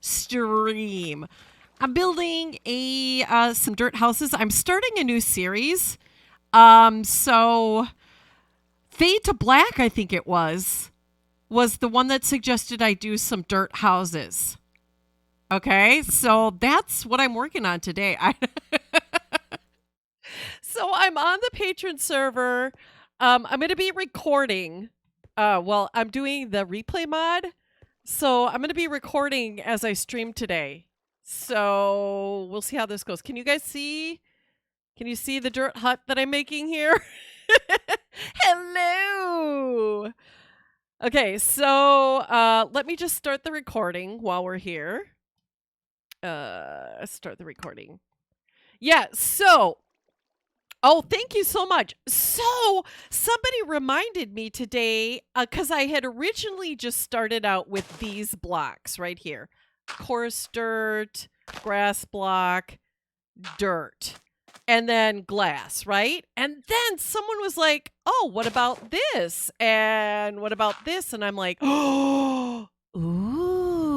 stream. I'm building some dirt houses. I'm starting a new series. So Fade to Black, I think it was the one that suggested I do some dirt houses. Okay, so that's what I'm working on today. So I'm on the patron server. I'm going to be recording. Well, I'm doing the replay mod. So I'm going to be recording as I stream today. So we'll see how this goes. Can you guys see? Can you see the dirt hut that I'm making here? Hello. Okay, so let me just start the recording while we're here. Start the recording. Yeah, so... Oh, thank you so much. So, somebody reminded me today, because I had originally just started out with these blocks right here. Coarse dirt, grass block, dirt, and then glass, right? And then someone was like, oh, what about this? And what about this? And I'm like, oh, ooh.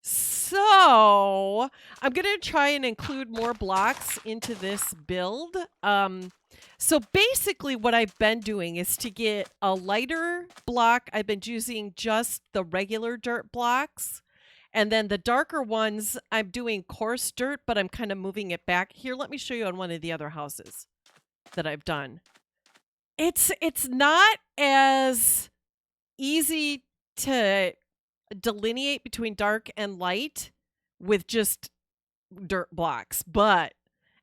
So I'm going to try and include more blocks into this build. So basically what I've been doing is to get a lighter block. I've been using just the regular dirt blocks. And then the darker ones, I'm doing coarse dirt, but I'm kind of moving it back. Here, let me show you on one of the other houses that I've done. It's not as easy to delineate between dark and light with just dirt blocks, but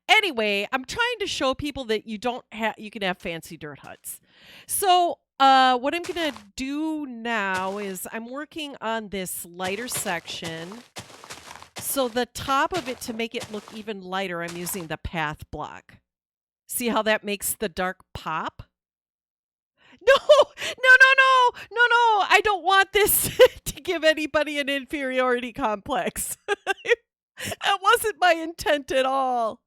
anyway, I'm trying to show people that you can have fancy dirt huts. So what I'm gonna do now is I'm working on this lighter section. So the top of it, to make it look even lighter, I'm using the path block. See how that makes the dark pop? No, no, I don't want this to give anybody an inferiority complex. That wasn't my intent at all.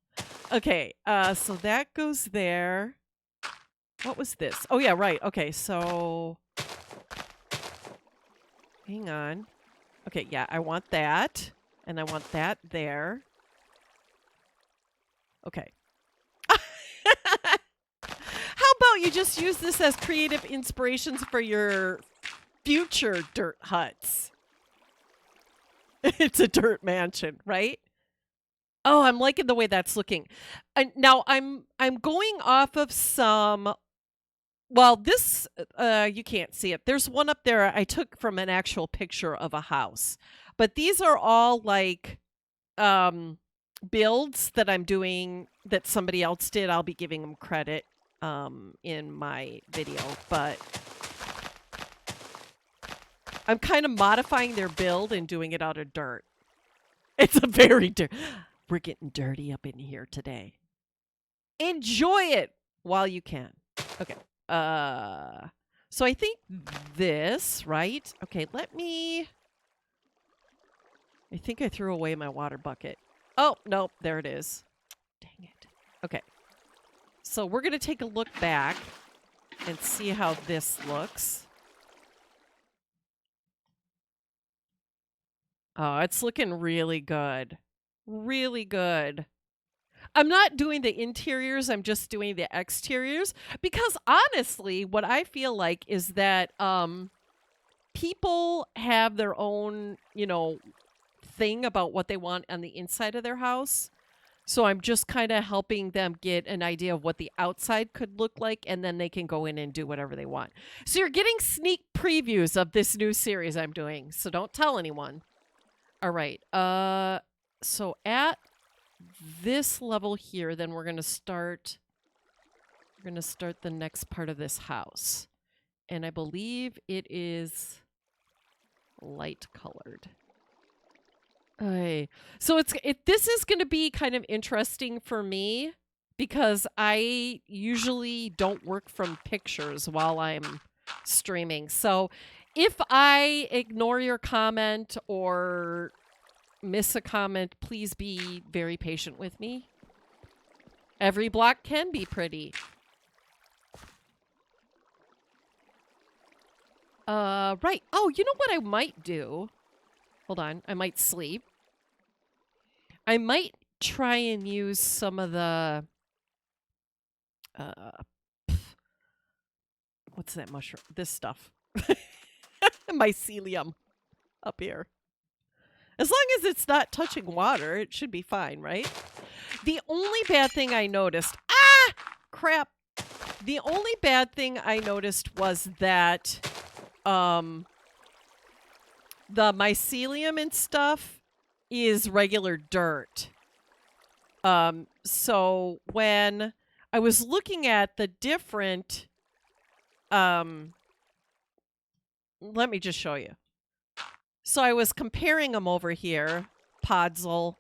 Okay, so that goes there. What was this? Oh, yeah, right. Okay, so... Hang on. Okay, yeah, I want that. And I want that there. Okay. How about you just use this as creative inspirations for your future dirt huts? It's a dirt mansion, right? Oh, I'm liking the way that's looking. Now I'm going off of some. Well, this you can't see it. There's one up there I took from an actual picture of a house, but these are all like builds that I'm doing that somebody else did. I'll be giving them credit in my video, but I'm kind of modifying their build and doing it out of dirt. It's a very dirt. We're getting dirty up in here today. Enjoy it while you can. Okay. So I think this, right? Okay, I think I threw away my water bucket. Oh, nope, there it is. Dang it. Okay. So we're going to take a look back and see how this looks. Oh, it's looking really good. Really good. I'm not doing the interiors, I'm just doing the exteriors. Because honestly, what I feel like is that people have their own, thing about what they want on the inside of their house. So I'm just kind of helping them get an idea of what the outside could look like, and then they can go in and do whatever they want. So you're getting sneak previews of this new series I'm doing, so don't tell anyone. All right. So at this level here, then we're going to start the next part of this house. And I believe it is light colored. Okay. So this is going to be kind of interesting for me because I usually don't work from pictures while I'm streaming. So if I ignore your comment or miss a comment, please be very patient with me. Every block can be pretty. Right. Oh, you know what I might do? Hold on. I might sleep. I might try and use some of the... what's that mushroom? This stuff. Mycelium up here. As long as it's not touching water, it should be fine, right? The only bad thing I noticed... Ah! Crap. The only bad thing I noticed was that the mycelium and stuff is regular dirt. So when I was looking at the different... let me just show you. So I was comparing them over here. Podzol.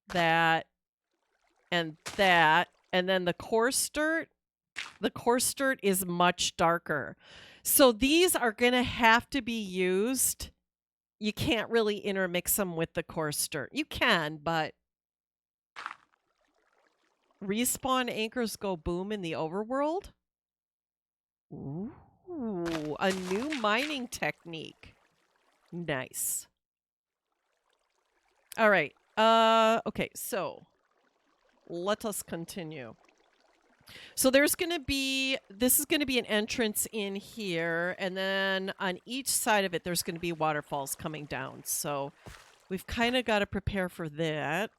That. And that. And then the coarse dirt. The coarse dirt is much darker. So these are going to have to be used. You can't really intermix them with the coarse dirt. You can, but... Respawn anchors go boom in the overworld? Ooh, a new mining technique. Nice. All right. Okay, so let us continue. So there's going to be, this is going to be an entrance in here, and then on each side of it, there's going to be waterfalls coming down. So we've kind of got to prepare for that.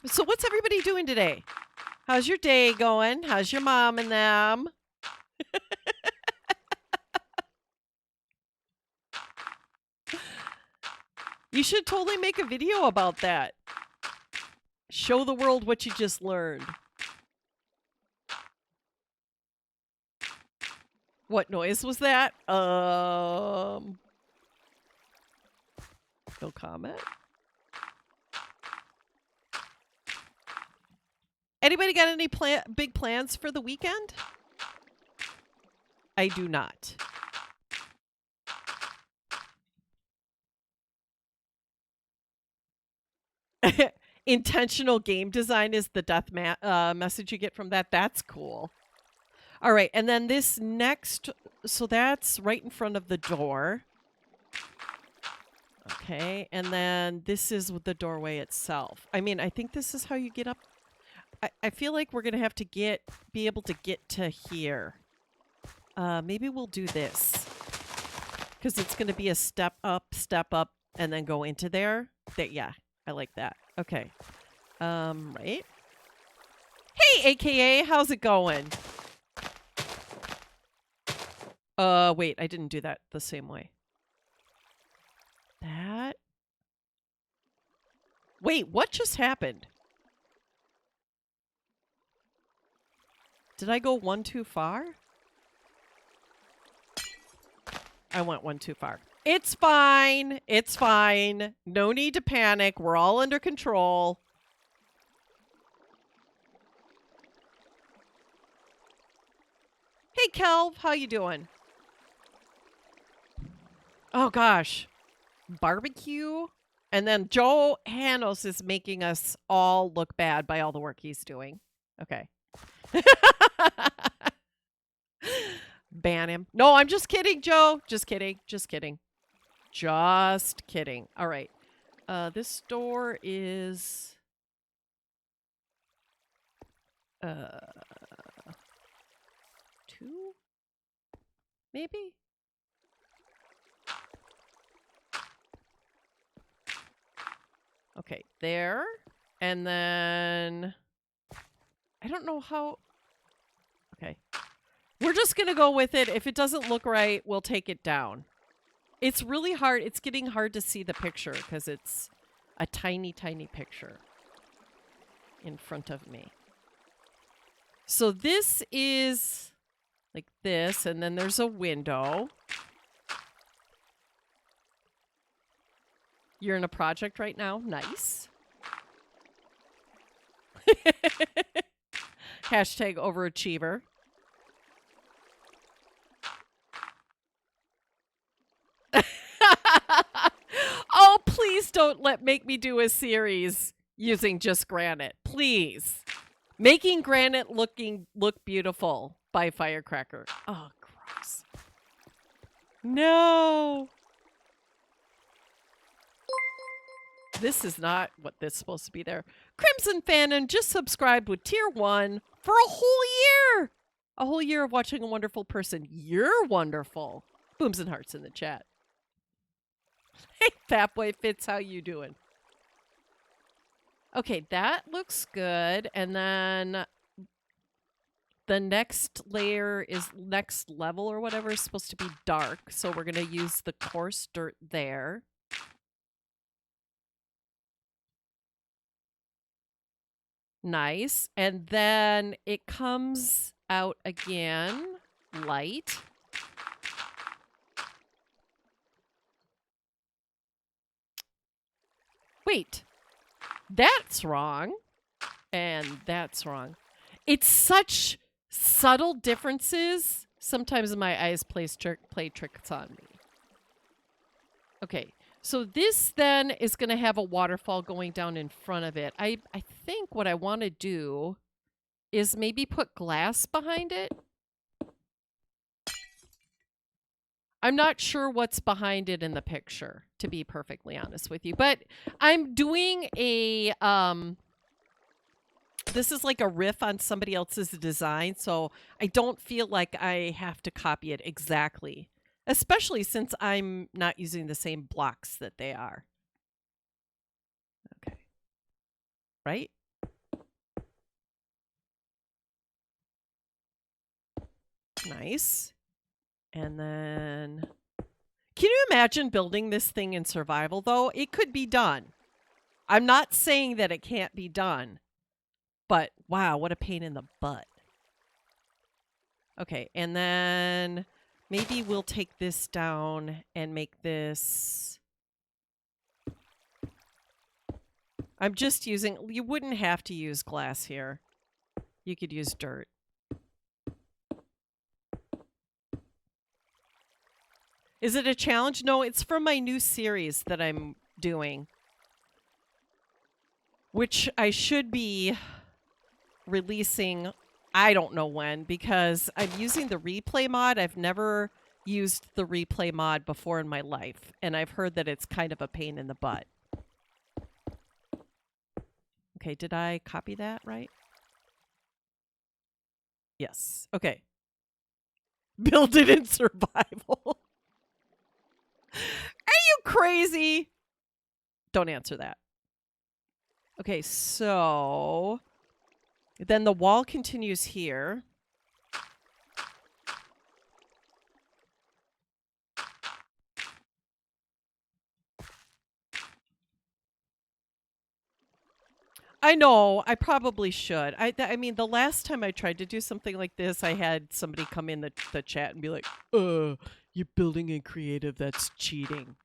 So what's everybody doing today? How's your day going? How's your mom and them? You should totally make a video about that. Show the world what you just learned. What noise was that? No comment. Anybody got any big plans for the weekend? I do not. Intentional game design is the death message you get from that. That's cool. All right, and then this next, so that's right in front of the door. Okay, and then this is the doorway itself. I mean, I think this is how you get up. I feel like we're going to have to be able to get to here. Maybe we'll do this. Because it's going to be a step up, and then go into there. Yeah, I like that. Okay. Right. Hey, AKA, how's it going? Wait, I didn't do that the same way. That. Wait, what just happened? Did I go one too far? I went one too far. It's fine. It's fine. No need to panic. We're all under control. Hey, Kelv. How you doing? Oh, gosh. Barbecue? And then Joe Hanos is making us all look bad by all the work he's doing. Okay. Ban him. No, I'm just kidding, Joe. Just kidding. Just kidding. Just kidding. All right. This door is... 2? Maybe? Okay, there. And then... I don't know how... Okay. We're just going to go with it. If it doesn't look right, we'll take it down. It's really hard. It's getting hard to see the picture because it's a tiny, tiny picture in front of me. So this is like this, and then there's a window. You're in a project right now? Nice. Hashtag overachiever. Oh, please don't make me do a series using just granite. Please. Making granite look beautiful. by Firecracker. Oh, gross. No. This is not what this is supposed to be there. Crimson Fanon just subscribed with tier 1 for a whole year. A whole year of watching a wonderful person. You're wonderful. Booms and hearts in the chat. Hey, Fat Boy Fitz, how you doing? Okay, that looks good. And then the next layer is next level or whatever is supposed to be dark. So we're going to use the coarse dirt there. Nice. And then it comes out again, light. Wait, that's wrong. And that's wrong. It's such subtle differences. Sometimes my eyes play tricks on me. Okay, so this then is going to have a waterfall going down in front of it. I think what I want to do is maybe put glass behind it. I'm not sure what's behind it in the picture, to be perfectly honest with you. But I'm doing a... this is like a riff on somebody else's design, so I don't feel like I have to copy it exactly. Especially since I'm not using the same blocks that they are. Okay. Right? Nice. And then... Can you imagine building this thing in survival, though? It could be done. I'm not saying that it can't be done. But, wow, what a pain in the butt. Okay, and then... Maybe we'll take this down and make this... I'm just using... You wouldn't have to use glass here. You could use dirt. Is it a challenge? No, it's from my new series that I'm doing. Which I should be releasing... I don't know when, because I'm using the replay mod. I've never used the replay mod before in my life, and I've heard that it's kind of a pain in the butt. Okay, did I copy that right? Yes. Okay. Build it in survival. Are you crazy? Don't answer that. Okay, so... Then the wall continues here. I know, I probably should. I mean, the last time I tried to do something like this, I had somebody come in the chat and be like, you're building in creative, that's cheating.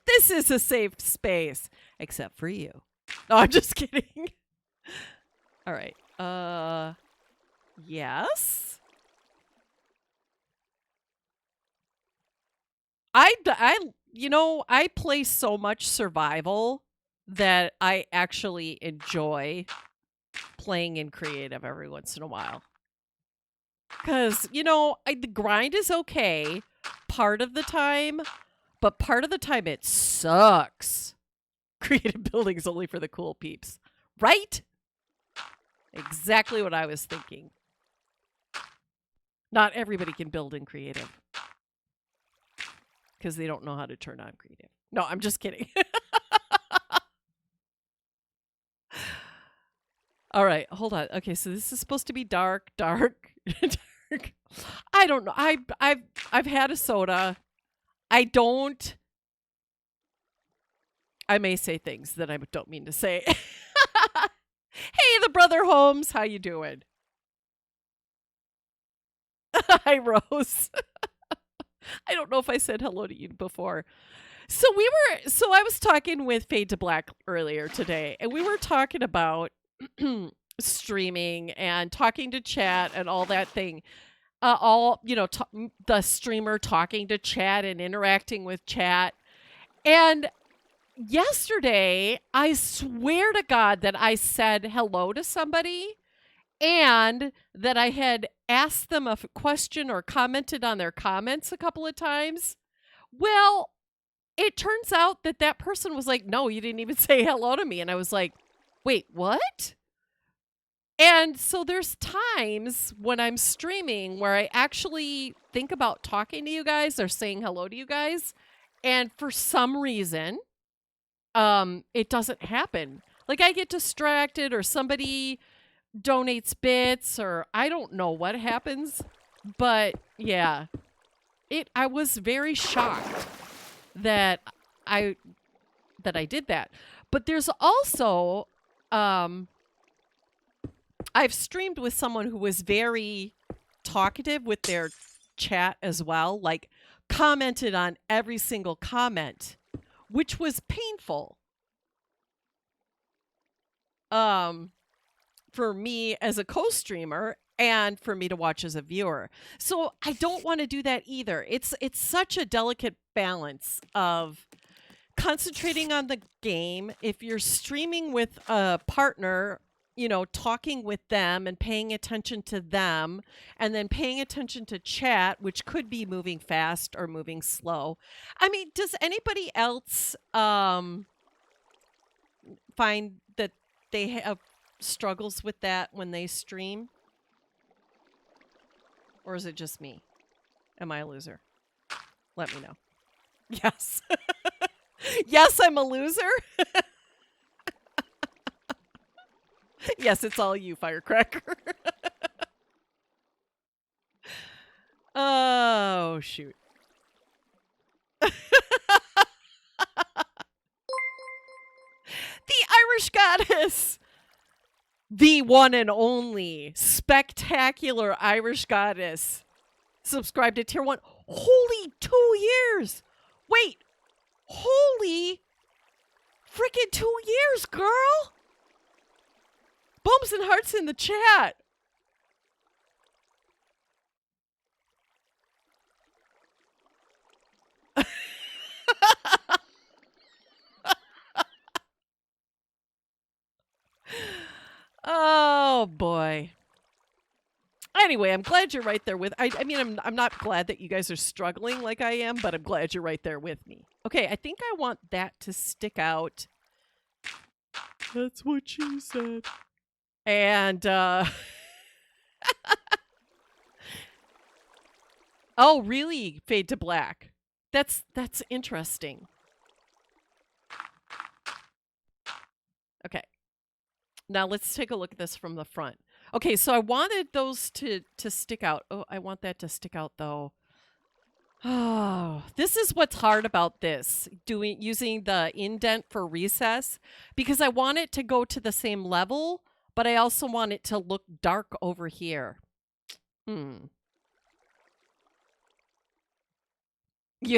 This is a safe space, except for you. No, I'm just kidding. All right. Yes. I play so much survival that I actually enjoy playing in creative every once in a while. Because, the grind is okay part of the time, but part of the time it sucks. Creative building is only for the cool peeps. Right? Exactly what I was thinking. Not everybody can build in creative. Because they don't know how to turn on creative. No, I'm just kidding. All right, hold on. Okay, so this is supposed to be dark, dark, dark. I don't know. I've had a soda. I may say things that I don't mean to say. Hey, the brother Holmes, how you doing? Hi, Rose. I don't know if I said hello to you before. So I was talking with Fade to Black earlier today, and we were talking about streaming and talking to chat and all that thing. The streamer talking to chat and interacting with chat. And yesterday, I swear to God that I said hello to somebody and that I had asked them a question or commented on their comments a couple of times. Well, it turns out that that person was like, "No, you didn't even say hello to me." And I was like, "Wait, what?" And so there's times when I'm streaming where I actually think about talking to you guys or saying hello to you guys, and for some reason, it doesn't happen. Like I get distracted or somebody donates bits or I don't know what happens, but yeah, I was very shocked that I I did that. But there's also I've streamed with someone who was very talkative with their chat as well, like commented on every single comment, which was painful. For me as a co-streamer and for me to watch as a viewer. So I don't want to do that either. It's such a delicate balance of concentrating on the game. If you're streaming with a partner, you know, talking with them and paying attention to them and then paying attention to chat, which could be moving fast or moving slow. I mean, does anybody else find that they have struggles with that when they stream? Or is it just me? Am I a loser? Let me know. Yes. Yes, I'm a loser. Yes, it's all you, Firecracker. Oh, shoot. The Irish Goddess. The one and only spectacular Irish Goddess. Subscribe to Tier 1. Holy 2 years. Wait. Holy freaking 2 years, girl. Bumps and hearts in the chat. Oh boy. Anyway, I'm glad you're right there with I mean I'm not glad that you guys are struggling like I am, but I'm glad you're right there with me. Okay, I think I want that to stick out. That's what she said. And oh, really? Fade to black. That's interesting. Okay. Now let's take a look at this from the front. Okay, so I wanted those to stick out. Oh, I want that to stick out though. Oh, this is what's hard about this, using the indent for recess, because I want it to go to the same level, but I also want it to look dark over here. You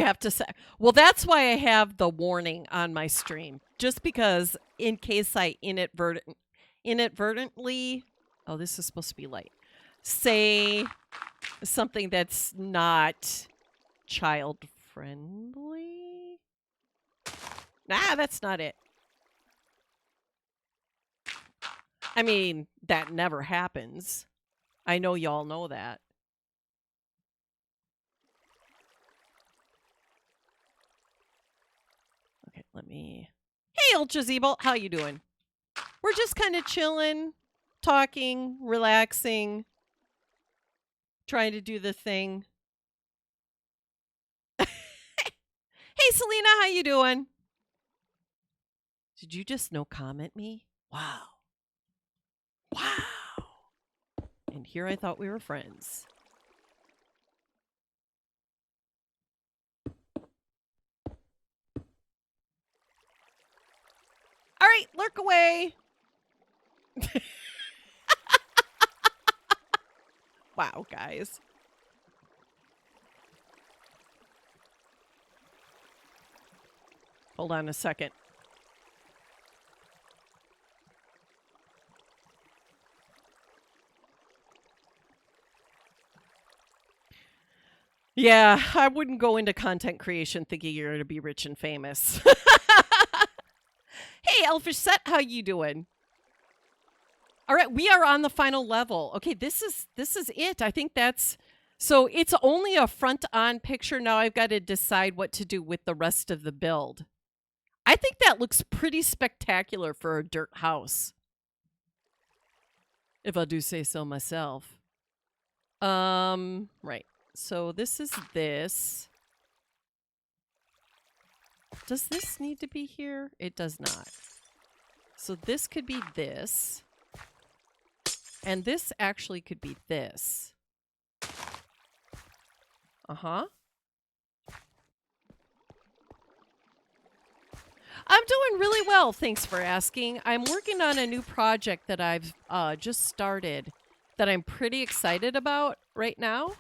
have to say, well, that's why I have the warning on my stream, just because in case I inadvertently, oh, this is supposed to be light, say something that's not child friendly. Nah, that's not it. I mean, that never happens. I know y'all know that. Okay, let me... Hey, Ultra Zeebolt, how you doing? We're just kind of chilling, talking, relaxing, trying to do the thing. Hey, Selena, how you doing? Did you just no comment me? Wow. Wow. And here I thought we were friends. All right, lurk away. Wow, guys. Hold on a second. Yeah, I wouldn't go into content creation thinking you're going to be rich and famous. Hey, Elfish Set, how you doing? All right, we are on the final level. Okay, this is it. I think that's so it's only a front-on picture. Now I've got to decide what to do with the rest of the build. I think that looks pretty spectacular for a dirt house. If I do say so myself. Right. So this is this. Does this need to be here? It does not. So this could be this. And this actually could be this. Uh-huh. I'm doing really well, thanks for asking. I'm working on a new project that I've just started that I'm pretty excited about right now.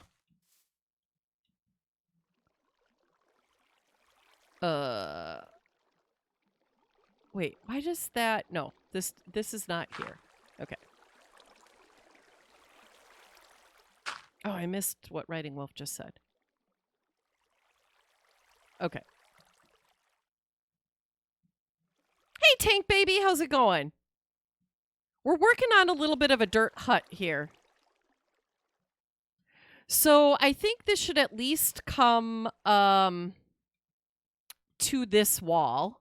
Wait, why does that... No, this is not here. Okay. Oh, I missed what Riding Wolf just said. Okay. Hey, Tank Baby, how's it going? We're working on a little bit of a dirt hut here. So I think this should at least come to this wall.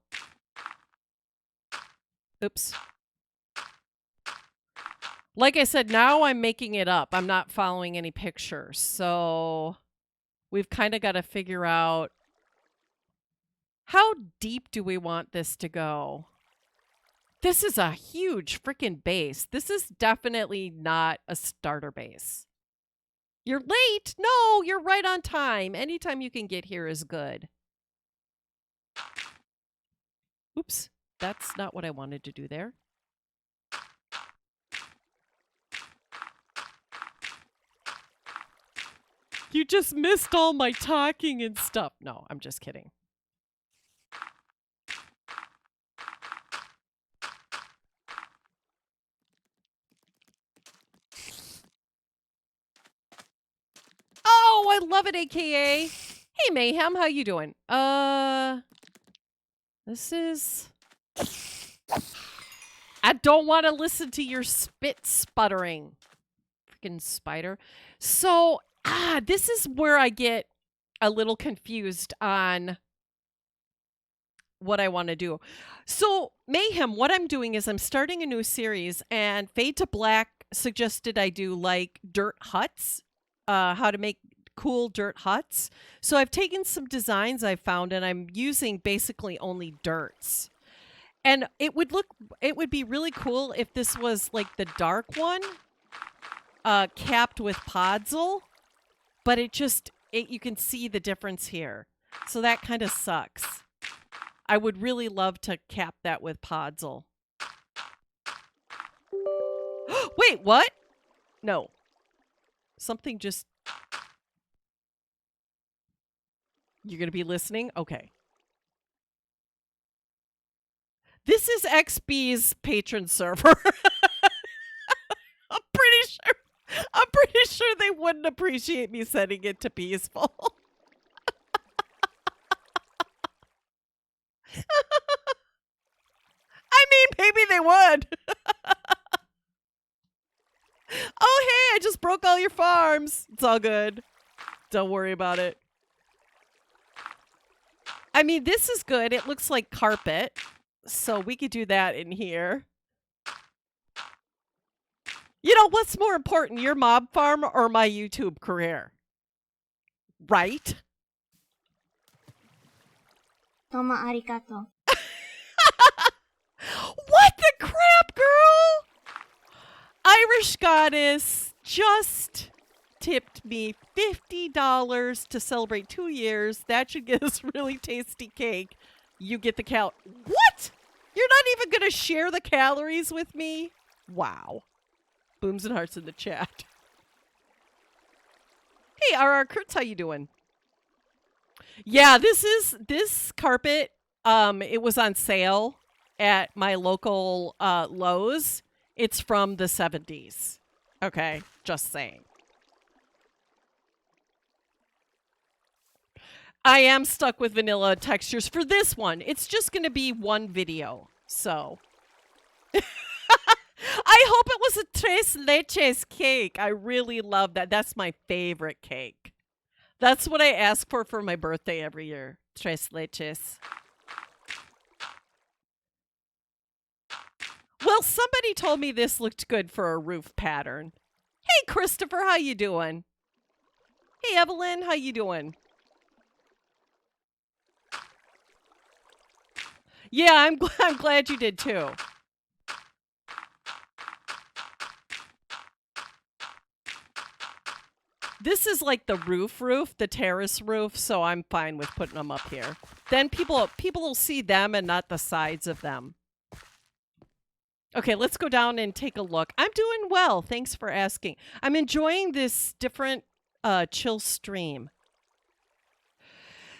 Oops. Like I said, now I'm making it up. I'm not following any pictures. So we've kind of got to figure out how deep do we want this to go? This is a huge freaking base. This is definitely not a starter base. You're late. No, you're right on time. Anytime you can get here is good. Oops, that's not what I wanted to do there. You just missed all my talking and stuff. No, I'm just kidding. Oh, I love it, AKA. Hey, Mayhem, how you doing? This is... I don't want to listen to your spit sputtering. Freaking spider. So, this is where I get a little confused on what I want to do. So, Mayhem, what I'm doing is I'm starting a new series, and Fade to Black suggested I do, like, dirt huts. How to make cool dirt huts. So I've taken some designs I found, and I'm using basically only dirts. And it would be really cool if this was like the dark one, capped with podzol, but you can see the difference here. So that kind of sucks. I would really love to cap that with podzol. Wait, what? No. Something just... You're going to be listening? Okay. This is XB's patron server. I'm pretty sure they wouldn't appreciate me setting it to peaceful. I mean, maybe they would. Oh, hey, I just broke all your farms. It's all good. Don't worry about it. I mean, this is good. It looks like carpet. So we could do that in here. You know, what's more important, your mob farm or my YouTube career? Right? Tomo arigato. What the crap, girl? Irish Goddess just tipped me $50 to celebrate 2 years. That should get us really tasty cake. You get the What? You're not even going to share the calories with me? Wow. Booms and hearts in the chat. Hey, RR Kurtz, how you doing? Yeah, this carpet, it was on sale at my local Lowe's. It's from the 70s. Okay, just saying. I am stuck with vanilla textures for this one. It's just going to be one video. So I hope it was a tres leches cake. I really love that. That's my favorite cake. That's what I ask for my birthday every year. Tres leches. Well, somebody told me this looked good for a roof pattern. Hey, Christopher, how you doing? Hey, Evelyn, how you doing? Yeah, I'm glad you did too. This is like the roof, the terrace roof, so I'm fine with putting them up here. Then people will see them and not the sides of them. Okay, let's go down and take a look. I'm doing well. Thanks for asking. I'm enjoying this different chill stream.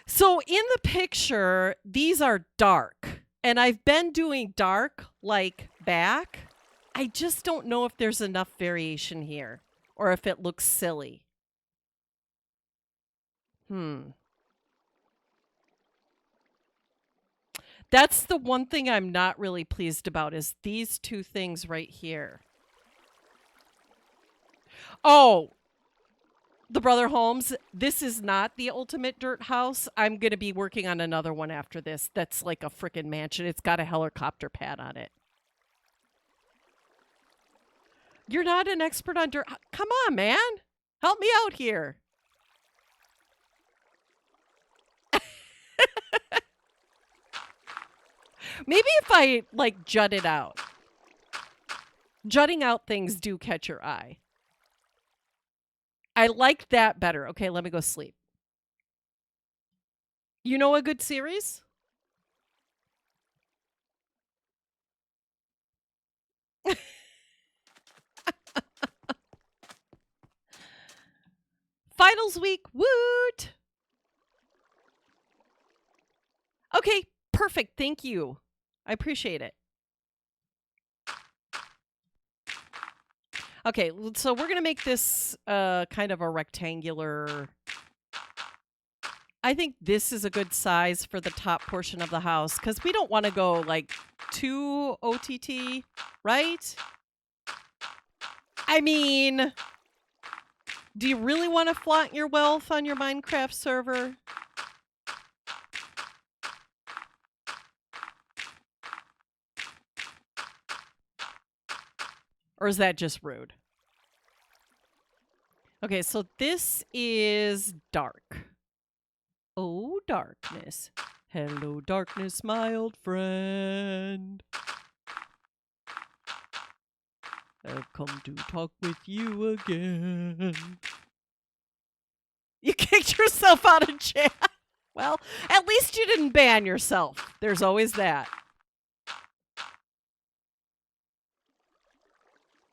So in the picture, these are dark. And I've been doing dark like back. I just don't know if there's enough variation here or if it looks silly. That's the one thing I'm not really pleased about is these two things right here. Oh, the Brother Holmes, this is not the ultimate dirt house. I'm going to be working on another one after this. That's like a freaking mansion. It's got a helicopter pad on it. You're not an expert on dirt. Come on, man. Help me out here. Maybe if I, like, jut it out. Jutting out things do catch your eye. I like that better. Okay, let me go sleep. You know a good series? Finals week, woot! Okay, perfect. Thank you. I appreciate it. Okay, so we're going to make this kind of a rectangular... I think this is a good size for the top portion of the house because we don't want to go like too OTT, right? I mean, do you really want to flaunt your wealth on your Minecraft server? Or is that just rude? Okay, so this is dark. Oh, darkness. Hello, darkness, my old friend. I've come to talk with you again. You kicked yourself out of chat. Well, at least you didn't ban yourself. There's always that.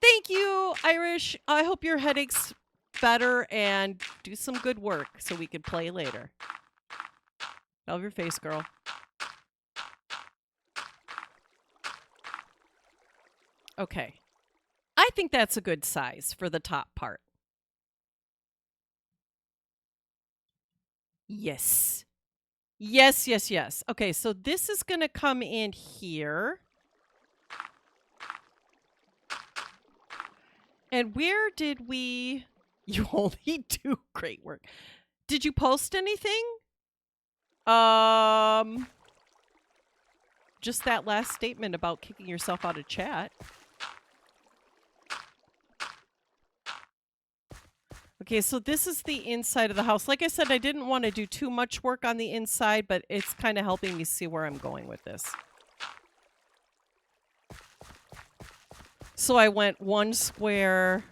Thank you, Irish. I hope your headache's better and do some good work so we can play later. Love your face, girl. Okay. I think that's a good size for the top part. Yes. Yes, yes, yes. Okay, so this is going to come in here. And where did we... You only do great work. Did you post anything? Just that last statement about kicking yourself out of chat. Okay, so this is the inside of the house. Like I said, I didn't want to do too much work on the inside, but it's kind of helping me see where I'm going with this. So I went one square,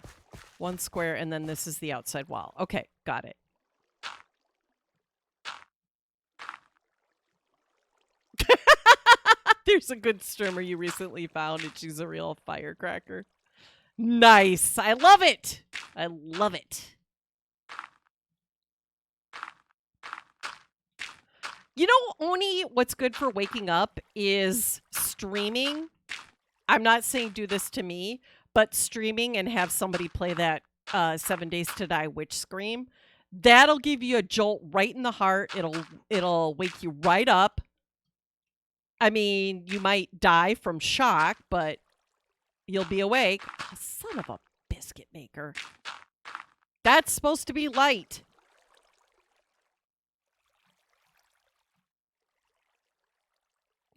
and then this is the outside wall. Okay, got it. There's a good streamer you recently found, and she's a real firecracker. Nice. I love it. I love it. You know, Oni, what's good for waking up is streaming. I'm not saying do this to me, but streaming and have somebody play that 7 Days to Die witch scream. That'll give you a jolt right in the heart. It'll wake you right up. I mean, you might die from shock, but you'll be awake. Oh, son of a biscuit maker. That's supposed to be light.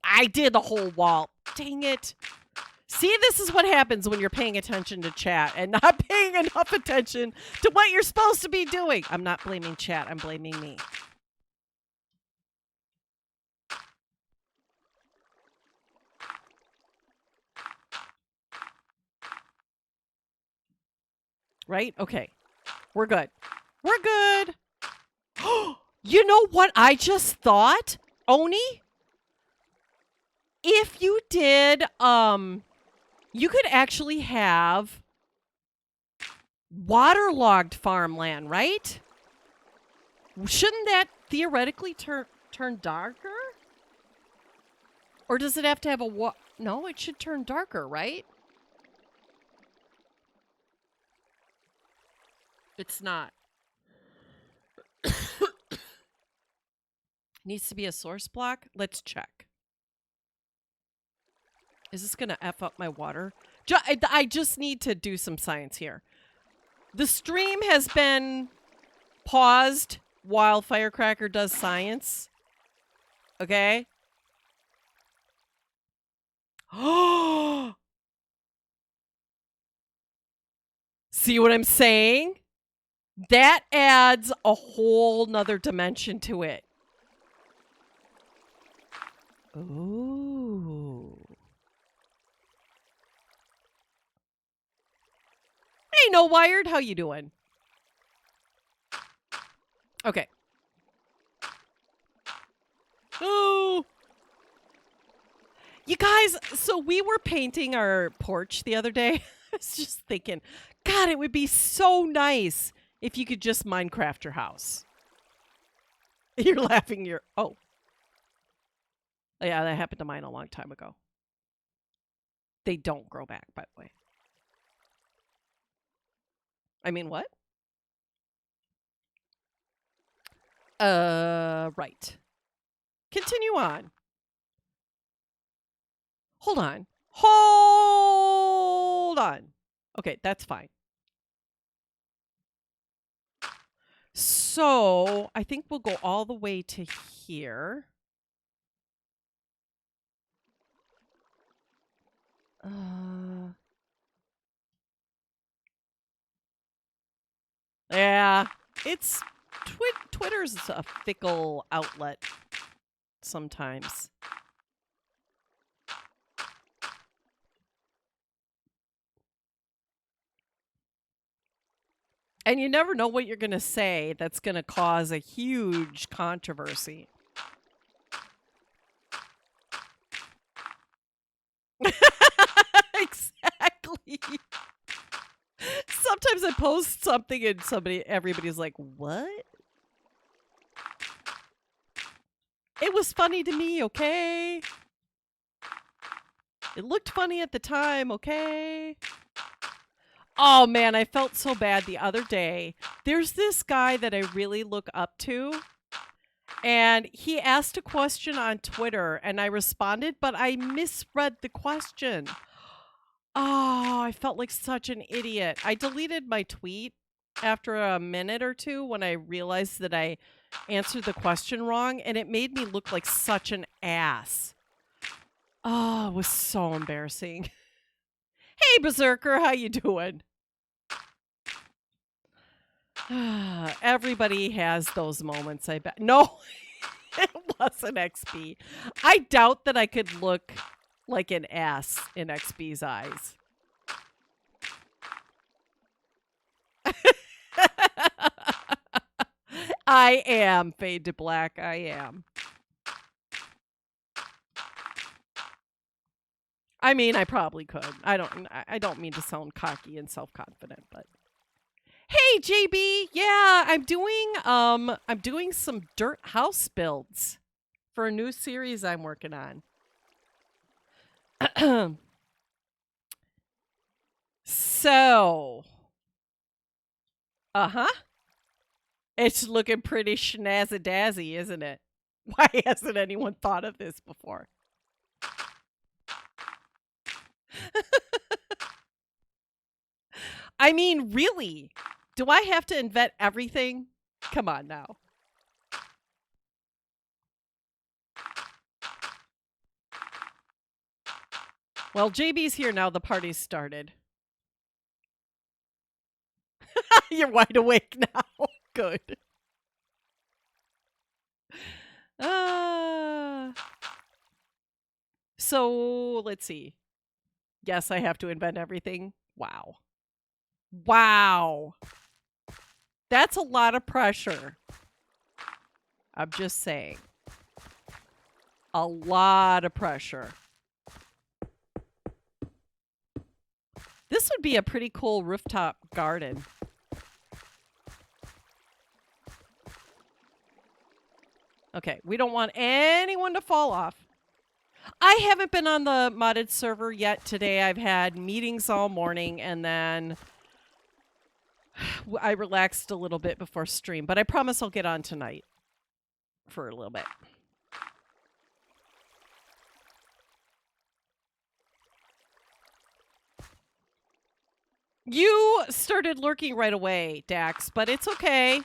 I did the whole wall. Dang it. See, this is what happens when you're paying attention to chat and not paying enough attention to what you're supposed to be doing. I'm not blaming chat. I'm blaming me. Right? Okay. We're good. We're good. You know what I just thought, Oni? If you did, you could actually have waterlogged farmland, right? Shouldn't that theoretically turn darker? Or does it have to have a No, it should turn darker, right? It's not. Needs to be a source block. Let's check. Is this going to F up my water? I just need to do some science here. The stream has been paused while Firecracker does science. Okay? Oh! See what I'm saying? That adds a whole nother dimension to it. Ooh. Hey, No Wired, how you doing? Okay. Oh. You guys, so we were painting our porch the other day. I was just thinking, God, it would be so nice if you could just Minecraft your house. You're laughing. Oh. Yeah, that happened to mine a long time ago. They don't grow back, by the way. I mean, what? Right. Continue on. Hold on. Hold on. Okay, that's fine. So, I think we'll go all the way to here. Yeah, it's Twitter's a fickle outlet sometimes. And you never know what you're going to say that's going to cause a huge controversy. Exactly. Sometimes I post something and everybody's like, what? It was funny to me, okay? It looked funny at the time, okay? Oh man, I felt so bad the other day. There's this guy that I really look up to. And he asked a question on Twitter and I responded, but I misread the question. Oh, I felt like such an idiot. I deleted my tweet after a minute or two when I realized that I answered the question wrong, and it made me look like such an ass. Oh, it was so embarrassing. Hey, Berserker, how you doing? Everybody has those moments, I bet. No, it wasn't XB. I doubt that I could look like an ass in XB's eyes. I am Fade to Black. I am. I mean, I probably could. I don't mean to sound cocky and self-confident, but hey, JB. Yeah, I'm doing some dirt house builds for a new series I'm working on. So, uh-huh. It's looking pretty schnazzy-dazzy, isn't it? Why hasn't anyone thought of this before? I mean, really? Do I have to invent everything? Come on now. Well, JB's here now. The party's started. You're wide awake now. Good. So, let's see. Yes, I have to invent everything. Wow. Wow. That's a lot of pressure. I'm just saying. A lot of pressure. This would be a pretty cool rooftop garden. Okay, we don't want anyone to fall off. I haven't been on the modded server yet today. I've had meetings all morning, and then I relaxed a little bit before stream, but I promise I'll get on tonight for a little bit. You started lurking right away, Dax, but it's okay.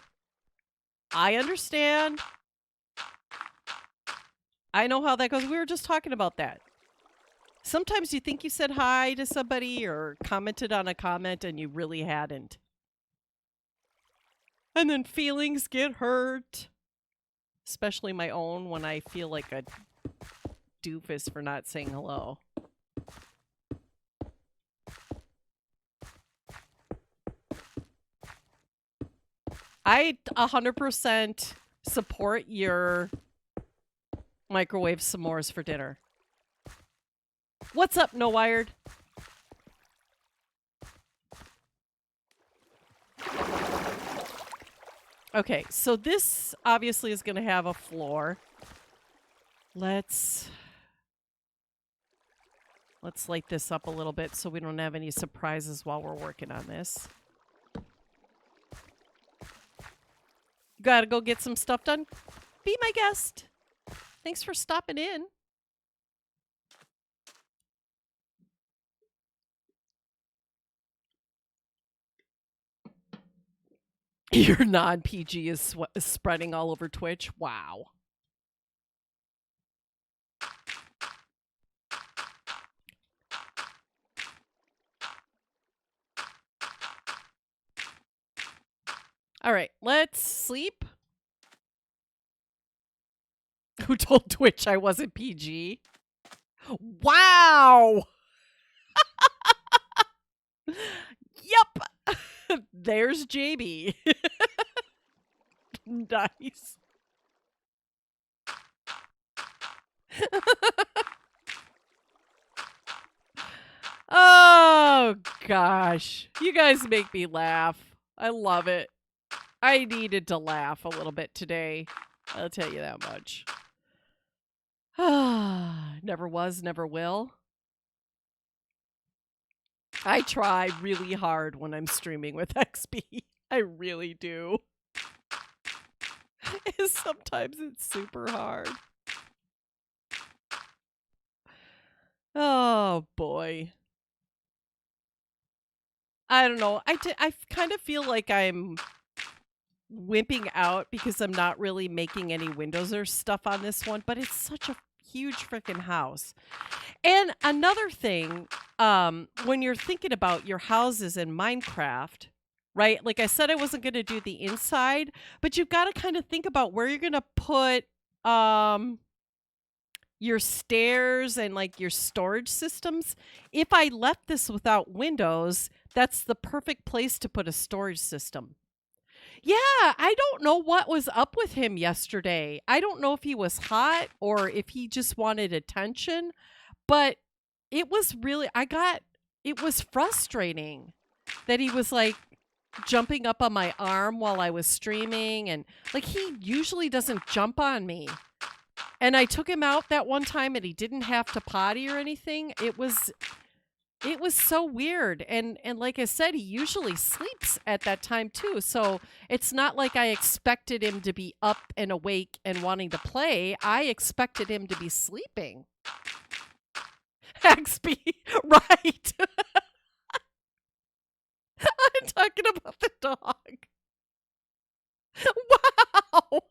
I understand. I know how that goes. We were just talking about that. Sometimes you think you said hi to somebody or commented on a comment and you really hadn't. And then feelings get hurt. Especially my own when I feel like a doofus for not saying hello. I 100% support your microwave s'mores for dinner. What's up, No Wired? Okay, so this obviously is going to have a floor. Let's light this up a little bit so we don't have any surprises while we're working on this. Gotta go get some stuff done. Be my guest. Thanks for stopping in. Your non-PG is spreading all over Twitch. Wow. All right, let's sleep. Who told Twitch I wasn't PG? Wow! Yep! There's JB. Nice. Oh, gosh. You guys make me laugh. I love it. I needed to laugh a little bit today. I'll tell you that much. Never was, never will. I try really hard when I'm streaming with XB. I really do. Sometimes it's super hard. Oh, boy. I don't know. I kind of feel like I'm wimping out because I'm not really making any windows or stuff on this one, but it's such a huge freaking house. And another thing, when you're thinking about your houses in Minecraft, right? Like I said, I wasn't going to do the inside, but you've got to kind of think about where you're going to put your stairs and like your storage systems. If I left this without windows, that's the perfect place to put a storage system. Yeah, I don't know what was up with him yesterday. I don't know if he was hot or if he just wanted attention, but it was really, it was frustrating that he was like jumping up on my arm while I was streaming, and like he usually doesn't jump on me. And I took him out that one time and he didn't have to potty or anything. It was It was so weird, and like I said, he usually sleeps at that time too, so it's not like I expected him to be up and awake and wanting to play. I expected him to be sleeping. XB, right. I'm talking about the dog. Wow.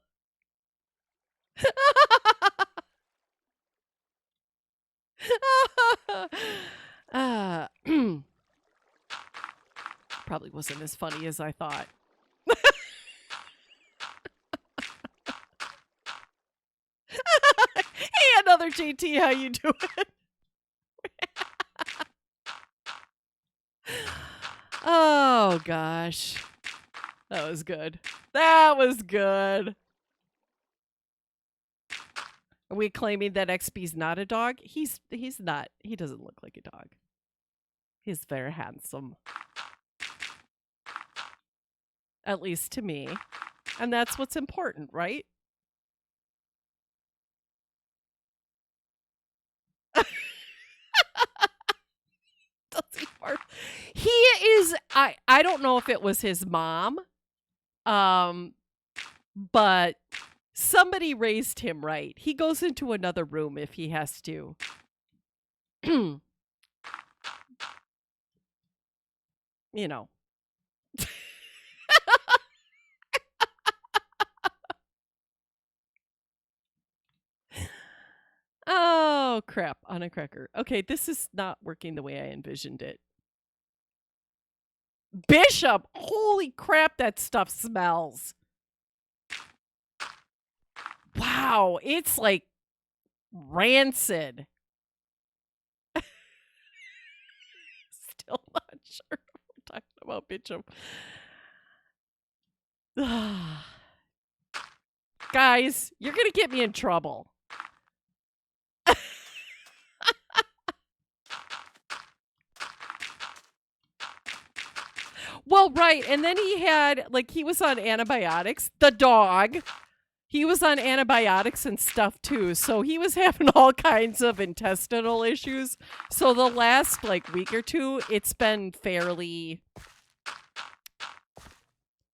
uh, probably wasn't as funny as I thought. Hey, another JT, how you doing? Oh gosh, that was good. That was good. Are we claiming that XB's not a dog? He's not. He doesn't look like a dog. He's very handsome. At least to me. And that's what's important, right? Does he fart? He is I don't know if it was his mom. But somebody raised him right. He goes into another room if he has to. You know. Oh, crap, on a cracker. Okay, this is not working the way I envisioned it. Bishop! Holy crap, that stuff smells. Wow, it's like rancid. Still not sure if we're talking about Bishop. Guys, you're going to get me in trouble. Well, right. And then he had, like, he was on antibiotics. The dog. He was on antibiotics and stuff too. So he was having all kinds of intestinal issues. So the last, like, week or two, it's been fairly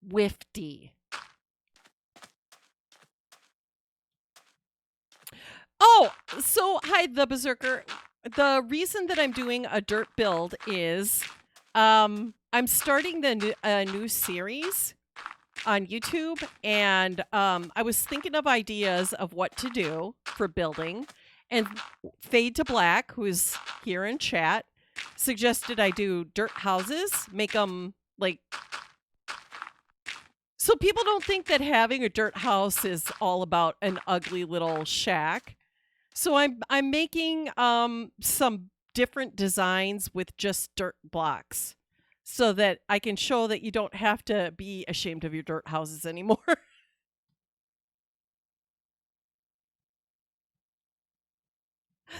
wifty. Oh, so hi, the Berserker. The reason that I'm doing a dirt build is I'm starting a new series on YouTube, and I was thinking of ideas of what to do for building, and Fade to Black, who's here in chat, suggested I do dirt houses, make them like, so people don't think that having a dirt house is all about an ugly little shack. So I'm making some different designs with just dirt blocks, so that I can show that you don't have to be ashamed of your dirt houses anymore.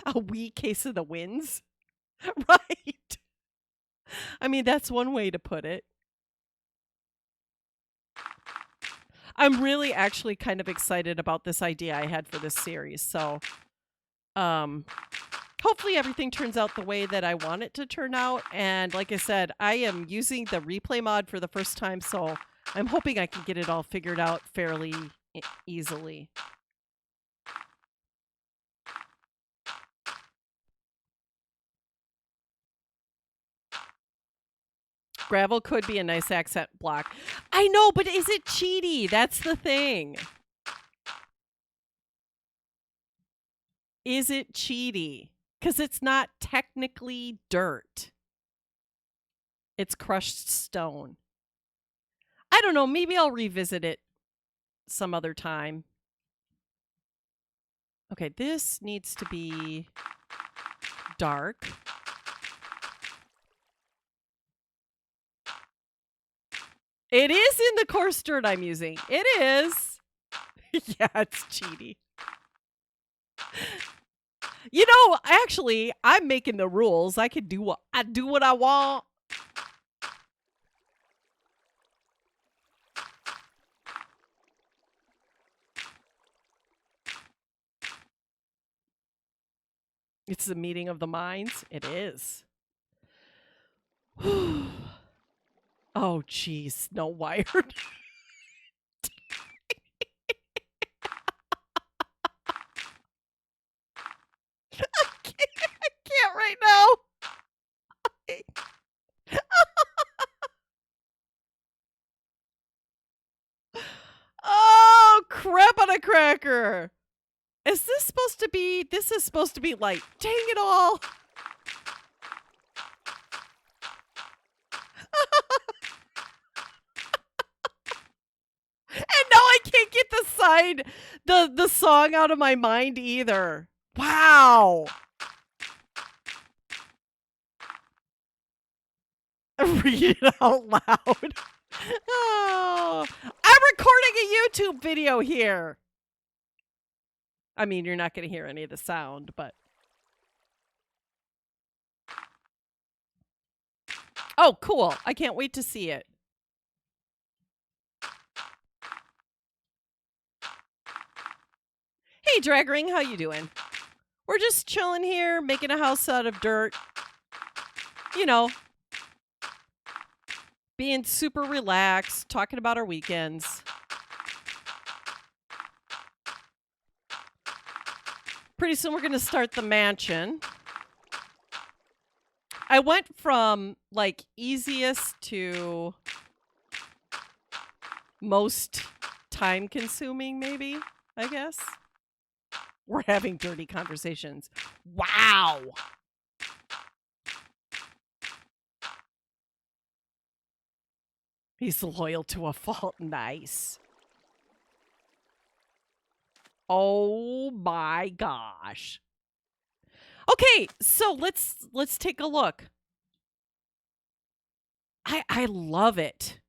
A wee case of the winds. Right. I mean, that's one way to put it. I'm really actually kind of excited about this idea I had for this series. So, hopefully everything turns out the way that I want it to turn out. And like I said, I am using the replay mod for the first time, so I'm hoping I can get it all figured out fairly easily. Gravel could be a nice accent block. I know, but is it cheaty? That's the thing. Is it cheaty? Because it's not technically dirt. It's crushed stone. I don't know. Maybe I'll revisit it some other time. Okay, this needs to be dark. It is in the coarse dirt I'm using. It is. Yeah, it's cheaty. You know, actually, I'm making the rules. I can do what I want. It's the meeting of the minds. It is. Oh, jeez. No wired. I can't right now. Oh, crap on a cracker. Is this supposed to be, this is supposed to be like, dang it all. And now I can't get the song out of my mind either. Wow. Read it out loud. Oh, I'm recording a YouTube video here. I mean, you're not going to hear any of the sound, but. Oh, cool. I can't wait to see it. Hey, Drag Ring, how you doing? We're just chilling here, making a house out of dirt. You know, being super relaxed, talking about our weekends. Pretty soon we're going to start the mansion. I went from like easiest to most time consuming, maybe, I guess. We're having dirty conversations. Wow. He's loyal to a fault. Nice. Oh my gosh. Okay, so let's take a look. I love it.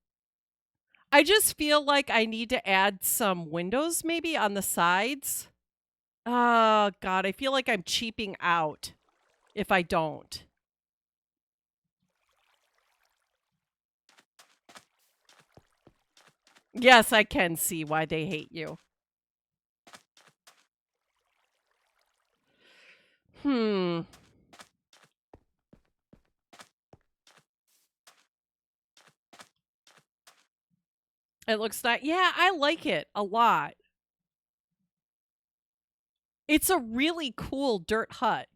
I just feel like I need to add some windows maybe on the sides. Oh god, I feel like I'm cheaping out if I don't. Yes, I can see why they hate you. It looks like, yeah, I like it a lot. It's a really cool dirt hut.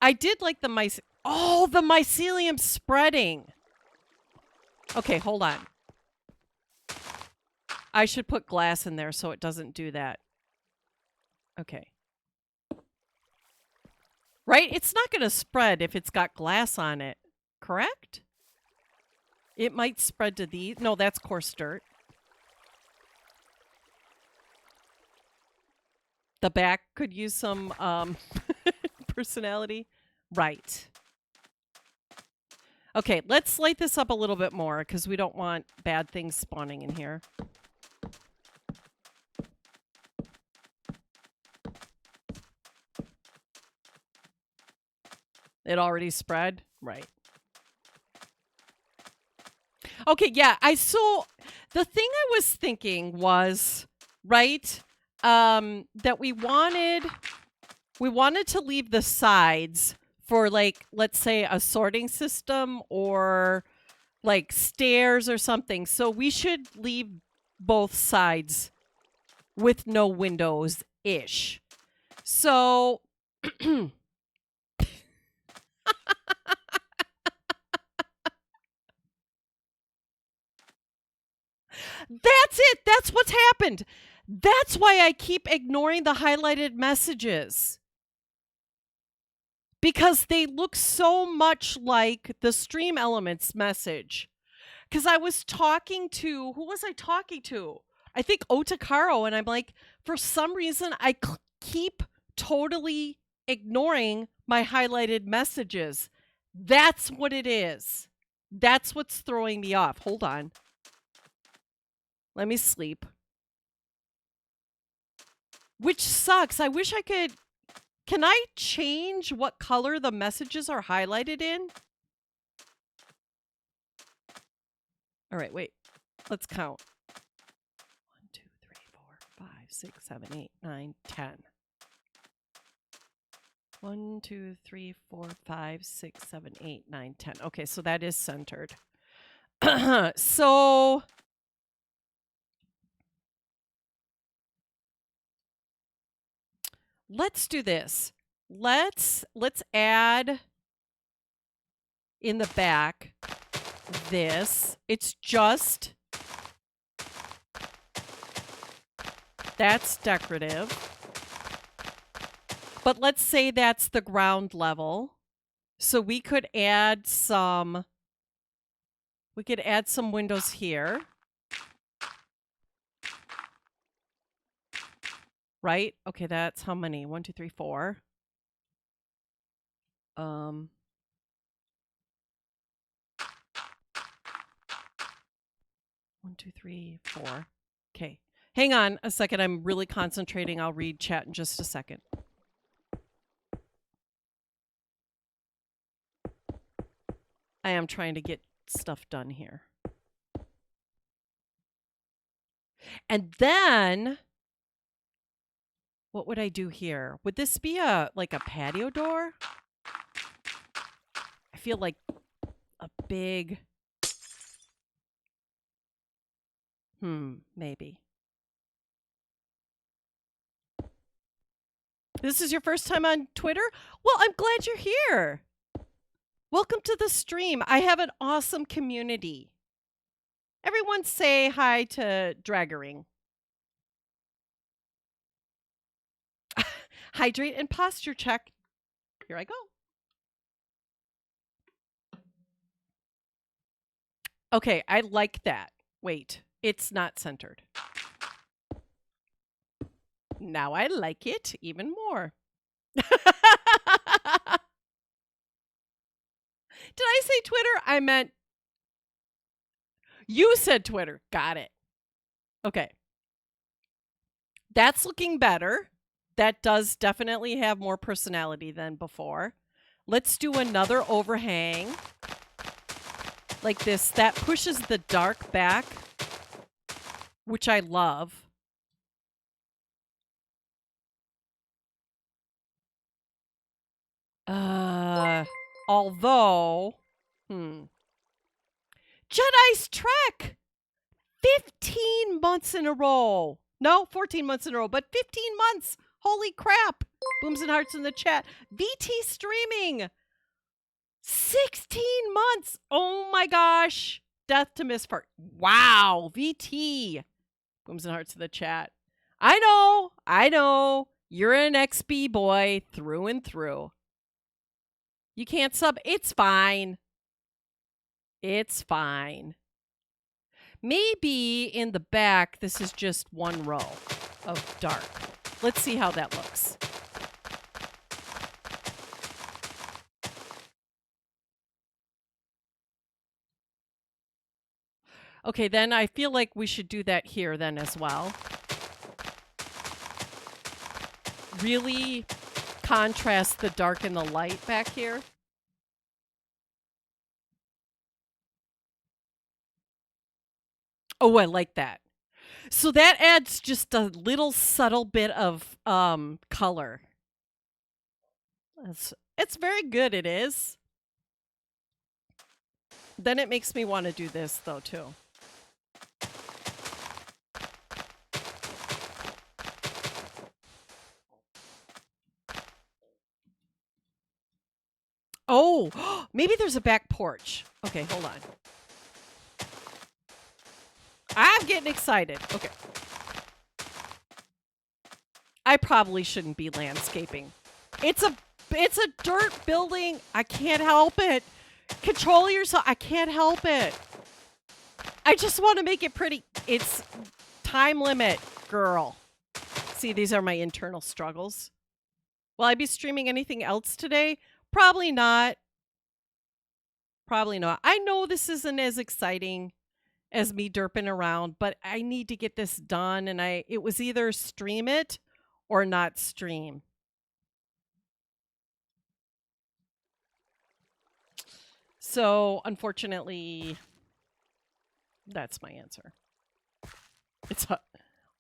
I did like the Oh, the mycelium spreading. Okay, hold on. I should put glass in there so it doesn't do that. Okay. Right? It's not going to spread if it's got glass on it. Correct? It might spread to these. No, that's coarse dirt. The back could use some personality. Right. Okay, let's light this up a little bit more because we don't want bad things spawning in here. It already spread? Right. Okay, yeah, the thing I was thinking was, right, that we wanted to leave the sides for, like, let's say a sorting system or like stairs or something. So we should leave both sides with no windows-ish. So that's it. That's what's happened. That's why I keep ignoring the highlighted messages. Because they look so much like the Stream Elements message. Because I was talking to, who was I talking to? I think Otakaro, and I'm like, for some reason, I keep totally ignoring my highlighted messages. That's what it is. That's what's throwing me off. Hold on. Let me sleep. Which sucks. I wish I could. Can I change what color the messages are highlighted in? All right, wait. Let's count. 1, 2, 3, 4, 5, 6, 7, 8, 9, 10. 1, 2, 3, 4, 5, 6, 7, 8, 9, 10. Okay, so that is centered. So let's do this. Let's add in the back this. It's just, that's decorative. But let's say that's the ground level. So we could add some windows here. Right? Okay, that's how many? 1, 2, 3, 4. 1, 2, 3, 4. Okay. Hang on a second. I'm really concentrating. I'll read chat in just a second. I am trying to get stuff done here. And then what would I do here? Would this be like a patio door? I feel like a big... maybe. This is your first time on Twitter? Well, I'm glad you're here. Welcome to the stream. I have an awesome community. Everyone say hi to Draggering. Hydrate and posture check. Here I go. Okay, I like that. Wait, it's not centered. Now I like it even more. Did I say Twitter? I meant you said Twitter. Got it. Okay. That's looking better. That does definitely have more personality than before. Let's do another overhang. Like this. That pushes the dark back, which I love. Although, Jedi's Trek! 15 months in a row. No, 14 months in a row, but 15 months. Holy crap. Booms and hearts in the chat. VT streaming. 16 months. Oh my gosh. Death to Misfart. Wow. VT. Booms and hearts in the chat. I know. You're an XB boy through and through. You can't sub. It's fine. It's fine. Maybe in the back, this is just one row of dark. Let's see how that looks. Okay, then I feel like we should do that here then as well. Really contrast the dark and the light back here. Oh, I like that. So that adds just a little subtle bit of color. It's very good, it is. Then it makes me want to do this though too. Oh, maybe there's a back porch. Okay, hold on. I'm getting excited. Okay. I probably shouldn't be landscaping. It's a dirt building. I can't help it. Control yourself. I can't help it. I just want to make it pretty. It's time limit, girl. See, these are my internal struggles. Will I be streaming anything else today? Probably not. Probably not. I know this isn't as exciting as me derping around, but I need to get this done, and it was either stream it or not stream. So, unfortunately, that's my answer. It's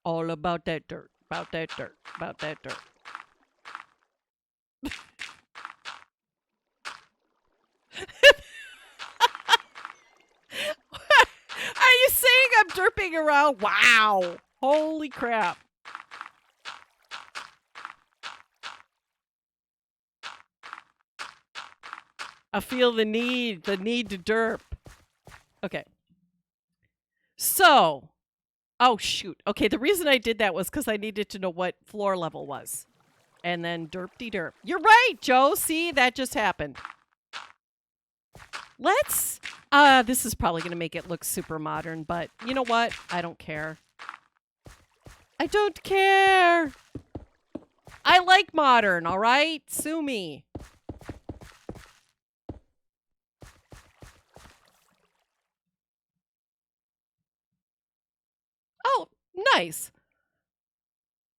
all about that dirt, about that dirt, about that dirt. walking around. Wow. Holy crap. I feel the need to derp. Okay. So, oh shoot. Okay, the reason I did that was because I needed to know what floor level was. And then derp-de-derp. You're right, Joe. See, that just happened. Let's, this is probably going to make it look super modern, but you know what? I don't care. I don't care. I like modern, all right? Sue me. Oh, nice.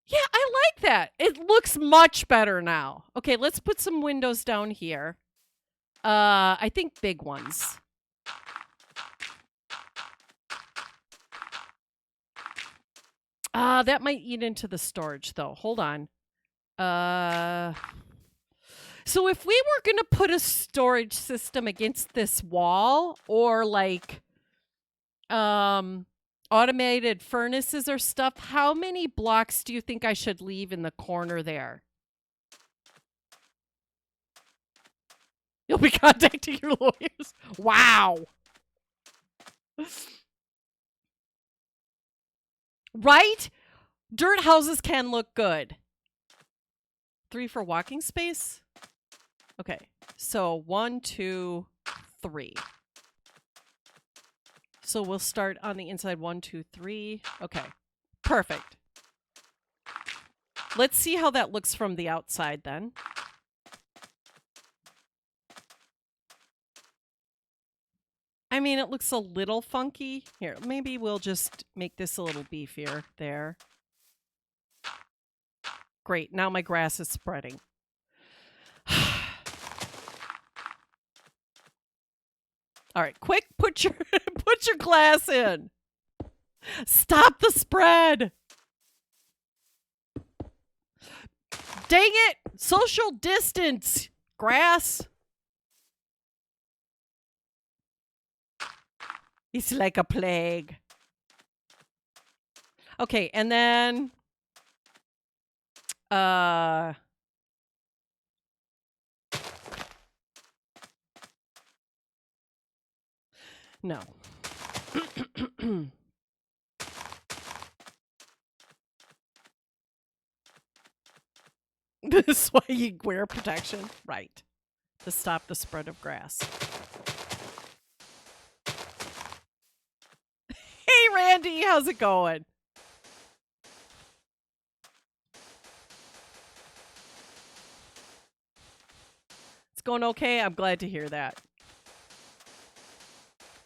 Yeah, I like that. It looks much better now. Okay, let's put some windows down here. I think big ones. That might eat into the storage though. Hold on. So if we were going to put a storage system against this wall or like automated furnaces or stuff, how many blocks do you think I should leave in the corner there? You'll be contacting your lawyers. Wow. Right? Dirt houses can look good. 3 for walking space? Okay. So 1, 2, 3. So we'll start on the inside. 1, 2, 3. Okay. Perfect. Let's see how that looks from the outside then. I mean, it looks a little funky. Here, maybe we'll just make this a little beefier. There. Great. Now my grass is spreading. All right, quick, put your glass in. Stop the spread. Dang it! Social distance. Grass. It's like a plague. Okay, and then no. This is why you wear protection. Right. To stop the spread of grass. Hey, Randy, how's it going? It's going okay. I'm glad to hear that.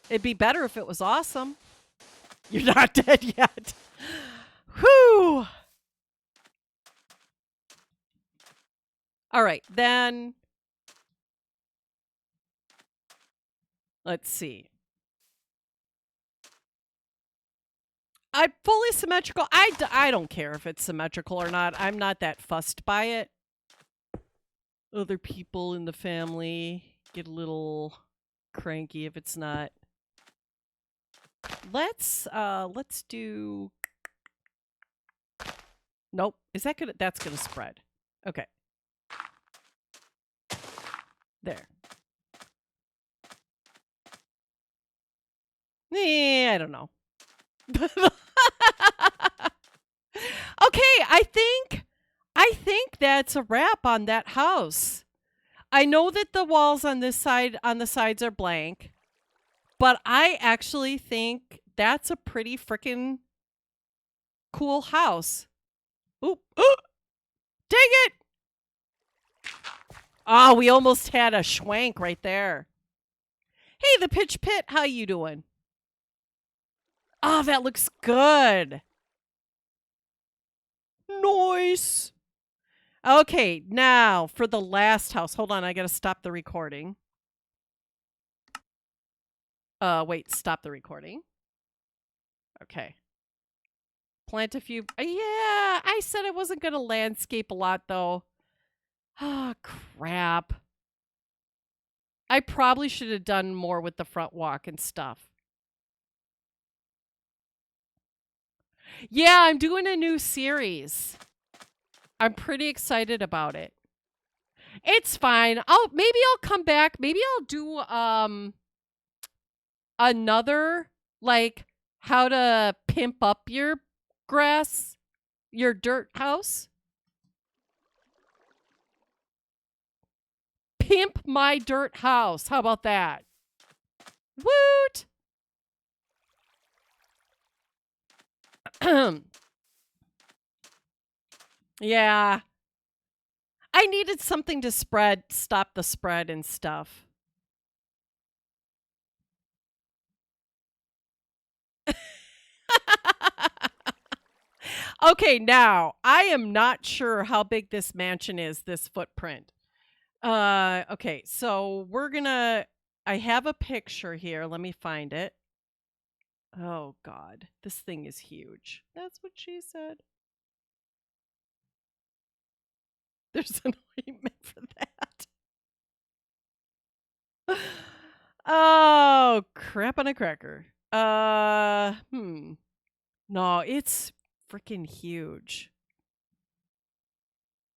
It'd be better if it was awesome. You're not dead yet. Whew. All right, then. Let's see. I'm fully symmetrical. I don't care if it's symmetrical or not. I'm not that fussed by it. Other people in the family get a little cranky if it's not. Let's do. Nope. Is that gonna? That's gonna spread. Okay. There. I don't know. Okay, I think that's a wrap on that house. I know that the walls on this side on the sides are blank, but I actually think that's a pretty freaking cool house. Oop. Oh, dang it. Oh, we almost had a schwank right there. Hey, the pitch pit, how you doing? Oh, that looks good. Nice. Okay, now for the last house. Hold on, I gotta stop the recording. Wait, stop the recording. Okay. Plant a few. Yeah, I said I wasn't gonna landscape a lot though. Ah, crap. I probably should have done more with the front walk and stuff. Yeah, I'm doing a new series. I'm pretty excited about it. It's fine. Maybe I'll come back. Maybe I'll do another, like, how to pimp up your grass, your dirt house. Pimp my dirt house. How about that? Woot! Yeah. I needed something to stop the spread and stuff. Okay, now, I am not sure how big this mansion is, this footprint. Okay, so I have a picture here. Let me find it. Oh God, this thing is huge. That's what she said. There's an ointment for that. Oh, crap on a cracker. No, it's freaking huge.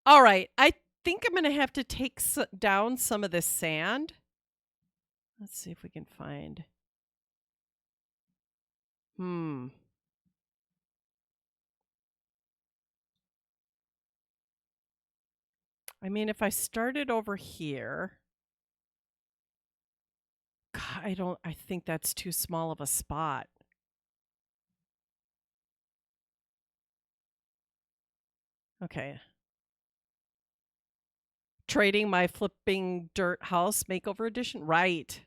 All right, I think I'm gonna have to take down some of this sand. Let's see if we can find. I mean, if I started over here, God, I think that's too small of a spot. Okay. Trading my flipping dirt house makeover edition? Right.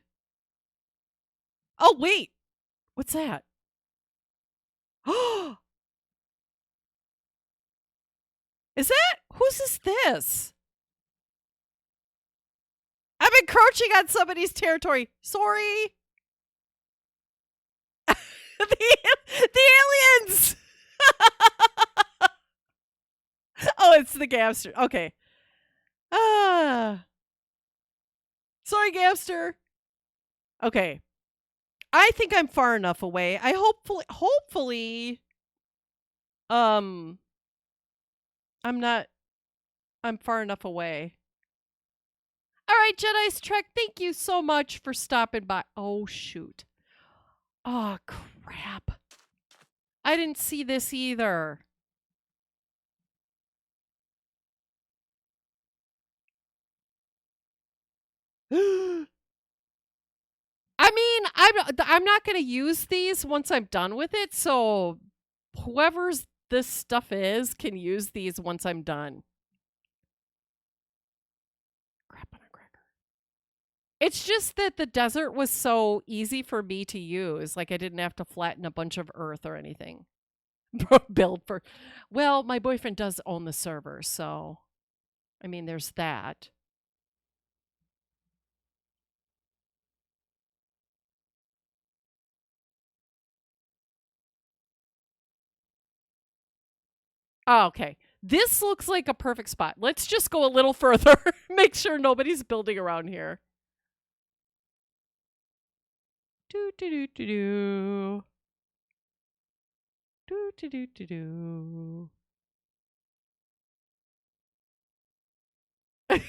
Oh, wait. What's that? Oh, whose is this? I'm encroaching on somebody's territory. Sorry. the aliens. Oh, it's the gamster. Okay. Sorry, gamster. Okay. I think I'm far enough away. Hopefully, I'm far enough away. All right, Jedi's Trek, thank you so much for stopping by. Oh, shoot. Oh, crap. I didn't see this either. I mean, I'm not going to use these once I'm done with it, so whoever's this stuff is can use these once I'm done. Crap on a cracker. It's just that the desert was so easy for me to use. Like, I didn't have to flatten a bunch of earth or anything. Build for... Well, my boyfriend does own the server, so... I mean, there's that. Oh, okay. This looks like a perfect spot. Let's just go a little further. Make sure nobody's building around here. Do do do do do. Do do do do do.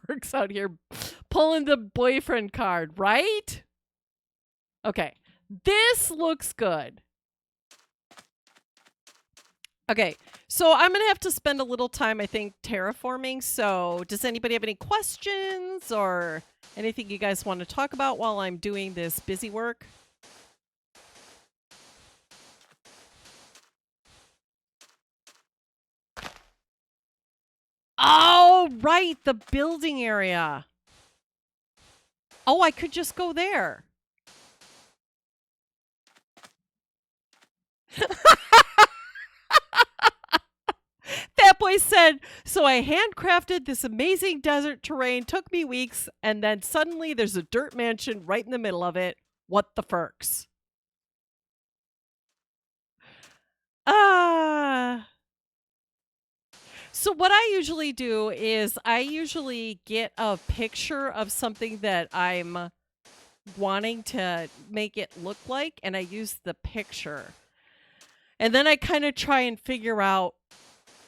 Perks out here pulling the boyfriend card, right? Okay. This looks good. Okay, so I'm going to have to spend a little time, I think, terraforming. So does anybody have any questions or anything you guys want to talk about while I'm doing this busy work? Oh, right, the building area. Oh, I could just go there. Fat Boy said, so I handcrafted this amazing desert terrain, took me weeks, and then suddenly there's a dirt mansion right in the middle of it. What the ferks? So what I usually do is I usually get a picture of something that I'm wanting to make it look like, and I use the picture. And then I kind of try and figure out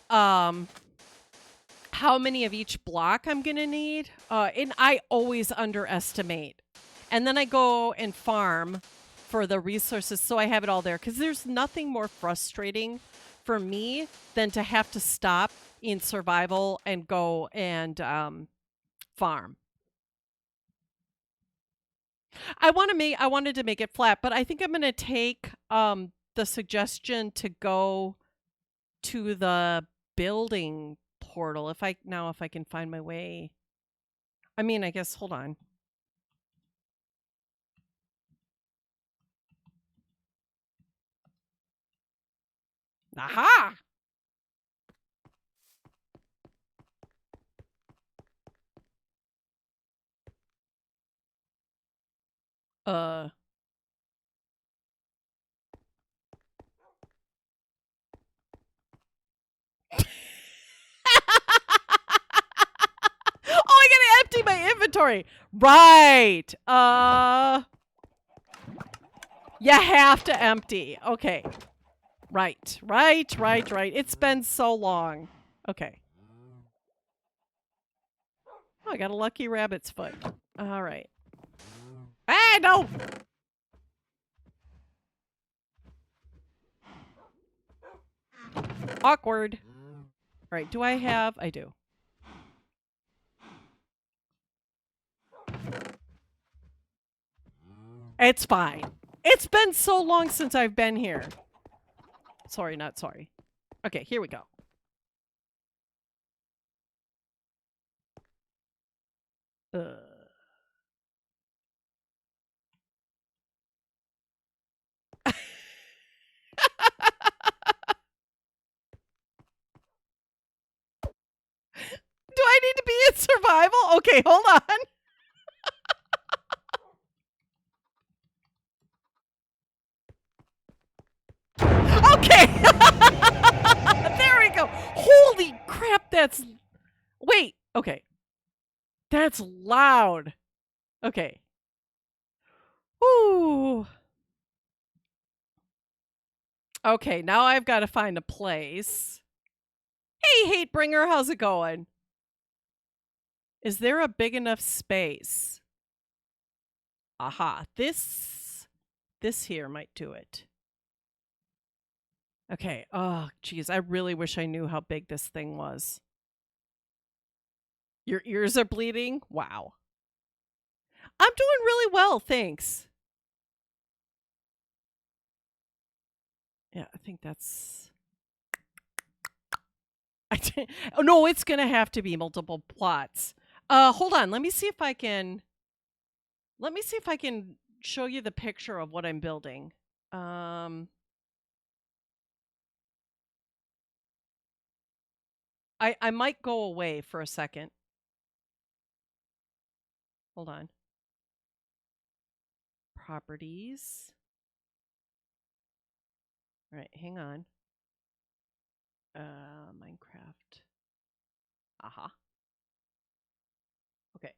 how many of each block I'm going to need. And I always underestimate. And then I go and farm for the resources so I have it all there. Because there's nothing more frustrating for me than to have to stop in survival and go and farm. I wanted to make it flat, but I think I'm going to take the suggestion to go to the building portal if I can find my way. I mean, I guess hold on. Aha! Uh Oh, I gotta empty my inventory. Right. You have to empty. Okay. Right. It's been so long. Okay. Oh, I got a lucky rabbit's foot. All right. Ah, no. Awkward. All right. Do I have? I do. It's fine. It's been so long since I've been here. Sorry, not sorry. Okay, here we go. Do I need to be in survival? Okay, hold on. Okay. There we go. Holy crap, that's... Wait, okay. That's loud. Okay. Woo. Okay, now I've got to find a place. Hey, Hatebringer, how's it going? Is there a big enough space? Aha, this here might do it. Okay, oh, geez, I really wish I knew how big this thing was. Your ears are bleeding? Wow. I'm doing really well, thanks. Yeah, I think that's... Oh, no, it's going to have to be multiple plots. Hold on, let me see if I can show you the picture of what I'm building. I might go away for a second. Hold on. Properties. All right, hang on. Minecraft. Aha. Okay.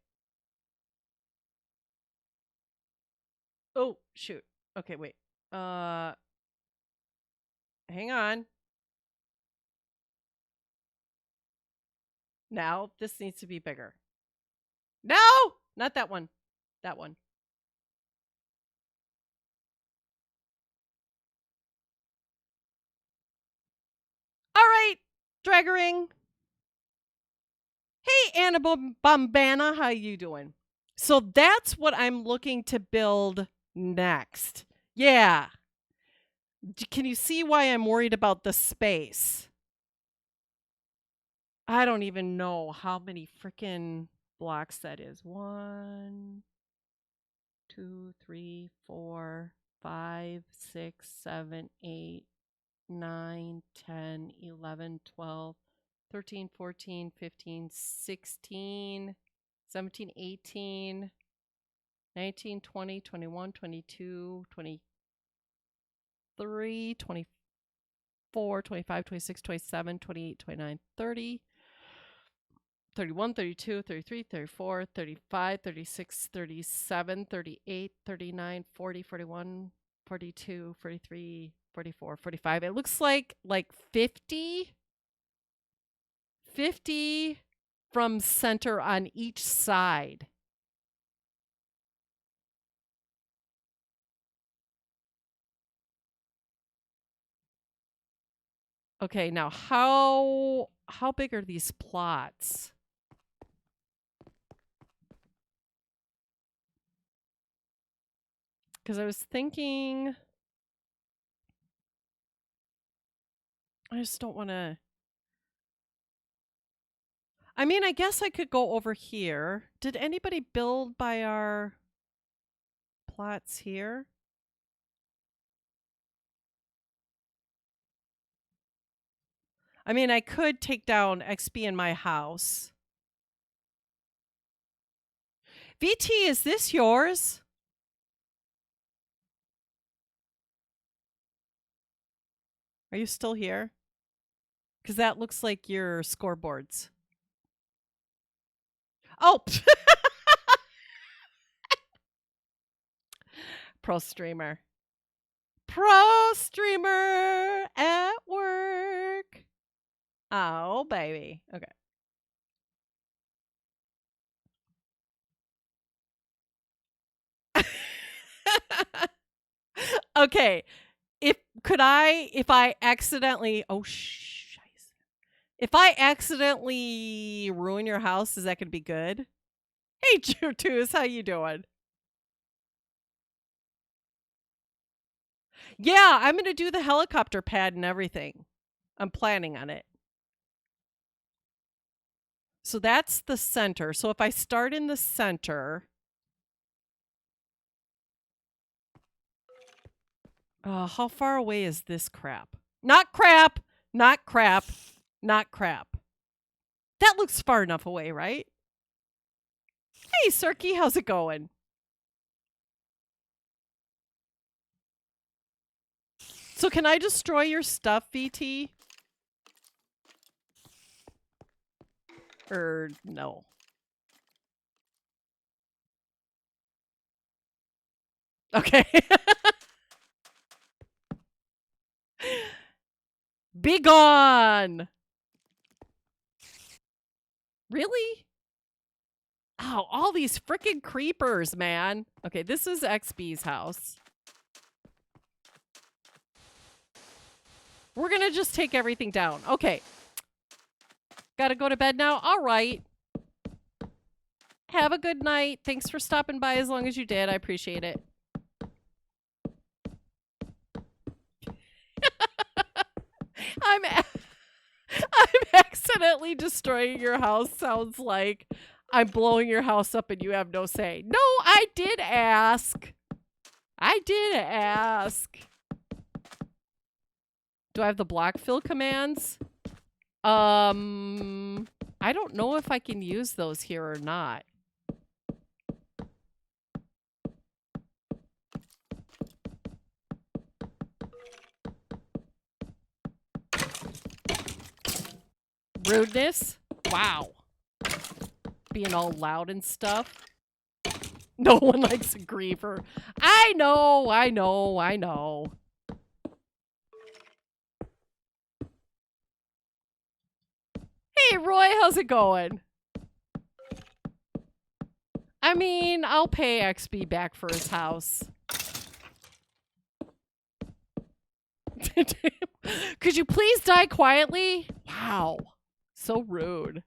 Oh, shoot. Okay, wait. Hang on. Now, this needs to be bigger. No! Not that one. That one. All right, Draggering. Hey, Anna Bombana, how you doing? So that's what I'm looking to build next. Yeah. Can you see why I'm worried about the space? I don't even know how many freaking blocks that is. 1, 2, 3, 4, 5, 6, 7, 8, 9, 10, 11, 12, 13, 14, 15, 16, 17, 18, 19, 20, 21, 22, 23, 24, 25, 26, 27, 28, 29, 30, 31, 32, 33, 34, 35, 36, 37, 38, 39, 40, 41, 42, 43, 44, 45. It looks like 50 from center on each side. Okay, now how big are these plots? Because I was thinking, I just don't want to. I mean, I guess I could go over here. Did anybody build by our plots here? I mean, I could take down XB in my house. VT, is this yours? Are you still here? Because that looks like your scoreboards. Oh! Pro streamer. Pro streamer at work. Oh, baby. Okay. Okay. If I accidentally, oh if I accidentally ruin your house, is that gonna be good? Hey, Jutus, how you doing? Yeah, I'm gonna do the helicopter pad and everything. I'm planning on it. So that's the center. So if I start in the center, how far away is this crap? Not crap, not crap, not crap. That looks far enough away, right? Hey, Cirky, how's it going? So can I destroy your stuff, VT? Or no? Okay. Be gone! Really? Oh, all these freaking creepers, man. Okay, this is XB's house. We're gonna just take everything down. Okay. Gotta go to bed now? All right. Have a good night. Thanks for stopping by as long as you did. I appreciate it. I'm accidentally destroying your house. Sounds like I'm blowing your house up and you have no say. No, I did ask. I did ask. Do I have the block fill commands? I don't know if I can use those here or not. Rudeness? Wow. Being all loud and stuff. No one likes a griever. I know, I know, I know. Hey, Roy, how's it going? I mean, I'll pay XB back for his house. Could you please die quietly? Wow. So rude.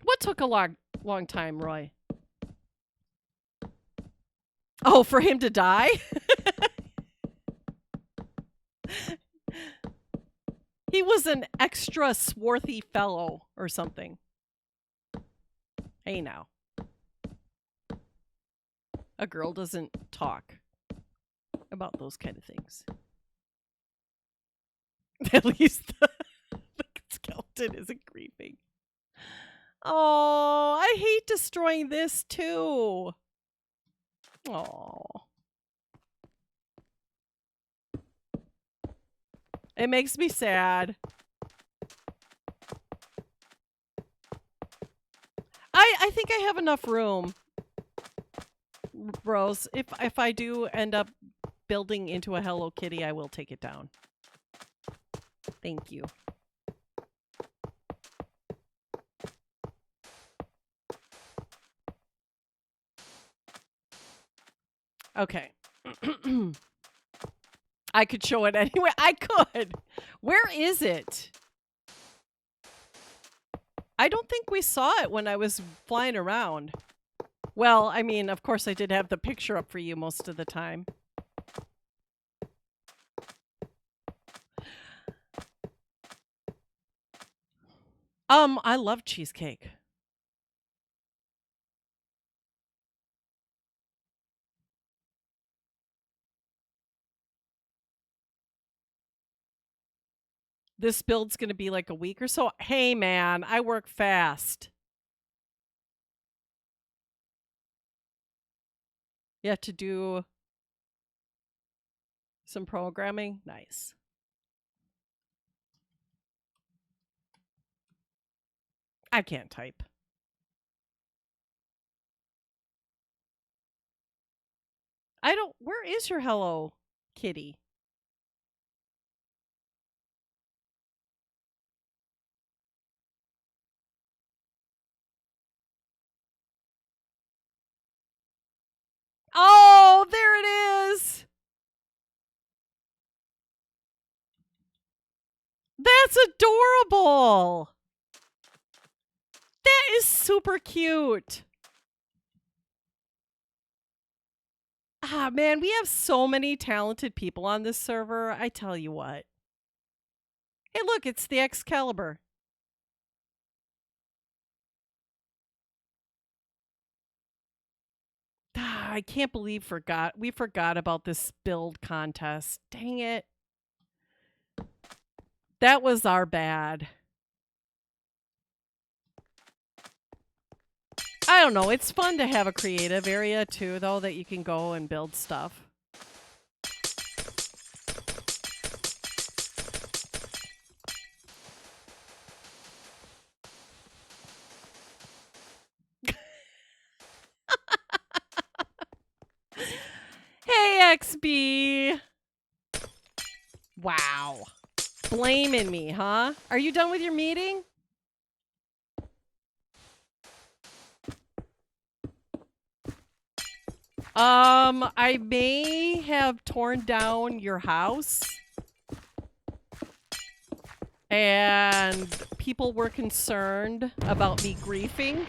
What took a long time, Roy? Oh, for him to die? He was an extra swarthy fellow or something. Hey now. A girl doesn't talk about those kind of things. At least the skeleton isn't grieving. Oh, I hate destroying this too. Oh. It makes me sad. think I have enough room, Rose. If I do end up building into a Hello Kitty, I will take it down. Thank you. Okay. I could show it anyway. I could. Where is it? I don't think we saw it when I was flying around. Well, I mean, of course I did have the picture up for you most of the time. I love cheesecake. This build's going to be like a week or so. Hey, man, I work fast. You have to do some programming. Nice. I can't type. I don't. Where is your Hello Kitty? Oh, there it is. That's adorable. That is super cute. Ah, man, we have so many talented people on this server. I tell you what. Hey, look, it's the Excalibur. Ah, I can't believe we forgot about this build contest. Dang it. That was our bad. I don't know. It's fun to have a creative area too, though, that you can go and build stuff. Hey, XB. Wow. Blaming me, huh? Are you done with your meeting? I may have torn down your house. And people were concerned about me griefing.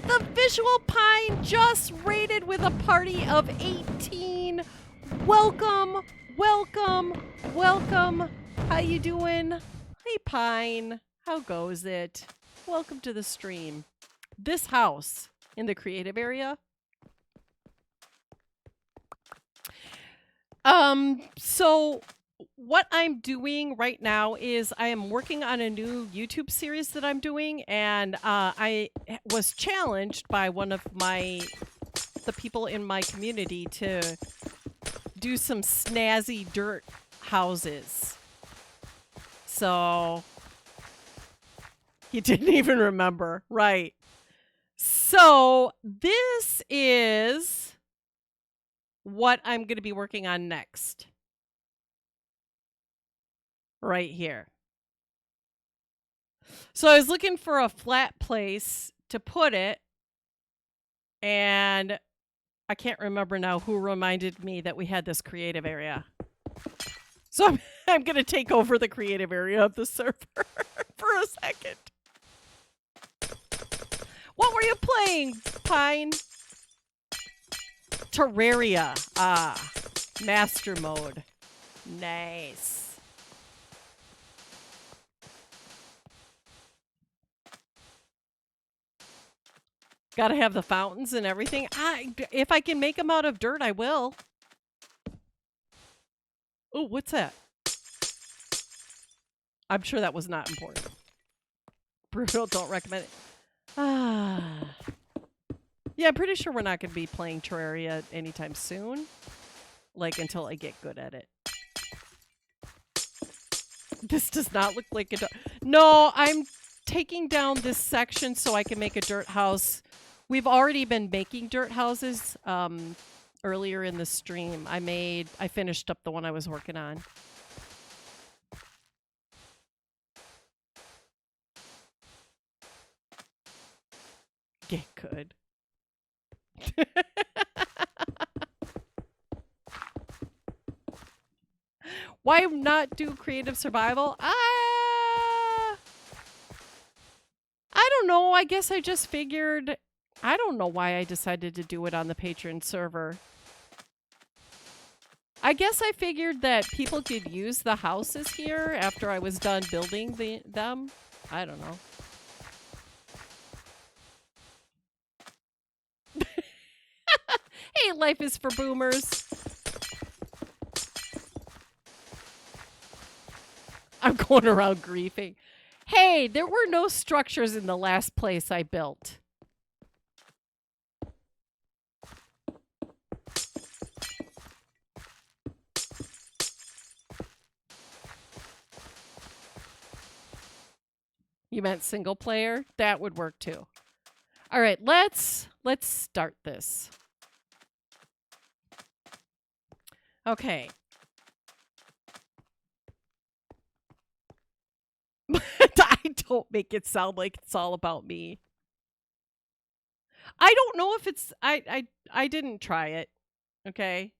The Visual Pine just raided with a party of 18. Welcome, welcome, welcome. How you doing? Hey, Pine. How goes it? Welcome to the stream. This house in the creative area. So what I'm doing right now is I am working on a new YouTube series that I'm doing, and I was challenged by one of the people in my community to do some snazzy dirt houses. So he didn't even remember, right? So this is what I'm going to be working on next. Right here. So I was looking for a flat place to put it, and I can't remember now who reminded me that we had this creative area. So I'm going to take over the creative area of the server for a second. What were you playing, Pine? Terraria. Ah, master mode. Nice. Gotta have the fountains and everything. If I can make them out of dirt, I will. Oh, what's that? I'm sure that was not important. Brutal, don't recommend it. Yeah, I'm pretty sure we're not going to be playing Terraria anytime soon. Like, until I get good at it. This does not look like a dirt. No, I'm taking down this section so I can make a dirt house. We've already been making dirt houses earlier in the stream. I finished up the one I was working on. Get good. Why not do creative survival? I don't know. I guess I just figured. I don't know why I decided to do it on the Patreon server. I guess I figured that people could use the houses here after I was done building them. I don't know. Hey, life is for boomers. I'm going around griefing. Hey, there were no structures in the last place I built. You meant single player? That would work too. All right, let's start this. Okay. I don't make it sound like it's all about me. I don't know if it's I didn't try it. Okay.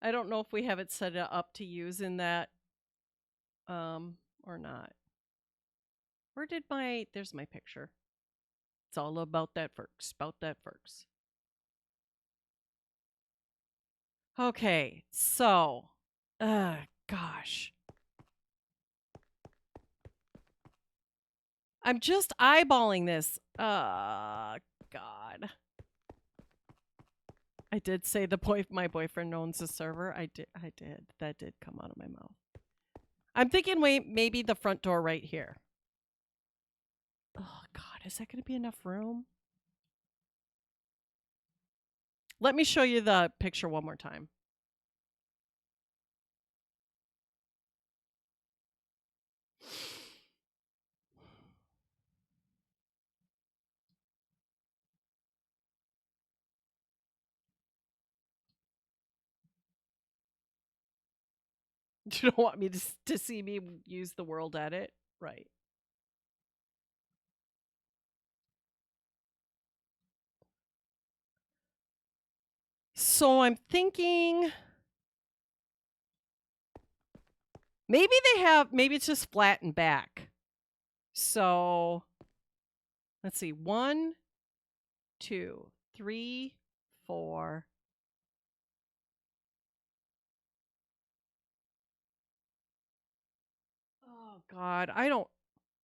I don't know if we have it set up to use in that or not. Where did there's my picture. It's all about that Ferks, Okay, so gosh. I'm just eyeballing this. God. I did say my boyfriend owns the server. I did. That did come out of my mouth. I'm thinking, wait, maybe the front door right here. Oh God, is that going to be enough room? Let me show you the picture one more time. You don't want me to see me use the world edit? Right. So I'm thinking maybe it's just flat and back. So let's see. 1, 2, 3, 4. Oh God, I don't.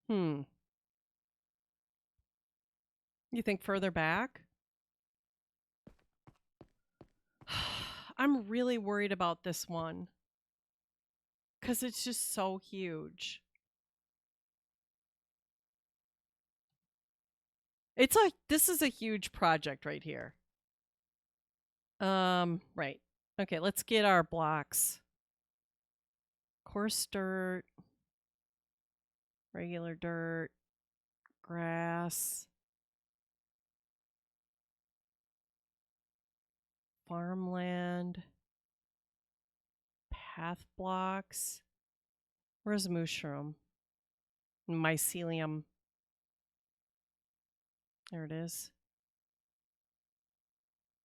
You think further back? I'm really worried about this one. Because it's just so huge. This is a huge project right here. Right. Okay, let's get our blocks. Coarse dirt. Regular dirt. Grass. Farmland. Path blocks. Where's mushroom? Mycelium. There it is.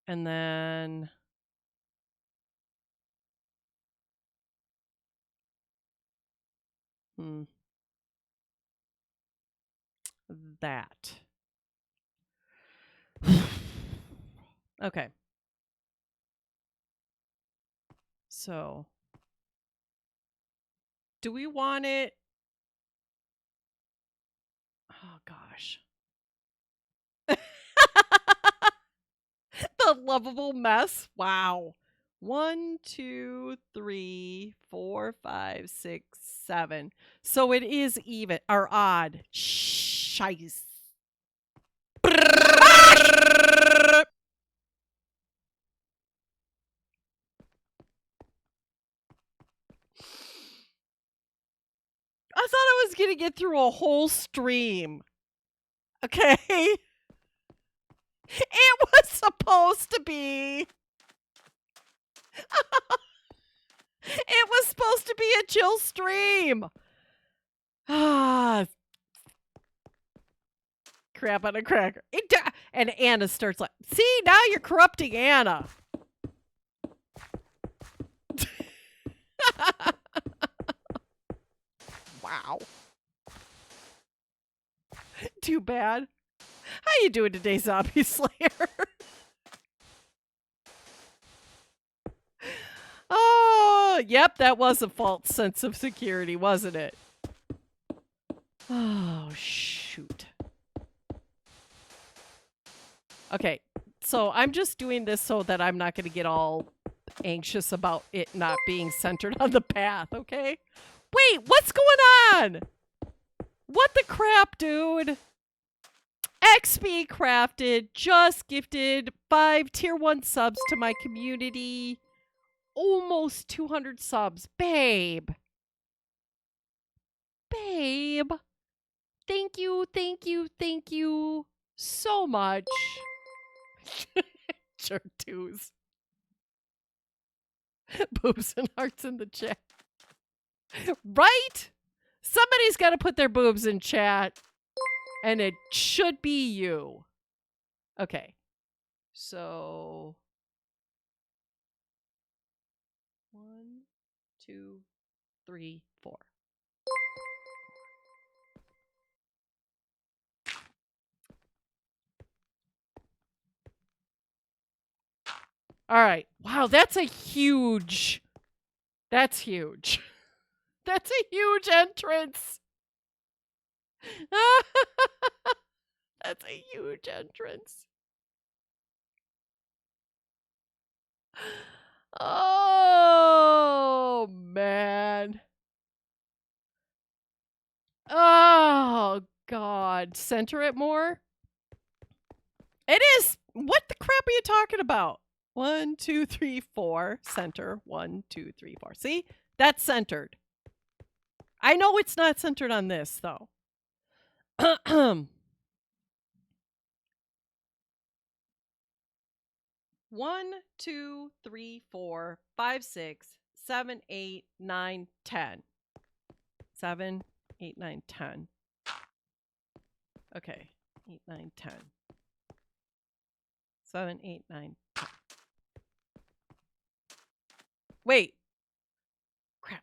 And then that. Okay. So, do we want it? Oh gosh. The lovable mess. Wow. 1, 2, 3, 4, 5, 6, 7. So it is even or odd. Shice. going to get through a whole stream. Okay? It was supposed to be. It was supposed to be a chill stream. Ah, crap on a cracker. And Anna starts like, see, now you're corrupting Anna. Wow. Too bad. How you doing today, Zombie Slayer? Oh, yep, that was a false sense of security, wasn't it? Oh, shoot. Okay, so I'm just doing this so that I'm not going to get all anxious about it not being centered on the path, okay? Wait, what's going on? What the crap, dude? xBCrafted just gifted 5 tier 1 subs to my community. Almost 200 subs. Babe. Babe. Thank you, thank you, thank you so much. Jerk twos. Boobs and hearts in the chat. Right? Somebody's got to put their boobs in chat. And it should be you. Okay. So 1, 2, 3, 4. All right. Wow, that's a huge. That's huge. That's a huge entrance. That's a huge entrance. Oh, man. Oh, God. Center it more? It is. What the crap are you talking about? 1, 2, 3, 4. Center. 1, 2, 3, 4. See? That's centered. I know it's not centered on this, though. 1, 2, 3, 4, 5, 6, 7, 8, 9, 10. 7, 8, 9, 10. Okay. 8, 9, 10. 7, 8, 9, 10. Wait. Crap.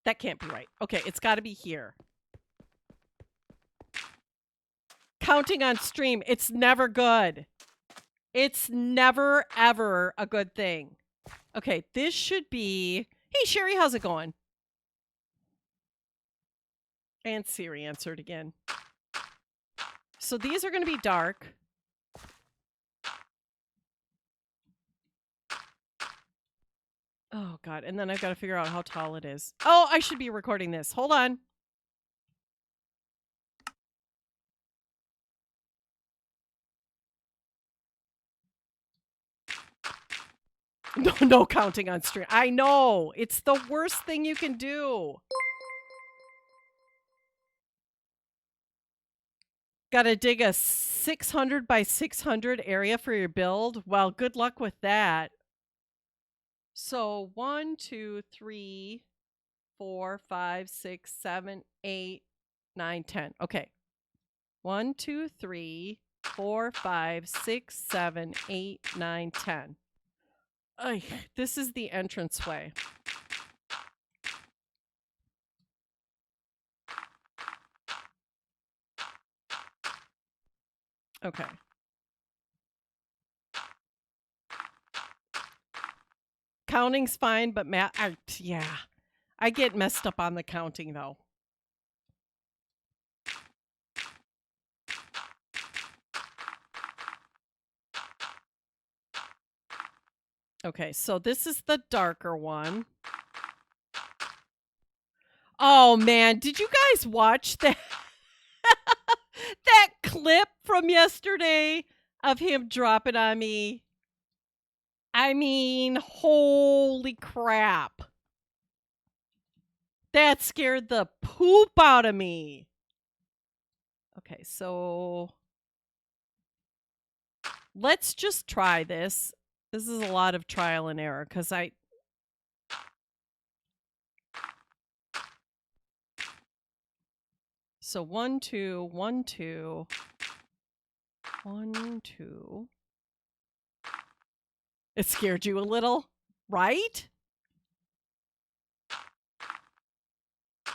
That can't be right. Okay, it's got to be here. Counting on stream. It's never good. It's never, ever a good thing. Okay, this should be... Hey, Sherry, how's it going? And Siri answered again. So these are going to be dark. Oh, God. And then I've got to figure out how tall it is. Oh, I should be recording this. Hold on. No counting on stream. I know. It's the worst thing you can do. Gotta dig a 600 by 600 area for your build? Well, good luck with that. So 1, 2, 3, 4, 5, 6, 7, 8, 9, 10. Okay. 1, 2, 3, 4, 5, 6, 7, 8, 9, 10. This is the entranceway. Okay. Counting's fine, but yeah. I get messed up on the counting, though. Okay, so this is the darker one. Oh, man. Did you guys watch that? That clip from yesterday of him dropping on me? I mean, holy crap. That scared the poop out of me. Okay, so let's just try this. This is a lot of trial and error because So 1, 2, 1, 2, 1, 2. It scared you a little, right?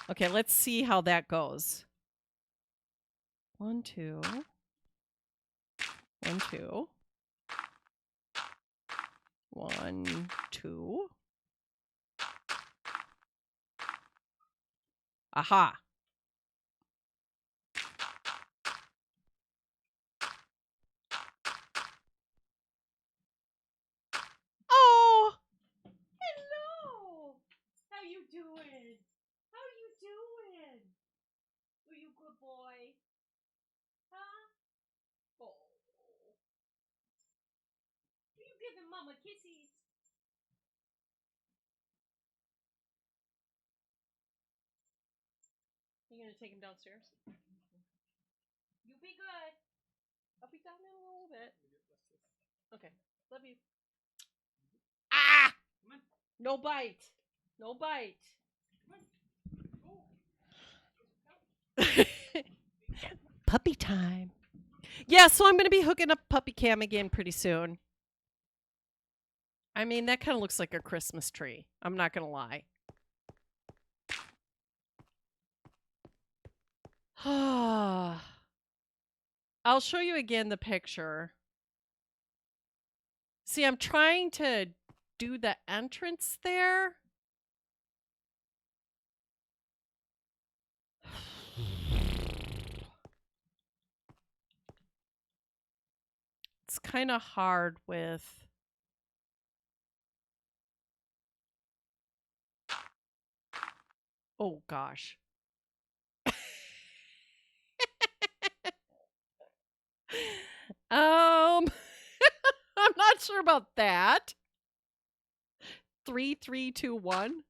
Okay, let's see how that goes. 1, 2. 1, 2. 1, 2. Aha. Oh, hello. How you doing? How you doing? Are you good boy? Huh? Oh. Are you giving mama kisses? You gonna take him downstairs? You be good. I'll be down in a little bit. Okay. Love you. Ah! No bite. No bite. Puppy time. Yeah, so I'm going to be hooking up puppy cam again pretty soon. I mean, that kind of looks like a Christmas tree. I'm not going to lie. I'll show you again the picture. See, I'm trying to do the entrance there. It's kind of hard with... Oh, gosh. I'm not sure about that. 3, 3, 2, 1.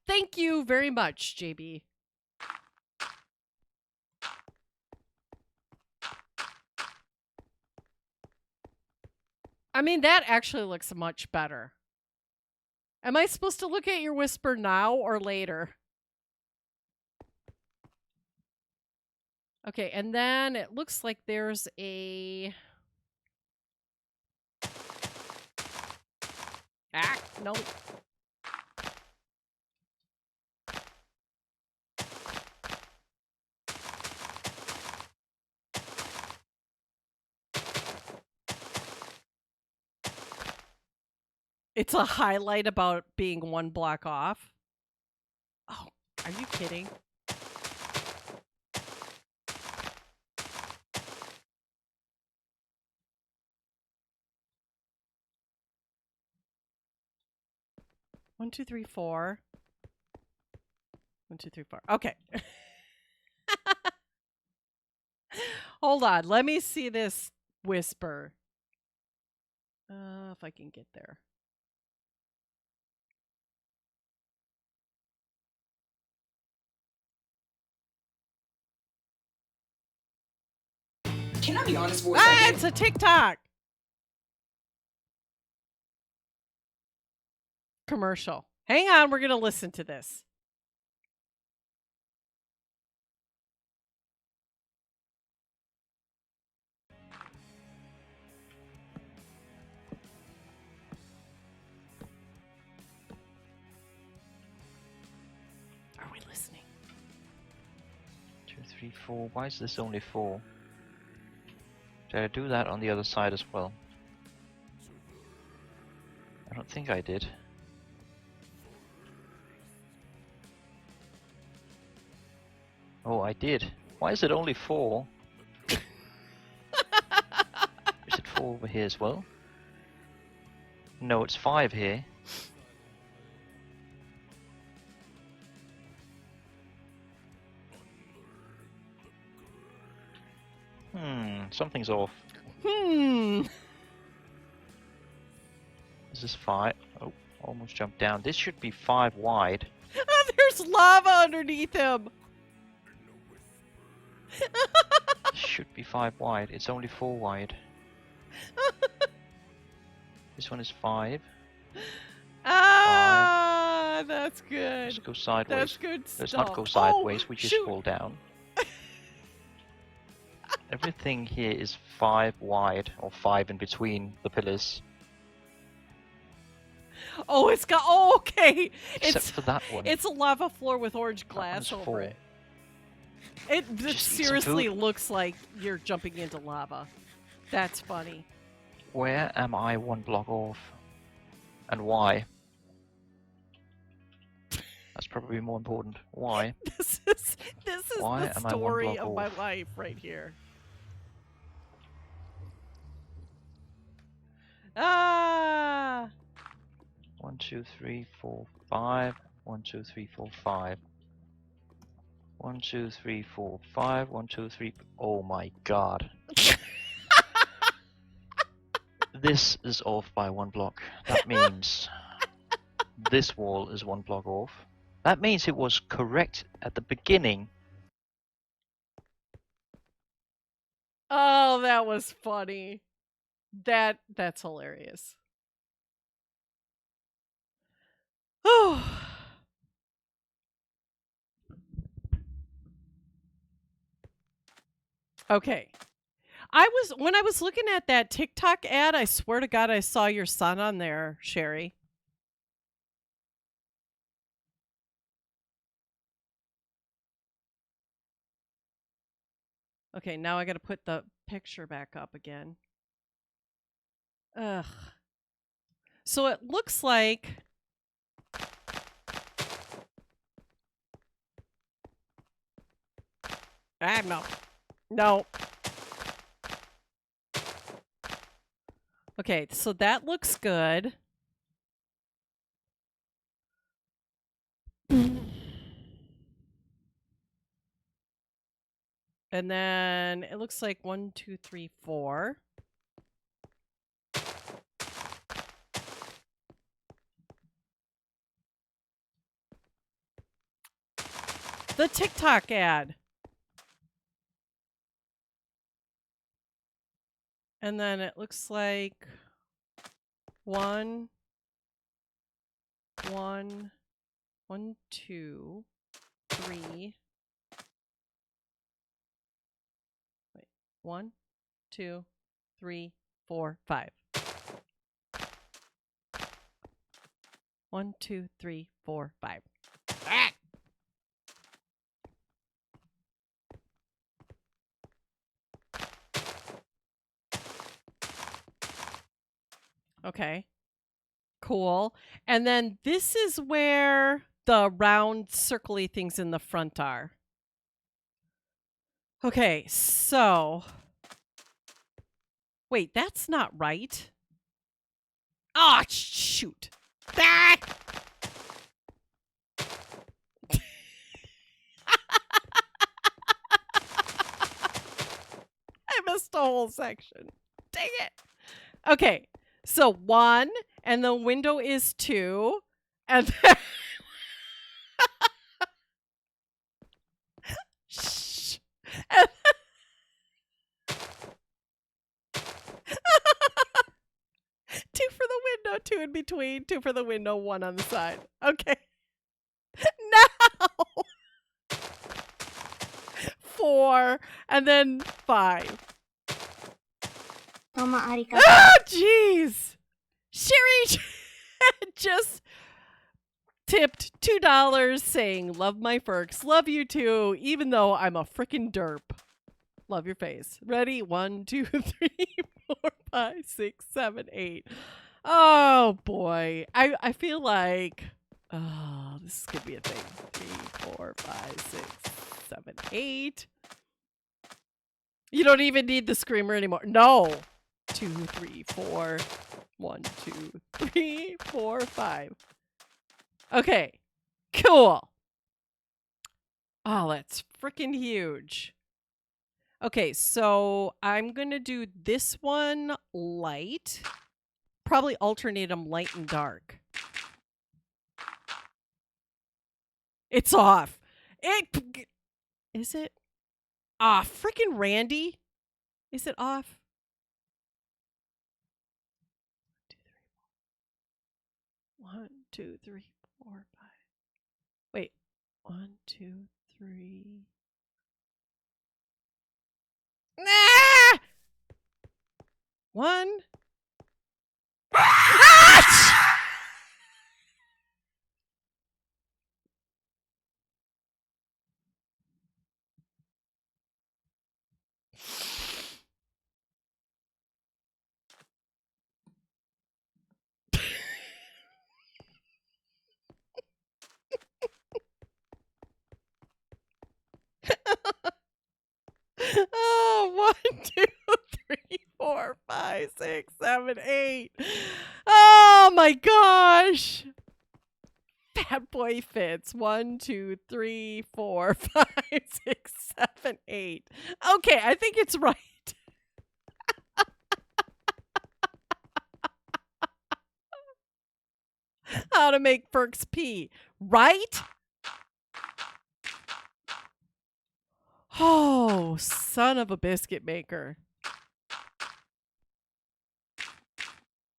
Thank you very much, JB. I mean, that actually looks much better. Am I supposed to look at your whisper now or later? Okay, and then it looks like there's a... Ah, no. It's a highlight about being 1 block off. Oh, are you kidding? One, two, three, 4. 1, 2, 3, 4. Okay. Hold on. Let me see this whisper. If I can get there. Can I be honest for a second? It's a TikTok commercial. Hang on, we're going to listen to this. Are we listening? 2, 3, 4. Why is this only 4? Did I do that on the other side as well? I don't think I did. Oh, I did. Why is it only 4? Is it 4 over here as well. No, it's 5 here. Something's off. This This is 5. Oh, almost jumped down. This should be 5 wide. Oh, there's lava underneath him. This should be 5 wide. It's only 4 wide. This one is 5. Ah, that's good. Let's go sideways. That's good stuff. Let's not go sideways. Oh, we just shoot. fall down. Everything here is 5 wide, or 5 in between the pillars. Oh, it's got. Oh, okay. Except for that one. It's a lava floor with orange That glass one's over 4. it. It Just eat some seriously food. looks like you're jumping into lava. That's funny. Where am I 1 block off? And why? That's probably more important. Why? This is Why the am I 1 story block of my off? life right here. Ah! 1, 2, 3, 4, 5. 1, 2, 3, 4, 5. 1, 2, 3, 4, 5. 1, 2, 3. Oh my god. This is off by 1 block. That means this wall is 1 block off. That means it was correct at the beginning. Oh, that was funny. That's hilarious. Oh. Okay. When I was looking at that TikTok ad, I swear to God I saw your son on there, Sherry. Okay, now I got to put the picture back up again. Ugh. So it looks like no. Okay, so that looks good. And then it looks like 1, 2, 3, 4. The TikTok ad. And then it looks like 1, 1, 1, 2, 3. Wait, 1, 2, 3, 4, 5. 1, 2, 3, 4, 5. Ah! Okay. Cool. And then this is where the round circly things in the front are. Okay, so wait, that's not right. Ah, shoot. Ah! I missed a whole section. Dang it. Okay, so 1, and the window is 2, and then shh. And 2 for the window, 2 in between, 2 for the window, 1 on the side. Okay. Now 4, and then 5. どうもありがとう。Oh, jeez. Sherry just tipped $2 saying, love my Ferks. Love you too, even though I'm a frickin' derp. Love your face. Ready? 1, 2, 3, 4, 5, 6, 7, 8. Oh, boy. I feel like, oh, this is going to be a thing. 3, 4, 5, 6, 7, 8. You don't even need the screamer anymore. No. 2, 3, 4. 1, 2, 3, 4, 5. Okay, cool. Oh, that's freaking huge. Okay, so I'm gonna do this one light. Probably alternate them light and dark. It's off. Is it? Ah, freaking Randy. Is it off? 1, 2, 3, 4, 5. Wait. 1, 2, 3. Ah! 1. Ah! Oh, 1, 2, 3, 4, 5, 6, 7, 8. Oh my gosh. Fat boy fits. 1, 2, 3, 4, 5, 6, 7, 8. Okay, I think it's right. How to make Ferks pee. Right? Oh, son of a biscuit maker.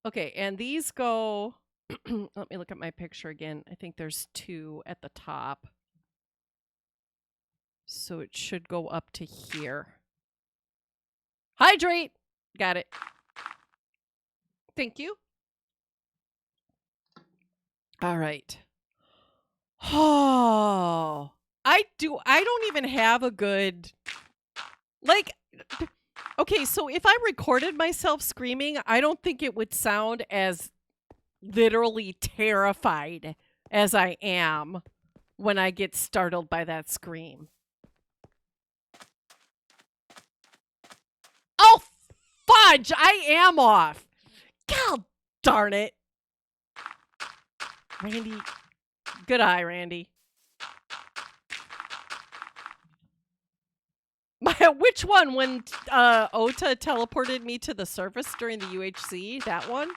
Okay, and these go... Let me look at my picture again. I think there's 2 at the top. So it should go up to here. Hydrate! Got it. Thank you. All right. Oh, I don't even have a good, like, okay, so if I recorded myself screaming, I don't think it would sound as literally terrified as I am when I get startled by that scream. Oh, fudge! I am off. God darn it. Randy. Good eye, Randy. Which one? When Ota teleported me to the surface during the UHC? That one?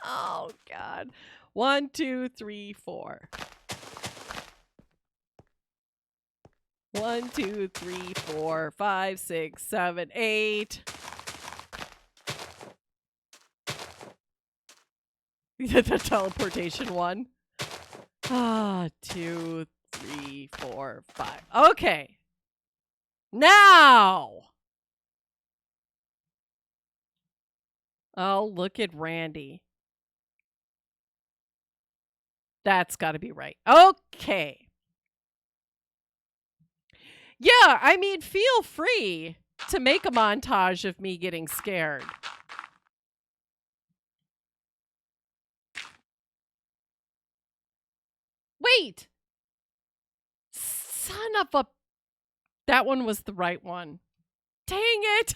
Oh, God. 1, 2, 3, 4. 1, 2, 3, 4, 5, 6, 7, 8. The teleportation one. 2, 3, 4, 5. Okay. Now. Oh, look at Randy. That's got to be right. Okay. Yeah, I mean, feel free to make a montage of me getting scared. Wait! Son of a... That one was the right one. Dang it!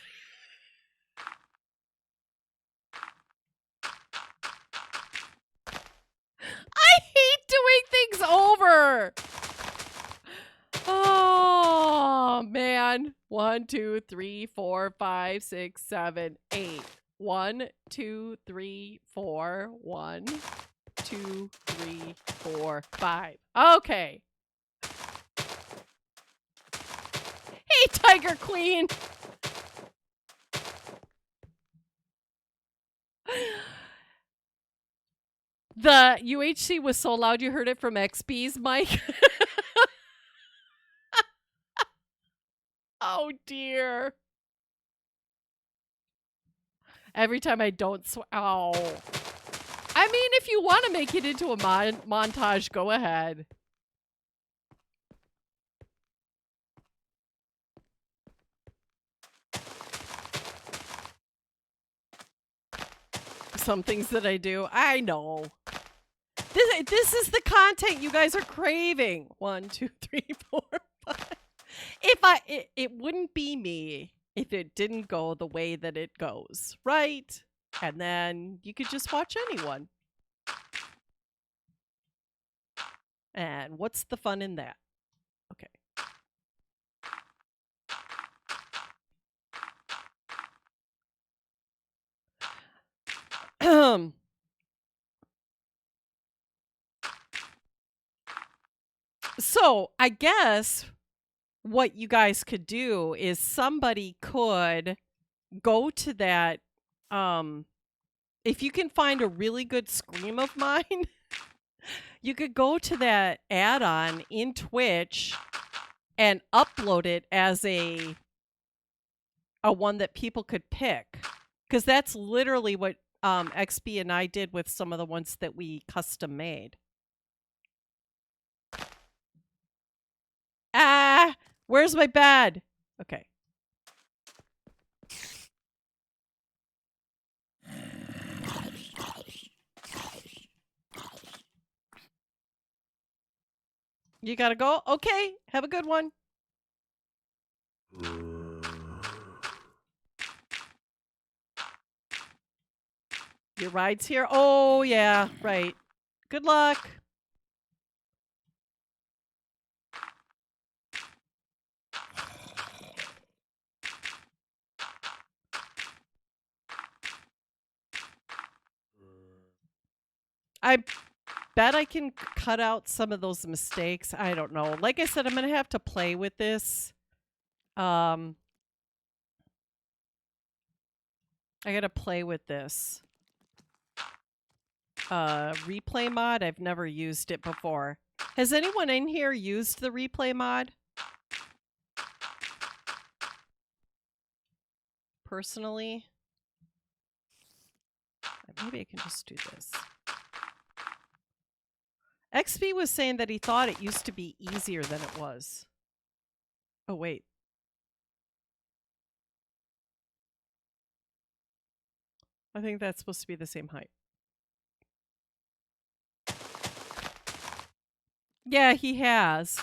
I hate doing things over! Oh, man. 1, 2, 3, 4, 5, 6, 7, 8. 1, 2, 3, 4. 1, 2, 3, 4, 5. Okay. Hey, Tiger Queen. The UHC was so loud you heard it from XB's mic. Oh, dear. Every time I don't oh. I mean, if you want to make it into a montage, go ahead. Some things that I do, I know. This is the content you guys are craving. 1, 2, 3, 4, it wouldn't be me if it didn't go the way that it goes, right? And then you could just watch anyone. And what's the fun in that? Okay. So I guess what you guys could do is somebody could go to that, if you can find a really good scream of mine, you could go to that add-on in Twitch and upload it as a one that people could pick. Because that's literally what XB and I did with some of the ones that we custom made. Ah, where's my bed? Okay. You gotta go? Okay, have a good one. Your ride's here? Oh, yeah, right. Good luck. I bet I can cut out some of those mistakes. I don't know. Like I said, I'm going to have to play with this. I got to play with this. Replay mod. I've never used it before. Has anyone in here used the replay mod? Personally? Maybe I can just do this. XP was saying that he thought it used to be easier than it was. Oh, wait. I think that's supposed to be the same height. Yeah, he has.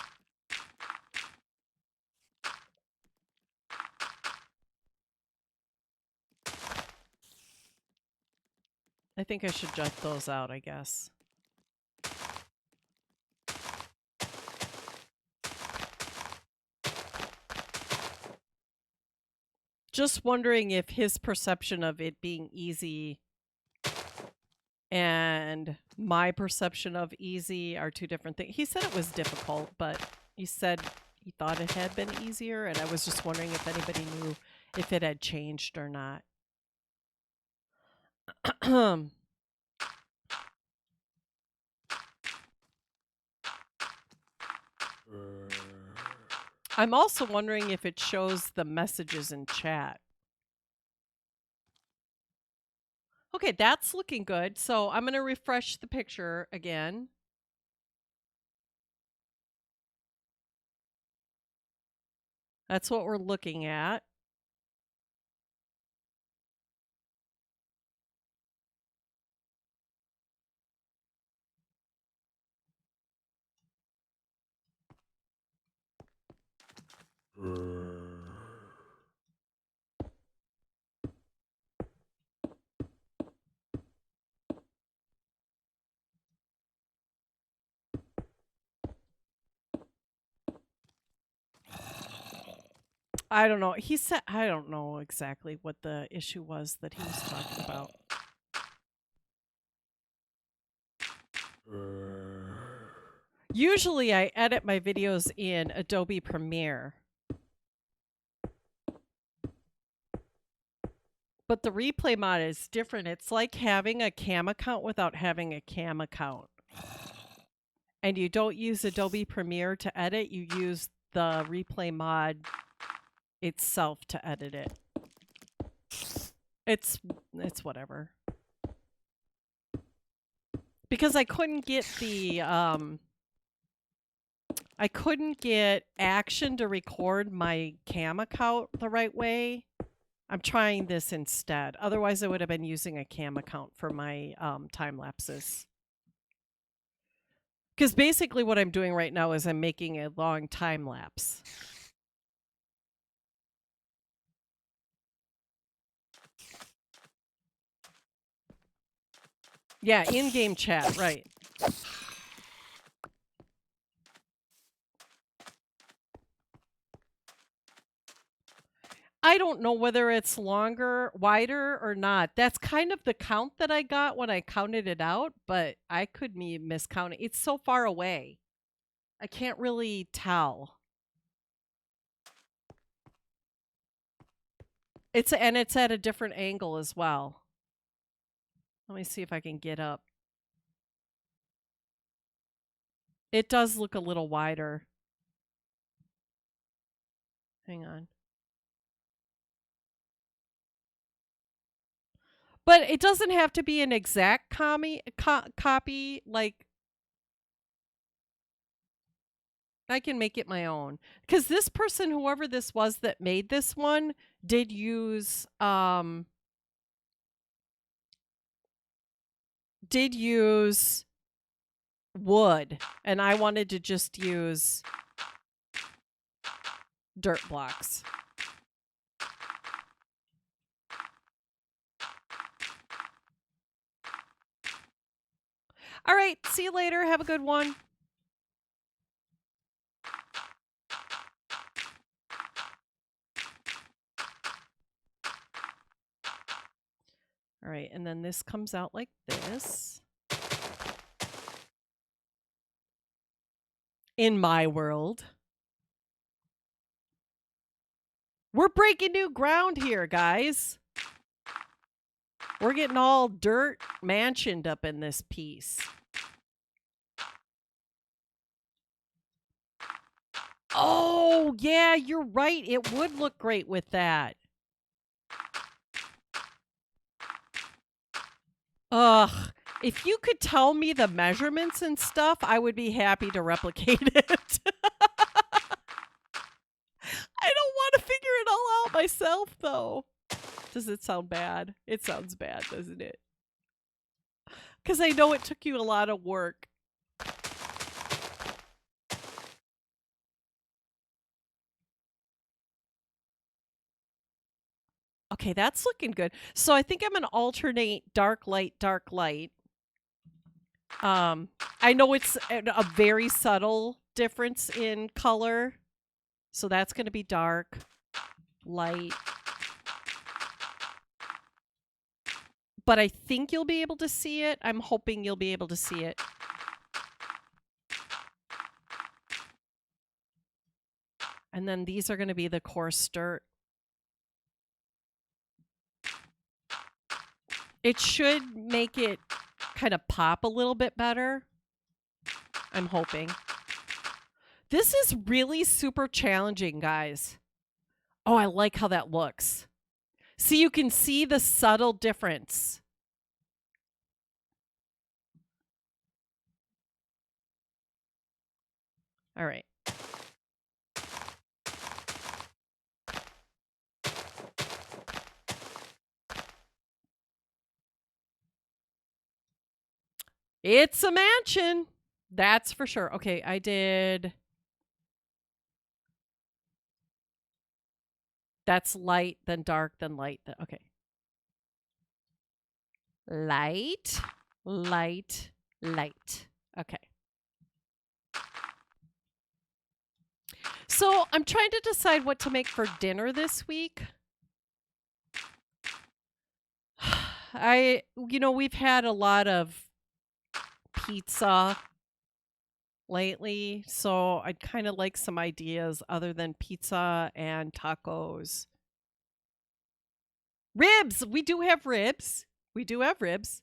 I think I should jut those out, I guess. Just wondering if his perception of it being easy and my perception of easy are two different things. He said it was difficult, but he said he thought it had been easier, and I was just wondering if anybody knew if it had changed or not. I'm also wondering if it shows the messages in chat. Okay, that's looking good. So I'm going to refresh the picture again. That's what we're looking at. I don't know. He said, I don't know exactly what the issue was that he was talking about. Usually I edit my videos in Adobe Premiere. But the replay mod is different. It's like having a cam account without having a cam account. And you don't use Adobe Premiere to edit, you use the replay mod itself to edit it. It's whatever. Because I couldn't get the I couldn't get action to record my cam account the right way. I'm trying this instead. Otherwise I would have been using a cam account for my time lapses. Because basically what I'm doing right now is I'm making a long time lapse. Yeah, in-game chat, right. I don't know whether it's longer, wider, or not. That's kind of the count that I got when I counted it out, but I could be miscounting. It's so far away. I can't really tell. It's at a different angle as well. Let me see if I can get up. It does look a little wider. Hang on. But it doesn't have to be an exact copy. Like, I can make it my own. Because this person, whoever this was that made this one, did use wood, and I wanted to just use dirt blocks. All right, see you later. Have a good one. All right, and then this comes out like this. In my world. We're breaking new ground here, guys. We're getting all dirt mansioned up in this piece. Oh, yeah, you're right. It would look great with that. Ugh. If you could tell me the measurements and stuff, I would be happy to replicate it. I don't want to figure it all out myself, though. Does it sound bad? It sounds bad, doesn't it? Because I know it took you a lot of work. Okay, that's looking good. So I think I'm going to alternate dark light, dark light. I know it's a very subtle difference in color. So that's going to be dark, light. But I think you'll be able to see it. I'm hoping you'll be able to see it. And then these are going to be the coarse dirt. It should make it kind of pop a little bit better. I'm hoping. This is really super challenging, guys. Oh, I like how that looks. See, you can see the subtle difference. All right. It's a mansion. That's for sure. Okay, I did. That's light, then dark, then light. Okay. Light, light, light. Okay. So I'm trying to decide what to make for dinner this week. We've had a lot of pizza lately, so I'd kind of like some ideas other than pizza and tacos. Ribs! We do have ribs. We do have ribs.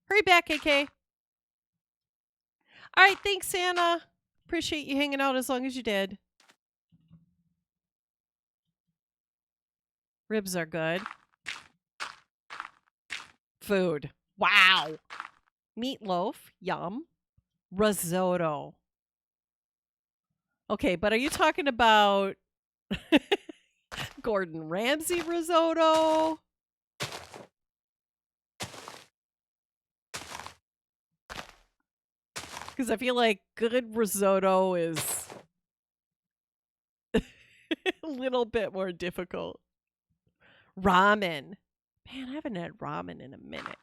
Hurry back, AK. All right, thanks, Anna. Appreciate you hanging out as long as you did. Ribs are good. Food. Wow. Meatloaf. Yum. Risotto. Okay, but are you talking about Gordon Ramsay risotto? Because I feel like good risotto is a little bit more difficult. Ramen. Man, I haven't had ramen in a minute.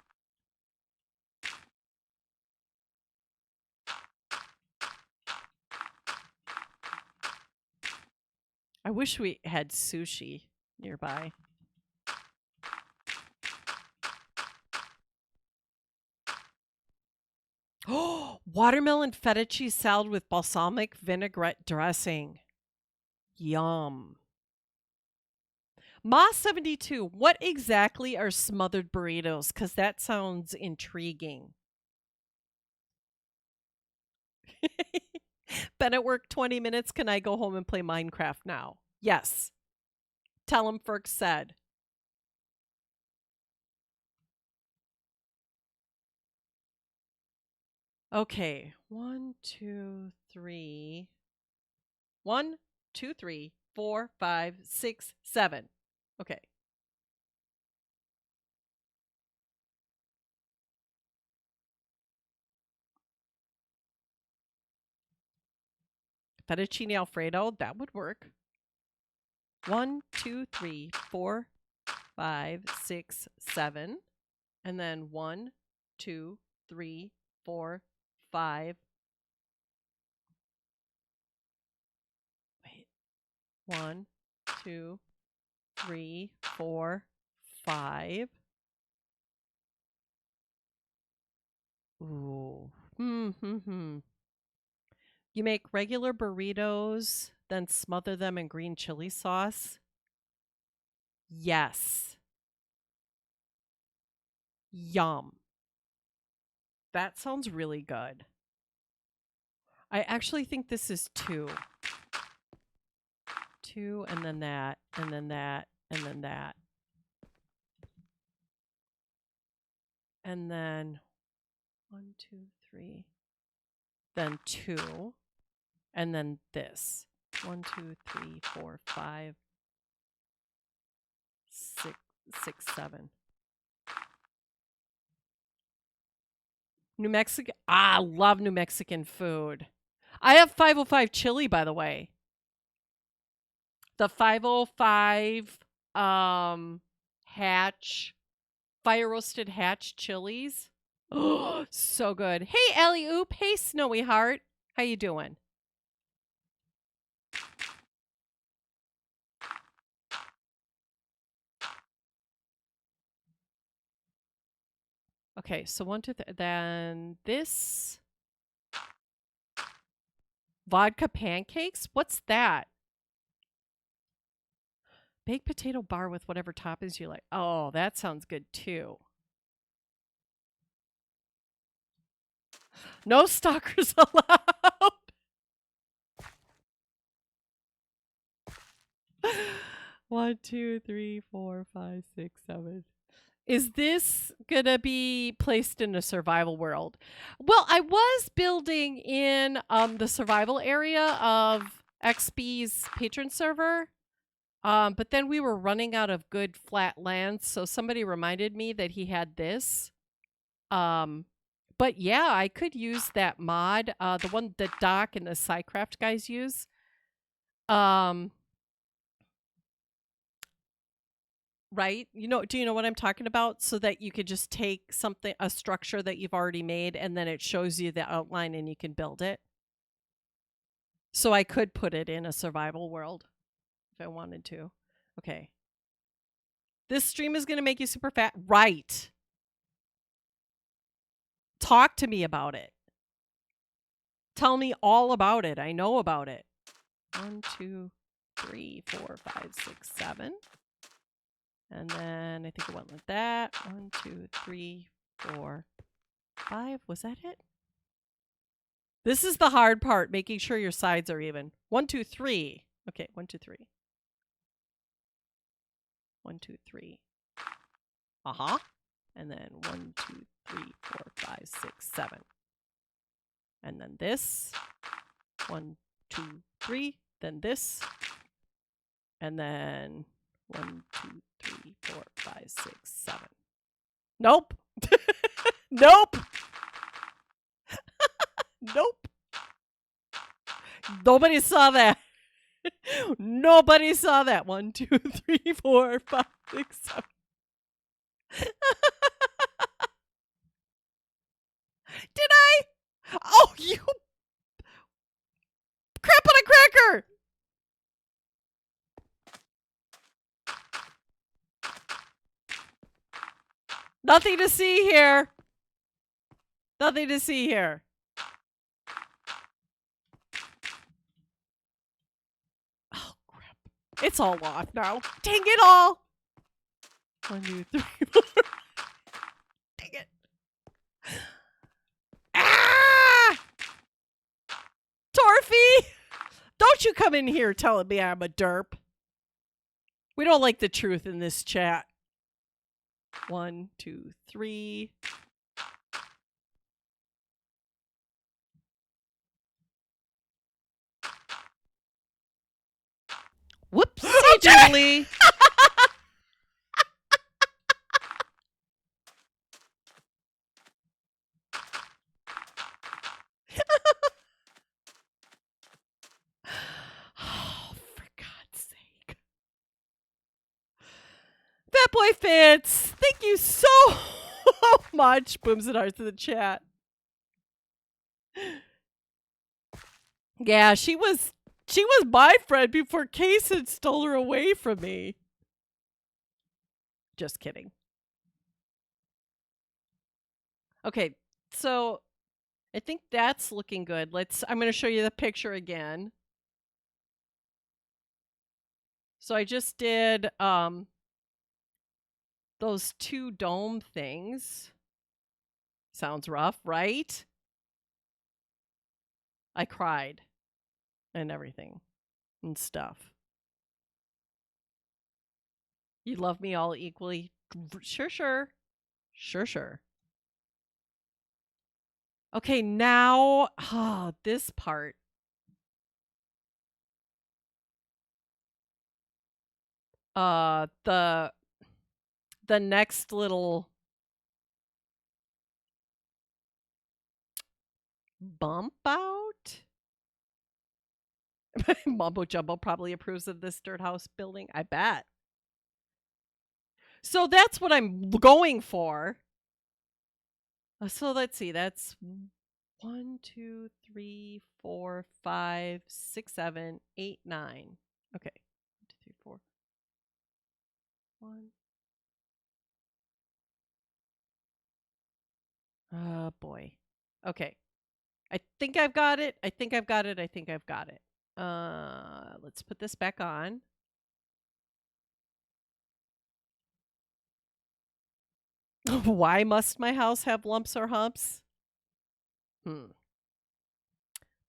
I wish we had sushi nearby. Oh, watermelon feta cheese salad with balsamic vinaigrette dressing. Yum. Ma72, what exactly are smothered burritos? Because that sounds intriguing. Been at work 20 minutes. Can I go home and play Minecraft now? Yes. Tell him Ferk said. Okay. 1, 2, 3. 1, 2, 3, 4, 5, 6, 7. Okay. Fettuccine Alfredo, that would work. 1, 2, 3, 4, 5, 6, 7. And then 1, 2, 3, 4, 5. Wait. 1, 2, 3, 4, 5. Ooh. You make regular burritos, then smother them in green chili sauce. Yes. Yum. That sounds really good. I actually think this is 2. 2, and then that, and then that, and then that. And then 1, 2, 3. Then 2. And then this. 1, 2, 3, 4, 5, 6, 7. New Mexico. Ah, love New Mexican food. I have 505 chili, by the way. The 505 hatch, fire roasted hatch chilies. Oh, so good. Hey, Alley Oop. Hey, Snowy Heart. How you doing? Okay, so 1, 2, then this vodka pancakes. What's that? Baked potato bar with whatever toppings you like. Oh, that sounds good too. No stalkers allowed. One, 2, 3, 4, 5, 6, 7. Is this gonna be placed in a survival world? Well, I was building in the survival area of XB's patron server. But then we were running out of good flat land, so somebody reminded me that he had this. But yeah, I could use that mod, the one that Doc and the xBCrafted guys use. Right? Do you know what I'm talking about? So that you could just take a structure that you've already made, and then it shows you the outline and you can build it. So I could put it in a survival world if I wanted to. Okay. This stream is going to make you super fat. Right. Talk to me about it. Tell me all about it. I know about it. 1, 2, 3, 4, 5, 6, 7. And then I think it went like that. 1, 2, 3, 4, 5. Was that it? This is the hard part, making sure your sides are even. 1, 2, 3. Okay, 1, 2, 3. 1, 2, 3. Uh-huh. And then 1, 2, 3, 4, 5, 6, 7. And then this. 1, 2, 3. Then this. And then 1, 2, 3, 4, 5, 6, 7. Nope. Nope. Nope. Nobody saw that. Nobody saw that. 1, 2, 3, 4, 5, 6, 7. Did I? Oh, you crap on a cracker! Nothing to see here. Nothing to see here. Oh, crap. It's all off now. Dang it all. 1, 2, 3, 4. Dang it. Ah! Torfy! Don't you come in here telling me I'm a derp. We don't like the truth in this chat. 1, 2, 3. Whoops. Doodly. Oh, for God's sake. That boy Fitz. Thank you so much. Booms and hearts in the chat. Yeah, she was my friend before Kaysen stole her away from me. Just kidding. Okay, so I think that's looking good. I'm going to show you the picture again. So I just did those 2 dome things. Sounds rough, right? I cried and everything and stuff. You love me all equally? Sure, sure. Sure, sure. Okay, now, this part. The next little bump out. Mumbo Jumbo probably approves of this dirt house building. I bet. So that's what I'm going for. So let's see. That's 1, 2, 3, 4, 5, 6, 7, 8, 9. Okay. 1, 2, 3, 4. 1. Oh boy. Okay. I think I've got it. I think I've got it. I think I've got it. Let's put this back on. Why must my house have lumps or humps?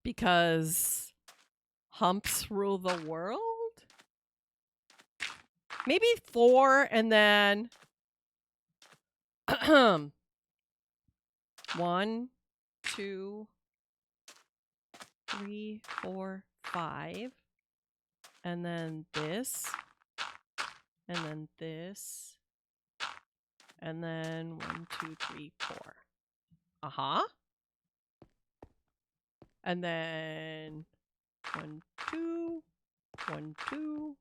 Because humps rule the world? Maybe 4 and then 1, 2, 3, 4, 5. And then this. And then this. And then 1, 2, 3, 4. Uh-huh. And then 1, 2, 1, 2.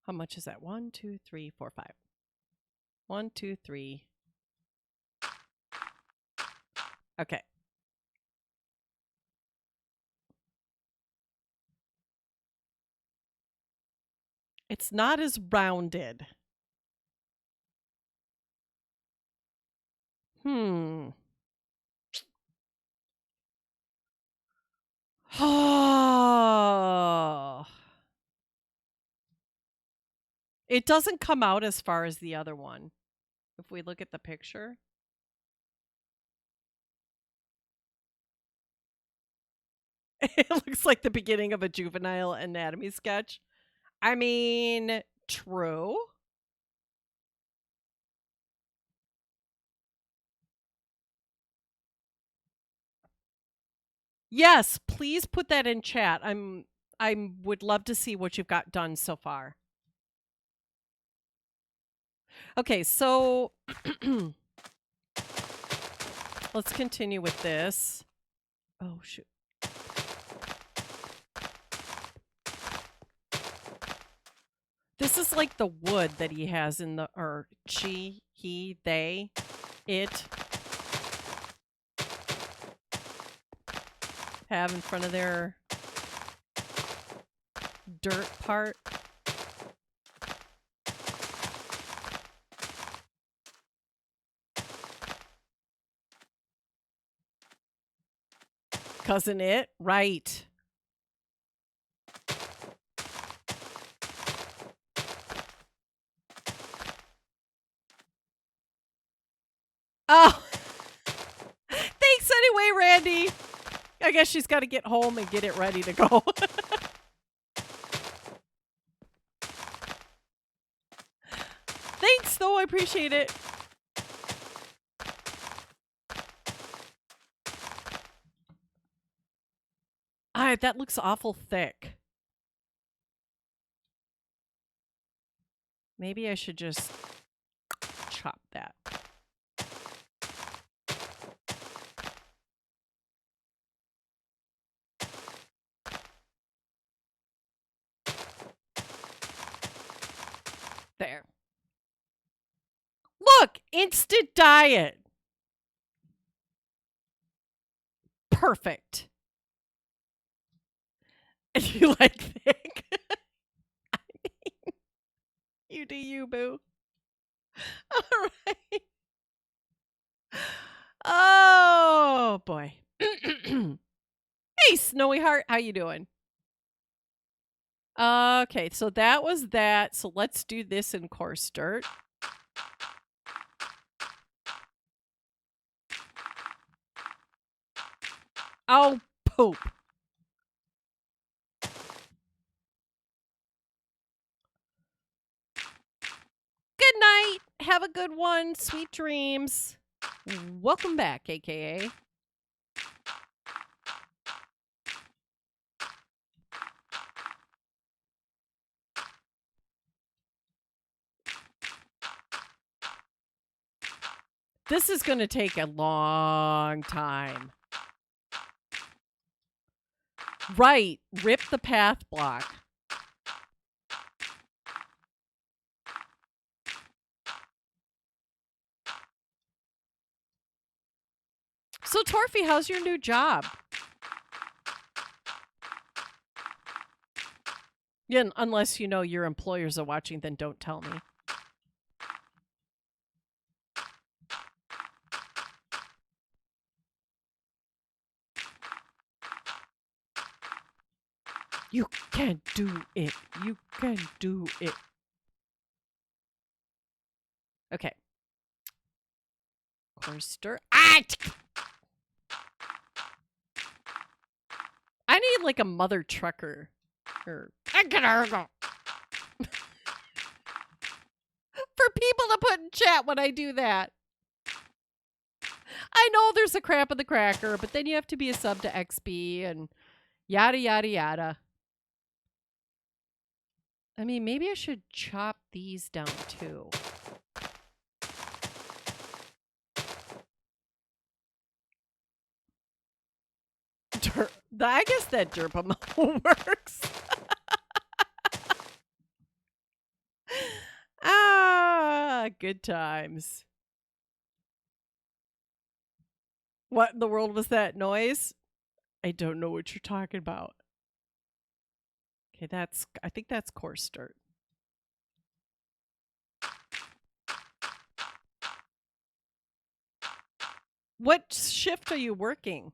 How much is that? 1, 2, 3, 4, 5. 1, 2, 3. Okay. It's not as rounded. Oh. It doesn't come out as far as the other one. If we look at the picture. It looks like the beginning of a juvenile anatomy sketch. I mean, true. Yes, please put that in chat. I would love to see what you've got done so far. Okay, so let's continue with this. Oh, shoot. This is like the wood that he has in the, or she, he, they, it have in front of their dirt part. Cousin it? Right. Oh! Thanks anyway, Randy! I guess she's got to get home and get it ready to go. Thanks, though. I appreciate it. That looks awful thick. Maybe I should just chop that. There. Look! Instant diet! Perfect. And you like thick? I mean, you do you, boo. All right. Oh, boy. Hey, Snowy Heart. How you doing? Okay, so that was that. So let's do this in coarse dirt. Oh, poop. Good night. Have a good one. Sweet dreams. Welcome back, AKA. This is going to take a long time. Right. Rip the path block. So, Torfy, how's your new job? Yeah, unless you know your employers are watching, then don't tell me. You can do it. You can do it. Okay. Coarse dirt. Ah! I need like a mother trucker. Or for people to put in chat when I do that. I know there's a crap of the cracker, but then you have to be a sub to XB and yada yada yada. I mean, maybe I should chop these down too. I guess that Derpamo works. Ah, good times. What in the world was that noise? I don't know what you're talking about. Okay, I think that's coarse dirt. What shift are you working?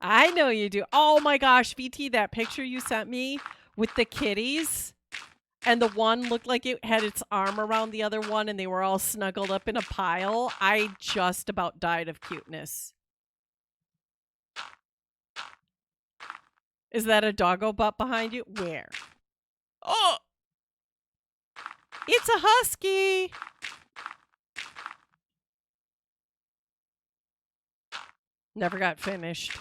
I know you do. Oh my gosh, VT, that picture you sent me with the kitties and the one looked like it had its arm around the other one and they were all snuggled up in a pile. I just about died of cuteness. Is that a doggo butt behind you? Where? Oh! It's a husky! Never got finished.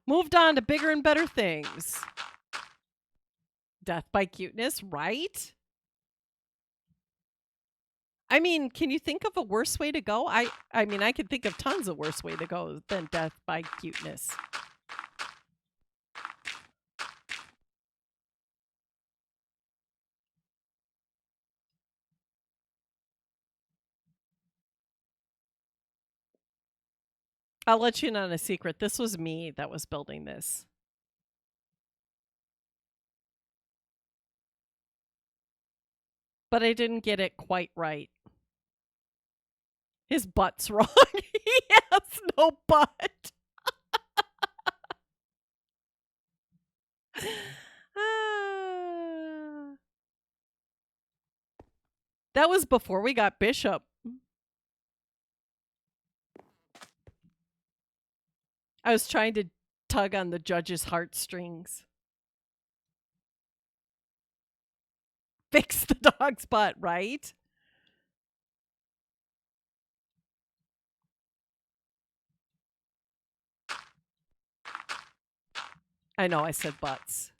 Moved on to bigger and better things. Death by cuteness, right? I mean, can you think of a worse way to go? I mean, I can think of tons of worse way to go than death by cuteness. I'll let you in on a secret. This was me that was building this. But I didn't get it quite right. His butt's wrong. He has no butt. Ah. That was before we got Bishop. I was trying to tug on the judge's heartstrings. Fix the dog's butt, right? I know I said butts.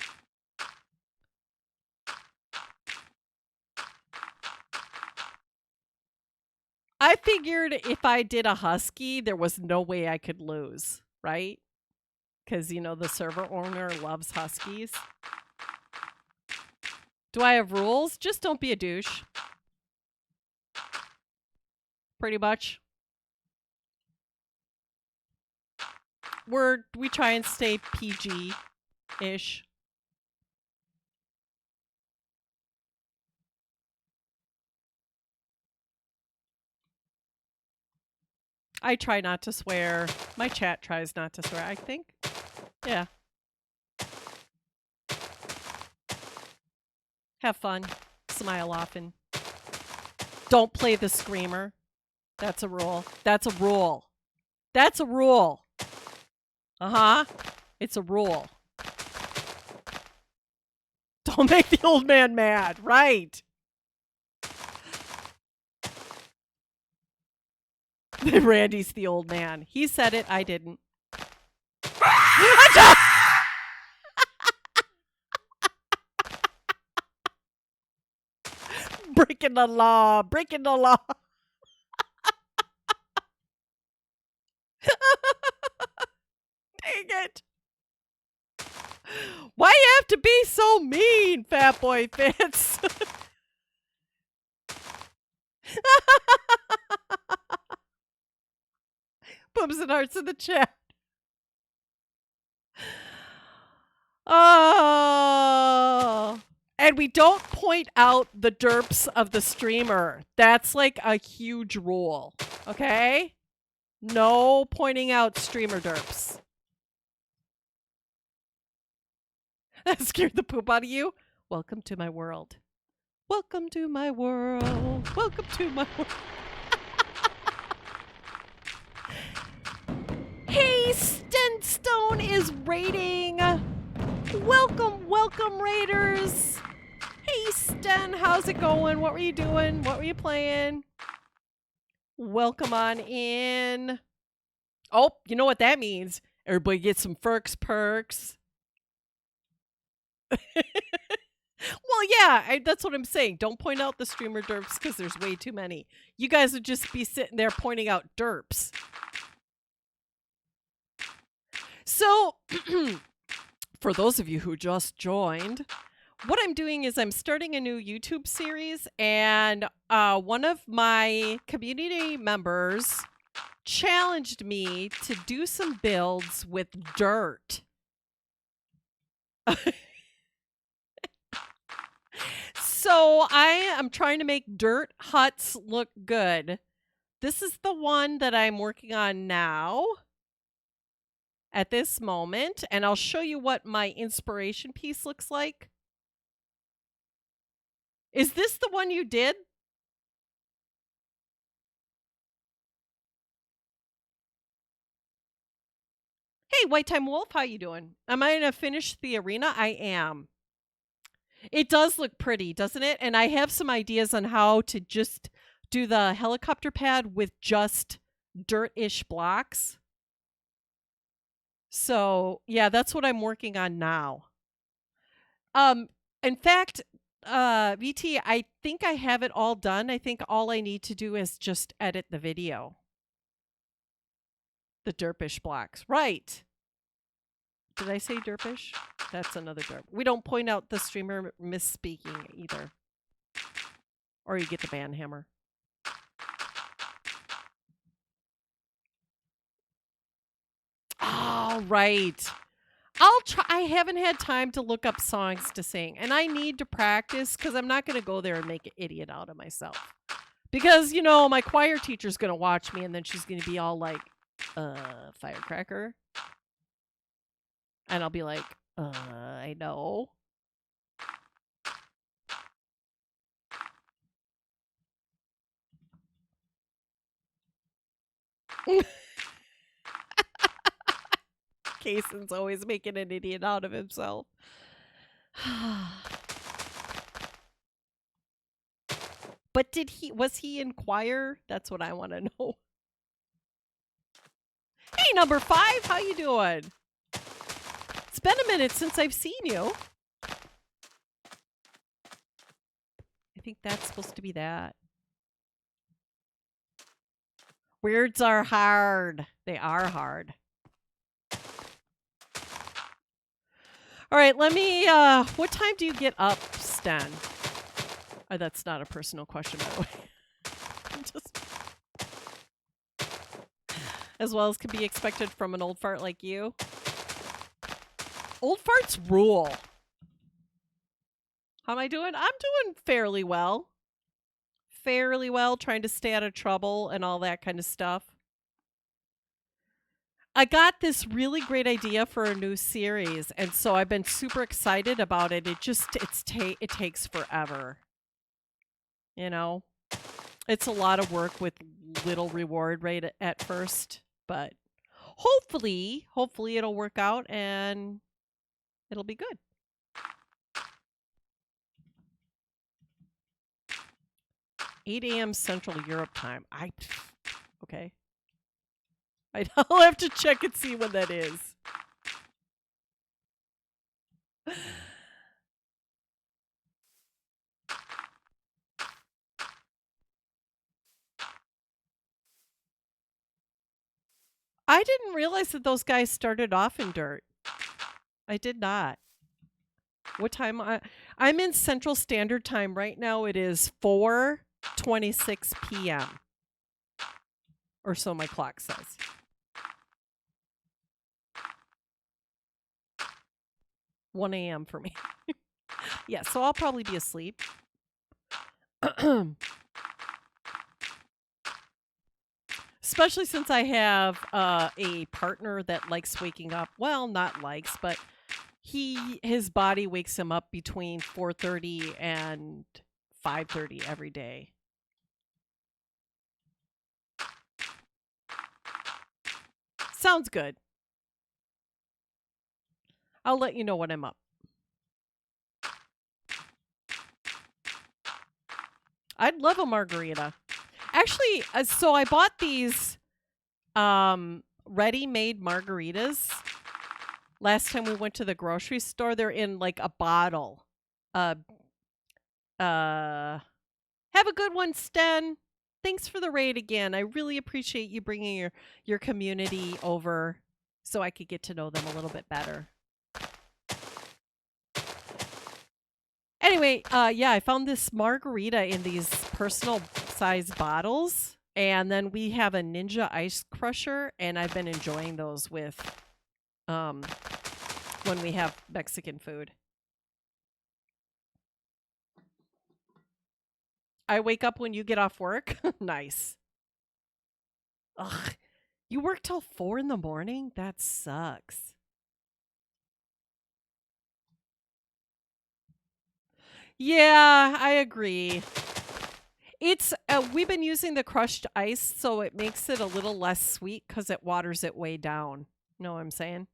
I figured if I did a husky, there was no way I could lose, right? Because, you know, the server owner loves huskies. Do I have rules? Just don't be a douche. Pretty much. We try and stay PG-ish. I try not to swear. My chat tries not to swear, I think. Yeah. Have fun. Smile often. Don't play the screamer. That's a rule. That's a rule. That's a rule. Uh-huh. It's a rule. Don't make the old man mad. Right. Randy's the old man. He said it. I didn't. Breaking the law. Breaking the law. Dang it. Why you have to be so mean, Fat Boy Fitz? Booms and hearts in the chat. Oh. And we don't point out the derps of the streamer. That's like a huge rule. Okay? No pointing out streamer derps. That scared the poop out of you? Welcome to my world. Welcome to my world. Welcome to my world. Hey, Stenstone is raiding. Welcome, welcome, raiders. Hey, Sten, how's it going? What were you doing? What were you playing? Welcome on in. Oh, you know what that means. Everybody get some perks. Well, yeah, that's what I'm saying. Don't point out the streamer derps because there's way too many. You guys would just be sitting there pointing out derps. So, for those of you who just joined, what I'm doing is I'm starting a new YouTube series, and one of my community members challenged me to do some builds with dirt. So I am trying to make dirt huts look good. This is the one that I'm working on now at this moment, and I'll show you what my inspiration piece looks like. Is this the one you did? Hey, White Time Wolf, how you doing? Am I gonna finish the arena? I am. It does look pretty, doesn't it? And I have some ideas on how to just do the helicopter pad with just dirt-ish blocks. So, yeah, that's what I'm working on now. In fact, VT, I think I have it all done. I think all I need to do is just edit the video. The derpish blocks. Right. Did I say derpish? That's another derp. We don't point out the streamer misspeaking either. Or you get the ban hammer. Oh, right. I'll try. I haven't had time to look up songs to sing, and I need to practice because I'm not going to go there and make an idiot out of myself. Because, you know, my choir teacher's going to watch me and then she's going to be all like, firecracker. And I'll be like, I know. Kaysen's always making an idiot out of himself. But was he in choir? That's what I want to know. Hey, number 5, how you doing? It's been a minute since I've seen you. I think that's supposed to be that. Weirds are hard. They are hard. All right, let me, what time do you get up, Stan? Oh, that's not a personal question, by the way. Just as well as can be expected from an old fart like you. Old farts rule. How am I doing? I'm doing fairly well. Fairly well, trying to stay out of trouble and all that kind of stuff. I got this really great idea for a new series, and so I've been super excited about it. It takes forever. You know? It's a lot of work with little reward right at first, but hopefully it'll work out and it'll be good. "8 a.m. Central Europe time." Okay. I'll have to check and see when that is. I didn't realize that those guys started off in dirt. I did not. What time? I'm in Central Standard Time right now. It is 4:26 p.m. or so my clock says. 1 a.m. for me. Yeah, so I'll probably be asleep. Especially since I have a partner that likes waking up. Well, not likes, but his body wakes him up between 4:30 and 5:30 every day. Sounds good. I'll let you know when I'm up. I'd love a margarita. Actually, so I bought these ready-made margaritas last time we went to the grocery store. They're in like a bottle. Have a good one, Sten. Thanks for the raid again. I really appreciate you bringing your community over so I could get to know them a little bit better. Anyway, yeah, I found this margarita in these personal size bottles, and then we have a Ninja ice crusher, and I've been enjoying those with when we have Mexican food. I wake up when you get off work. Nice. Ugh, you work till 4 in the morning? That sucks. Yeah, I agree. It's we've been using the crushed ice, so it makes it a little less sweet because it waters it way down. Know what I'm saying?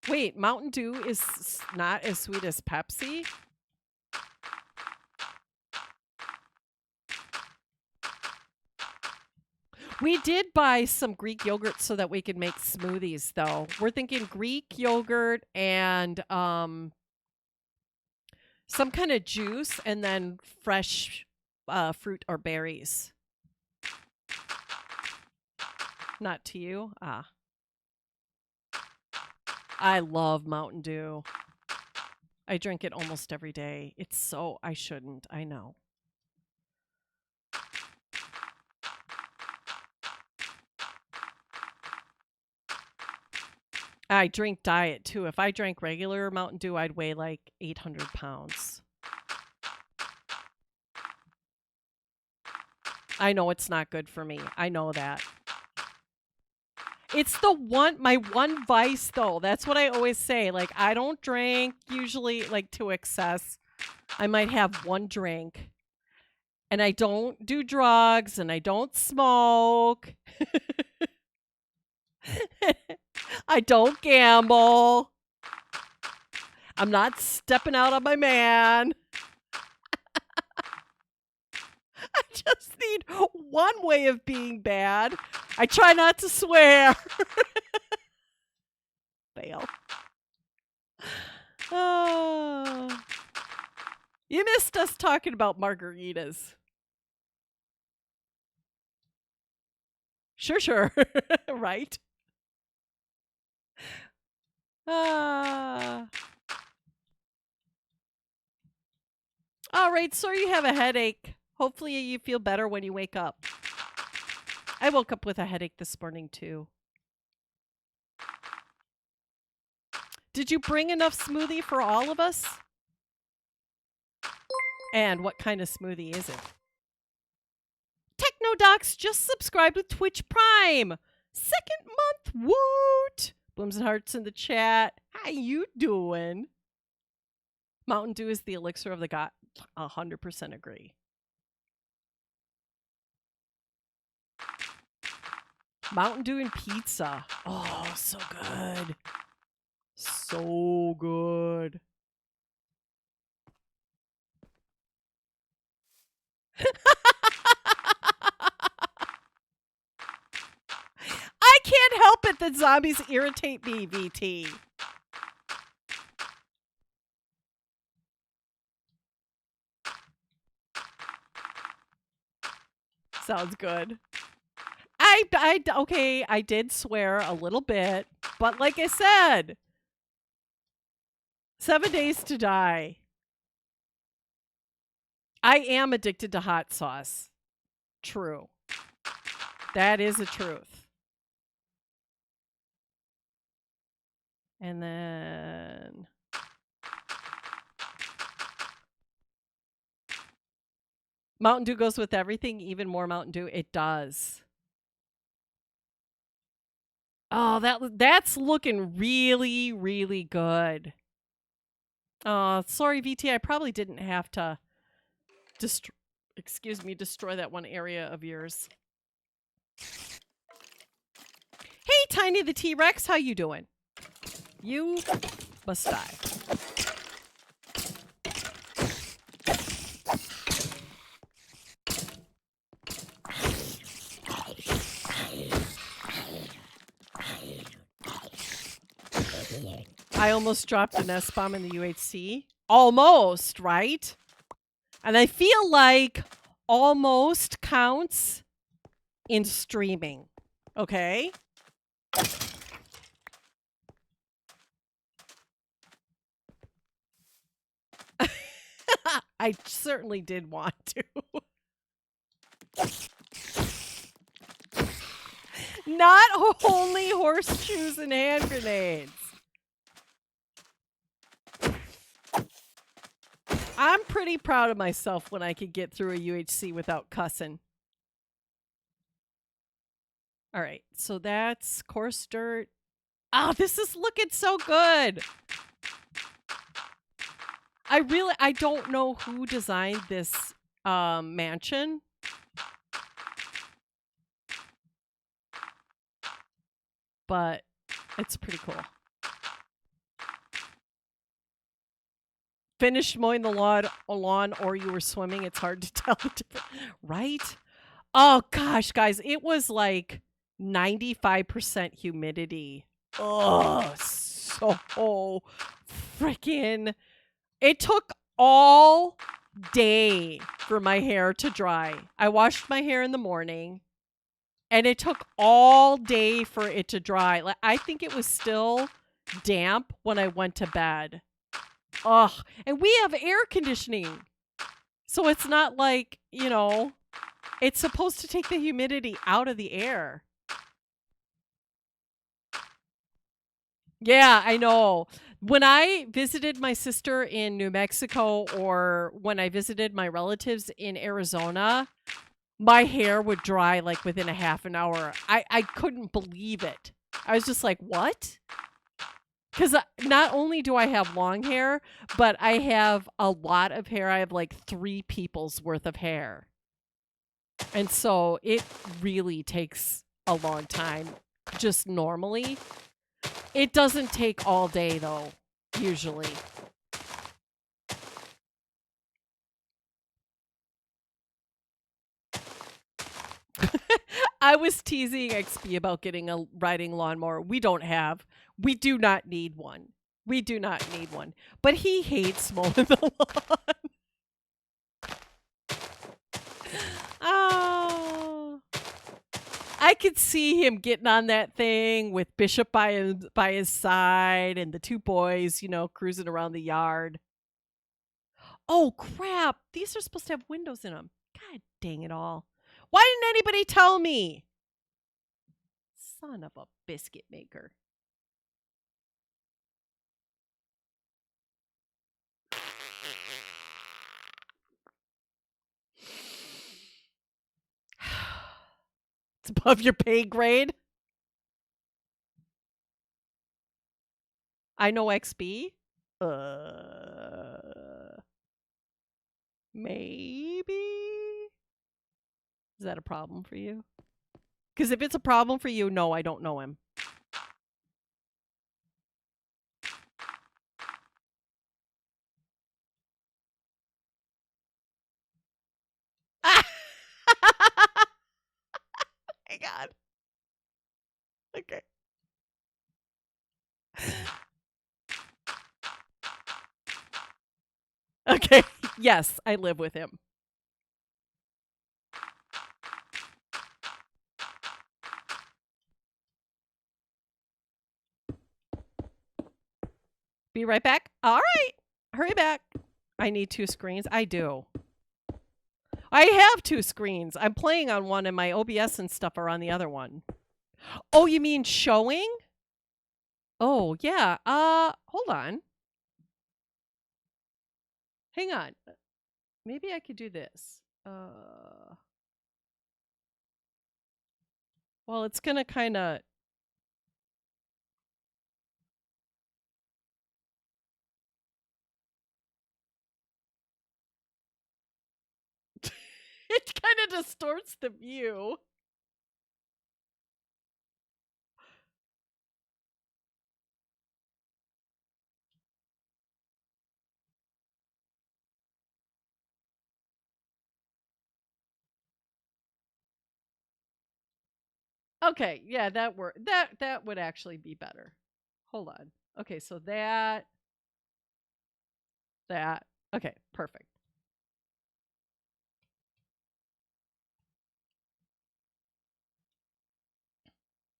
Wait, Mountain Dew is not as sweet as Pepsi? We did buy some Greek yogurt so that we could make smoothies, though. We're thinking Greek yogurt and some kind of juice and then fresh fruit or berries. Not to you? Ah. I love Mountain Dew. I drink it almost every day. It's so... I shouldn't. I know. I drink diet too. If I drank regular Mountain Dew, I'd weigh like 800 pounds. I know it's not good for me. I know that. It's my one vice though. That's what I always say. Like, I don't drink usually like to excess. I might have one drink. And I don't do drugs and I don't smoke. I don't gamble. I'm not stepping out on my man. I just need one way of being bad. I try not to swear. Fail. Oh. You missed us talking about margaritas. Sure. Right? All right, so you have a headache. Hopefully you feel better when you wake up. I woke up with a headache this morning too. Did you bring enough smoothie for all of us? And what kind of smoothie is it? Technodocs just subscribed with Twitch Prime. 2nd month, woot! Blooms and hearts in the chat. How you doing? Mountain Dew is the elixir of the god. 100% agree. Mountain Dew and pizza. Oh, so good. So good. I can't help it that zombies irritate me, VT. Sounds good. Okay, I did swear a little bit, but like I said, 7 days to die. I am addicted to hot sauce. True. That is a truth. And then Mountain Dew goes with everything, even more Mountain Dew. It does. Oh, that's looking really, really good. Oh, sorry, VT. I probably didn't have to destroy that one area of yours. Hey, Tiny the T-Rex, how you doing? You must die. I almost dropped an S-bomb in the UHC. Almost, right? And I feel like almost counts in streaming. Okay? I certainly did want to. Not only horseshoes and hand grenades. I'm pretty proud of myself when I could get through a UHC without cussing. All right, so that's coarse dirt. Oh, this is looking so good. I don't know who designed this mansion. But it's pretty cool. Finished mowing the lawn or you were swimming. It's hard to tell the difference. Right? Oh, gosh, guys. It was like 95% humidity. Oh, so freaking... It took all day for my hair to dry. I washed my hair in the morning. And it took all day for it to dry. Like, I think it was still damp when I went to bed. Ugh. And we have air conditioning. So it's not like, you know, it's supposed to take the humidity out of the air. Yeah, I know. When I visited my sister in New Mexico or when I visited my relatives in Arizona, my hair would dry like within a half an hour. I couldn't believe it. I was just like, what? Because not only do I have long hair, but I have a lot of hair. I have like 3 people's worth of hair. And so it really takes a long time just normally. It doesn't take all day though, usually. I was teasing XP about getting a riding lawnmower. We don't have. We do not need one. We do not need one. But he hates mowing the lawn. Oh. I could see him getting on that thing with Bishop by his side and the 2 boys, you know, cruising around the yard. Oh, crap. These are supposed to have windows in them. God dang it all. Why didn't anybody tell me? Son of a biscuit maker. It's above your pay grade. I know XB. Maybe. Is that a problem for you? Because if it's a problem for you, no, I don't know him. Ah! My God. Okay. Okay. Yes, I live with him. Be right back. All right. Hurry back. I need 2 screens. I do. I have 2 screens. I'm playing on one and my OBS and stuff are on the other one. Oh, you mean showing? Oh, yeah. Hold on. Hang on. Maybe I could do this. Well, it's going to kind of it kind of distorts the view. Okay, yeah, that would actually be better. Hold on. Okay, so that. Okay, perfect.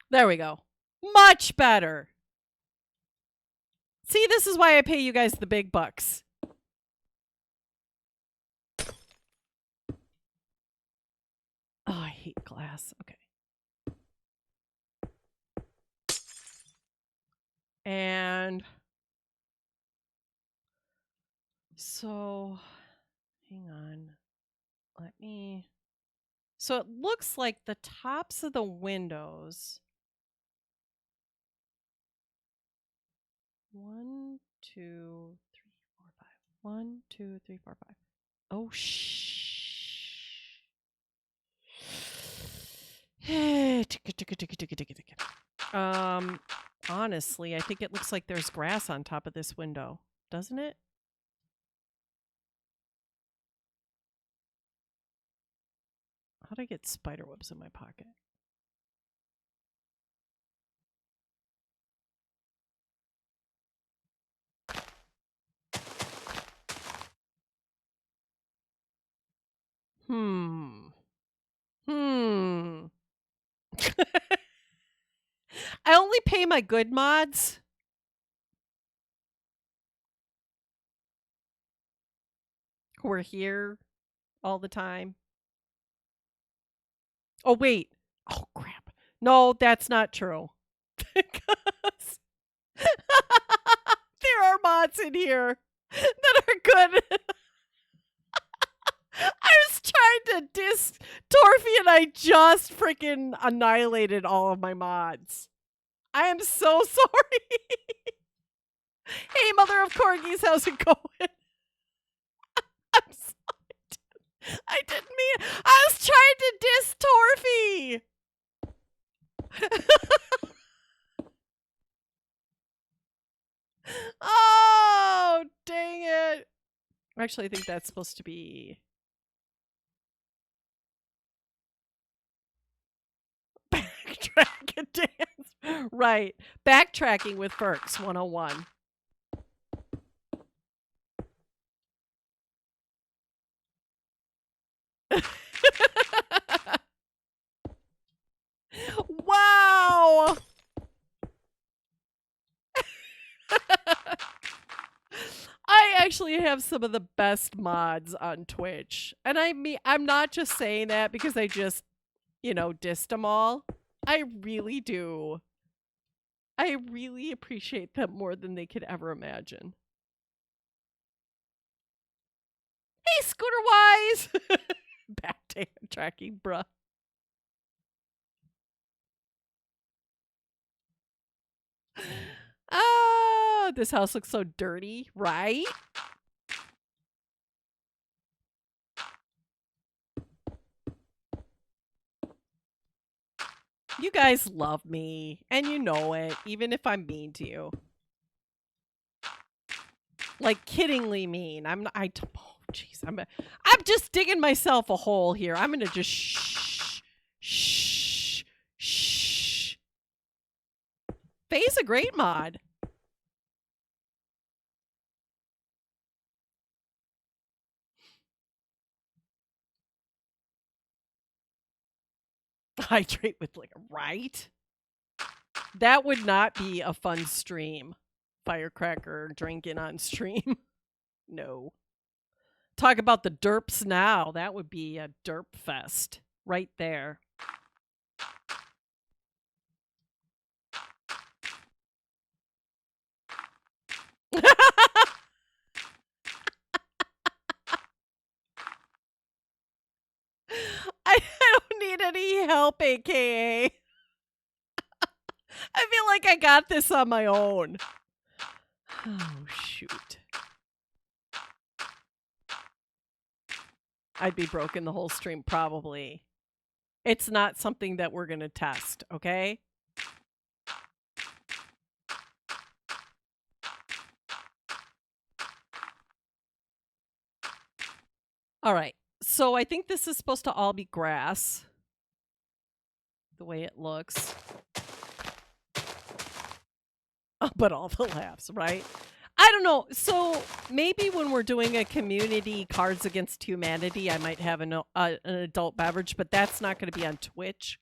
There we go. Much better. See, this is why I pay you guys the big bucks. Oh, I hate glass. Okay. And so, hang on. Let me. So it looks like the tops of the windows. 1, 2, 3, 4, 5. 1, 2, 3, 4, 5. Oh, honestly, I think it looks like there's grass on top of this window, doesn't it? How do I get spider webs in my pocket? Hmm. I only pay my good mods. Who are here all the time. Oh, wait. Oh, crap. No, that's not true. There are mods in here that are good. I was trying to diss Torfy and I just freaking annihilated all of my mods. I am so sorry. Hey, mother of corgis, how's it going? I'm sorry. I didn't mean. I was trying to diss Torfy. Oh, dang it. Actually, I think that's supposed to be backtrack and dance. Right. Backtracking with Ferks 101. Wow. I actually have some of the best mods on Twitch. And I'm not just saying that because I just, dissed them all. I really do. I really appreciate them more than they could ever imagine. Hey, Scooter Wise! Back tracking, bruh. Ah, this house looks so dirty, right? You guys love me, and you know it, even if I'm mean to you. Like, kiddingly mean. Oh, jeez. I'm just digging myself a hole here. I'm gonna just shh. Faye's a great mod. Hydrate with liquor, right? That would not be a fun stream. Firecracker drinking on stream. No. Talk about the derps now. That would be a derp fest right there. I don't need any help, AKA. I feel like I got this on my own. Oh, shoot. I'd be broken the whole stream, probably. It's not something that we're going to test, okay? All right. So I think this is supposed to all be grass. The way it looks. But all the laughs, right? I don't know. So maybe when we're doing a community Cards Against Humanity, I might have an adult beverage, but that's not going to be on Twitch.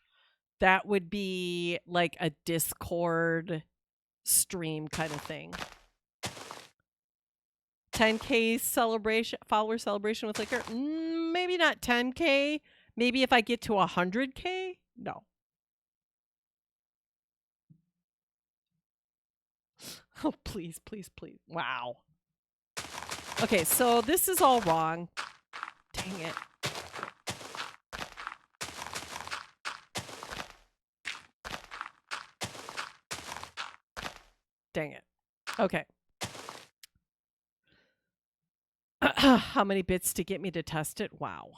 That would be like a Discord stream kind of thing. 10K celebration, follower celebration with liquor. Maybe not 10K. Maybe if I get to 100K. No. Oh, please, please, please. Wow. Okay, so this is all wrong. Dang it. Dang it. Okay. How many bits to get me to test it? Wow.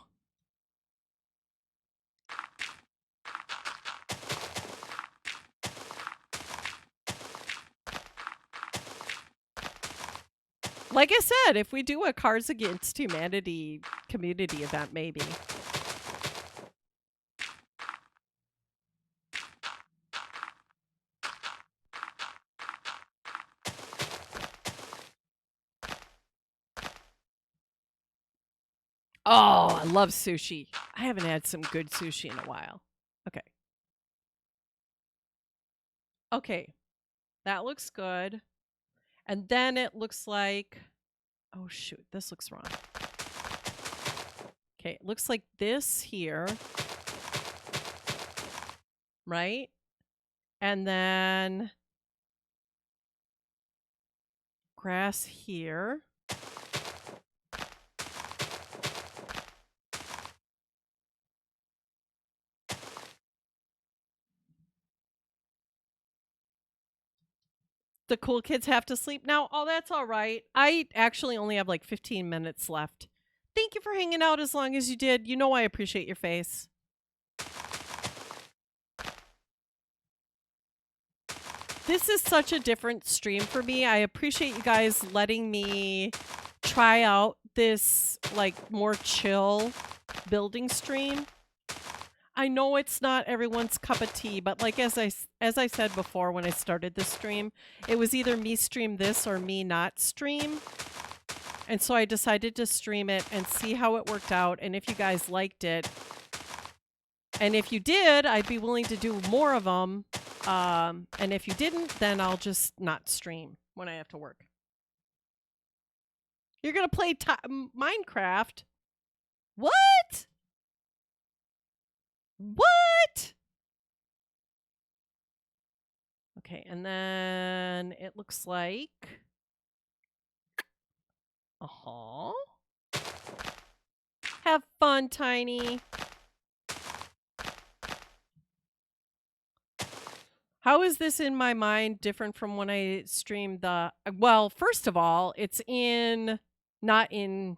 Like I said, if we do a Cards Against Humanity community event, maybe. Oh, I love sushi. I haven't had some good sushi in a while. Okay. Okay. That looks good. And then it looks like... Oh, shoot. This looks wrong. Okay. It looks like this here. Right? And then... grass here. The cool kids have to sleep now. Oh, that's all right. I actually only have like 15 minutes left. Thank you for hanging out as long as you did. You know I appreciate your face. This is such a different stream for me. I appreciate you guys letting me try out this like more chill building stream. I know it's not everyone's cup of tea, but like as I said before when I started this stream, it was either me stream this or me not stream. And so I decided to stream it and see how it worked out and if you guys liked it. And if you did, I'd be willing to do more of them. And if you didn't, then I'll just not stream when I have to work. You're going to play Minecraft? What? What? Okay, and then it looks like... Uh-huh. Have fun, Tiny. How is this in my mind different from when I streamed the... Well, first of all, it's not in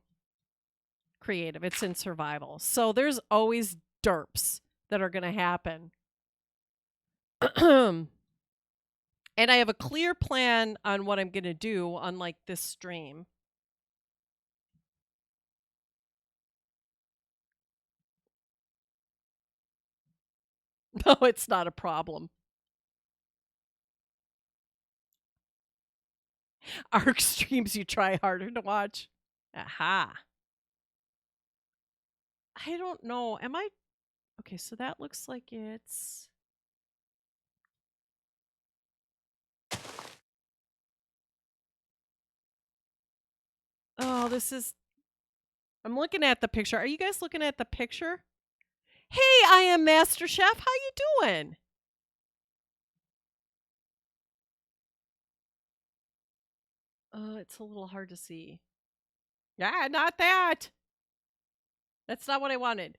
creative. It's in survival. So there's always derps that are going to happen. And I have a clear plan on what I'm going to do, unlike this stream. No, it's not a problem. ARC streams you try harder to watch. Aha. I don't know. Am I... Okay, so that looks like it's... Oh, this is... I'm looking at the picture. Are you guys looking at the picture? Hey, I am Master Chef. How you doing? It's a little hard to see. Yeah, not that. That's not what I wanted.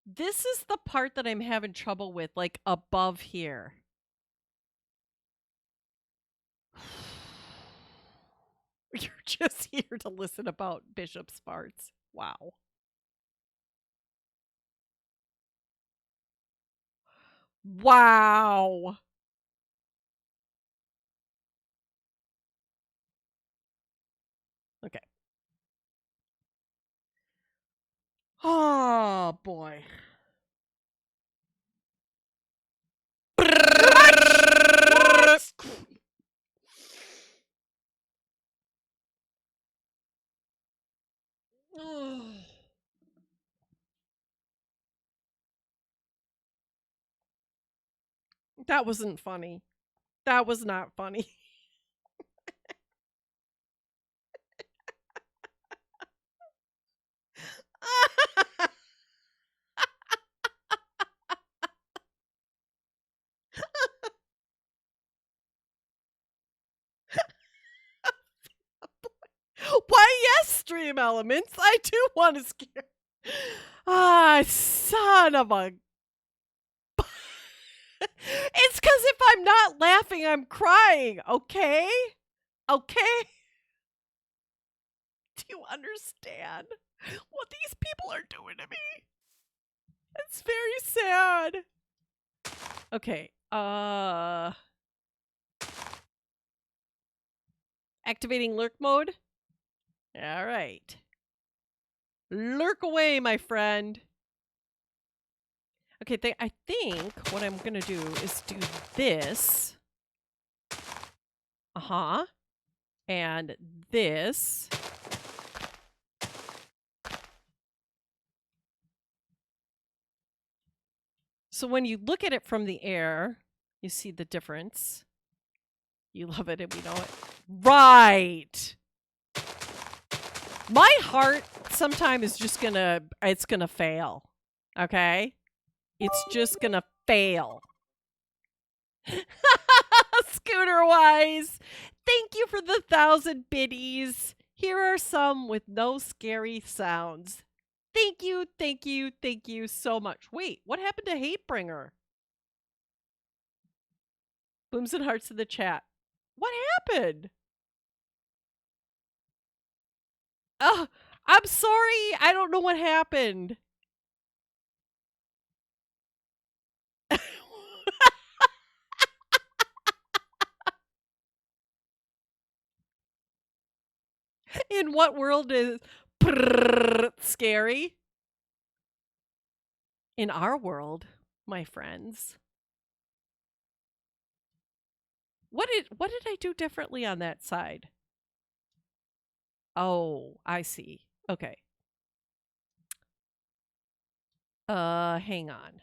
This is the part that I'm having trouble with, like above here. You're just here to listen about Bishop's farts. Wow. Wow. Okay. Oh, boy. What? That wasn't funny. That was not funny. Why, yes, Stream Elements. I do want to scare. Ah, son of a... It's because if I'm not laughing, I'm crying, okay? Okay? Do you understand what these people are doing to me? It's very sad. Okay, activating lurk mode. All right. Lurk away, my friend. Okay, I think what I'm going to do is do this. Uh-huh. And this. So when you look at it from the air, you see the difference. You love it and we know it. Right! My heart sometimes is just it's gonna fail. Okay? It's just gonna fail. Scooter Wise, thank you for the 1,000 biddies. Here are some with no scary sounds. Thank you, thank you, thank you so much. Wait, what happened to Hatebringer? Booms and hearts in the chat. What happened? Oh, I'm sorry. I don't know what happened. In what world is scary? In our world, my friends. What did I do differently on that side? Oh, I see. Okay. Hang on.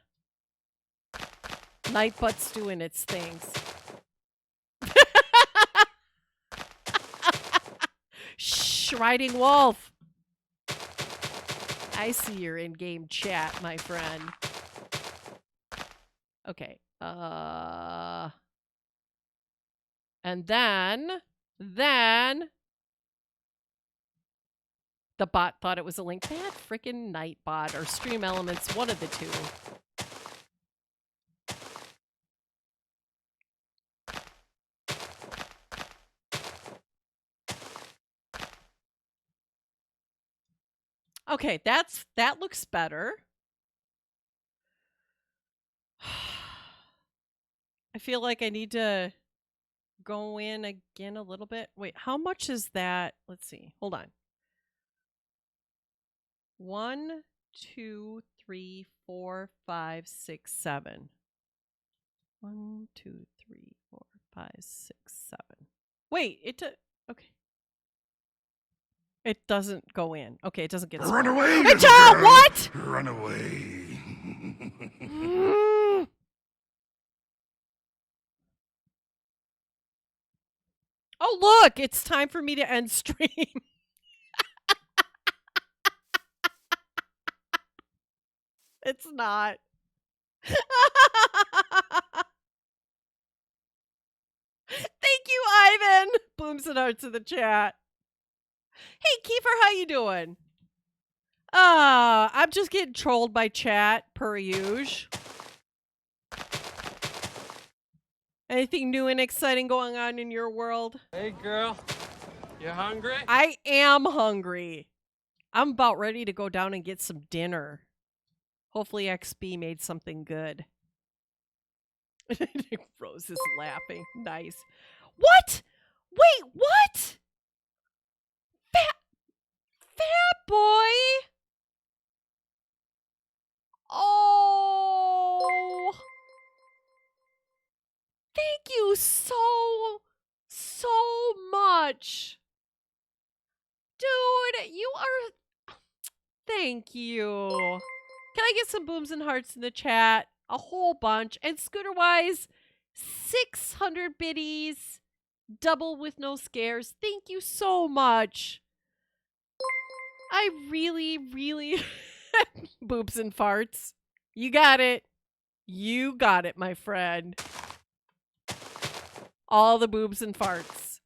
Nightbutt's doing its things. Shh, Riding Wolf. I see your in-game chat, my friend. Okay. And then the bot thought it was a link. That freaking Nightbot or Stream Elements, one of the two. Okay, that looks better. I feel like I need to go in again a little bit. Wait, how much is that? Let's see. Hold on. 1, 2, 3, 4, 5, 6, 7. 1, 2, 3, 4, 5, 6, 7. Wait, okay. It doesn't go in. Okay, it doesn't get Run small. away, Hey, little child, girl. what? Run away. Oh, look, it's time for me to end stream. It's not. Thank you, Ivan. Booms and hearts in the chat. Hey, Kiefer, how you doing? I'm just getting trolled by chat, per usual. Anything new and exciting going on in your world? Hey, girl. You hungry? I am hungry. I'm about ready to go down and get some dinner. Hopefully XB made something good. Rose is laughing. Nice. What? Wait, what? Fat boy? Oh. Thank you so much. Dude, you are... Thank you. Can I get some booms and hearts in the chat? A whole bunch. And Scooter-wise, 600 biddies. Double with no scares. Thank you so much. I really... Boobs and farts. You got it. You got it, my friend. All the boobs and farts.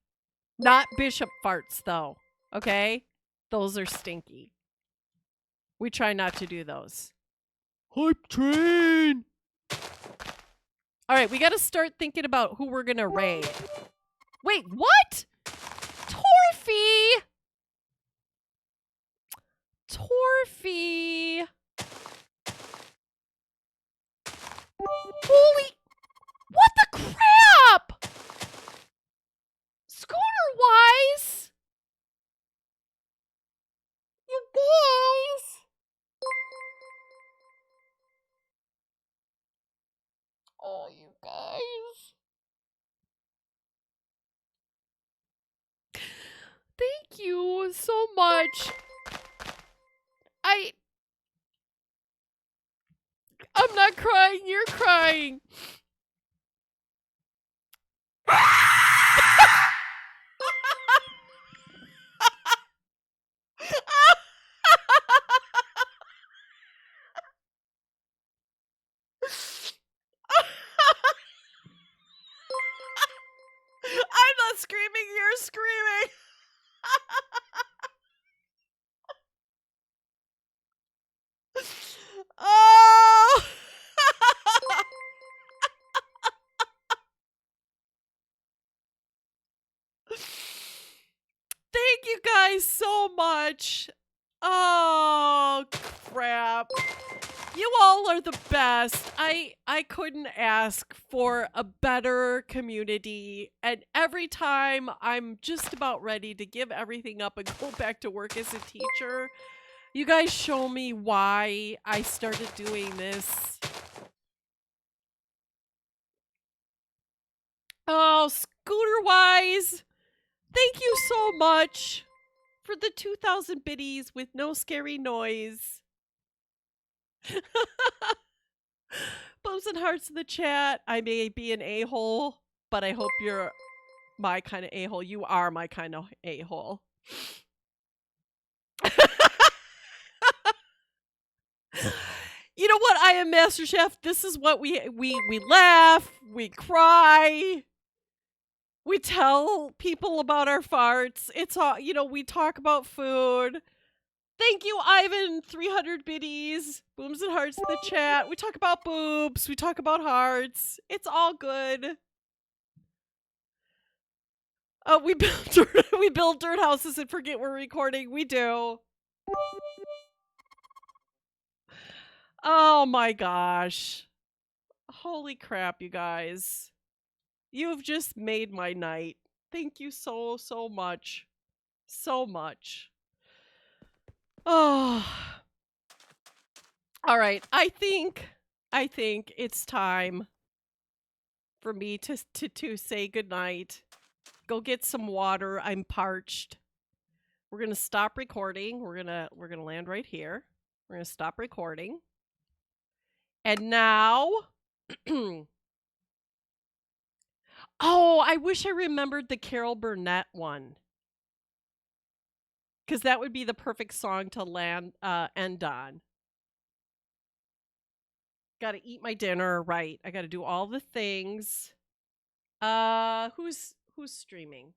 Not bishop farts, though. Okay? Those are stinky. We try not to do those. Hype train! Alright, we gotta start thinking about who we're gonna raid. Wait, what? Torfy! Torfy! Holy... What the crap? Scooter-wise? You guys? Oh, you guys. Thank you so much. I'm not crying, you're crying. screaming. Oh! Thank you guys so much. Oh, crap. You all are the best. I couldn't ask for a better community. And every time I'm just about ready to give everything up and go back to work as a teacher, you guys show me why I started doing this. Oh, Scooter Wise, thank you so much for the 2,000 biddies with no scary noise. Bumps and hearts in the chat. I may be an a-hole, but I hope you're my kind of a-hole. You are my kind of a-hole. You know what? I am Master Chef. This is what we laugh, we cry, we tell people about our farts. It's all, you know, we talk about food. Thank you, Ivan. 300 biddies. Booms and hearts in the chat. We talk about boobs. We talk about hearts. It's all good. We build dirt houses and forget we're recording. We do. Oh my gosh. Holy crap, you guys. You've just made my night. Thank you so much. So much. Oh. All right. I think it's time for me to say goodnight. Go get some water. I'm parched. We're going to stop recording. We're going to land right here. We're going to stop recording. And now oh, I wish I remembered the Carol Burnett one. Cuz that would be the perfect song to end on. Got to eat my dinner, right? I got to do all the things. Who's streaming?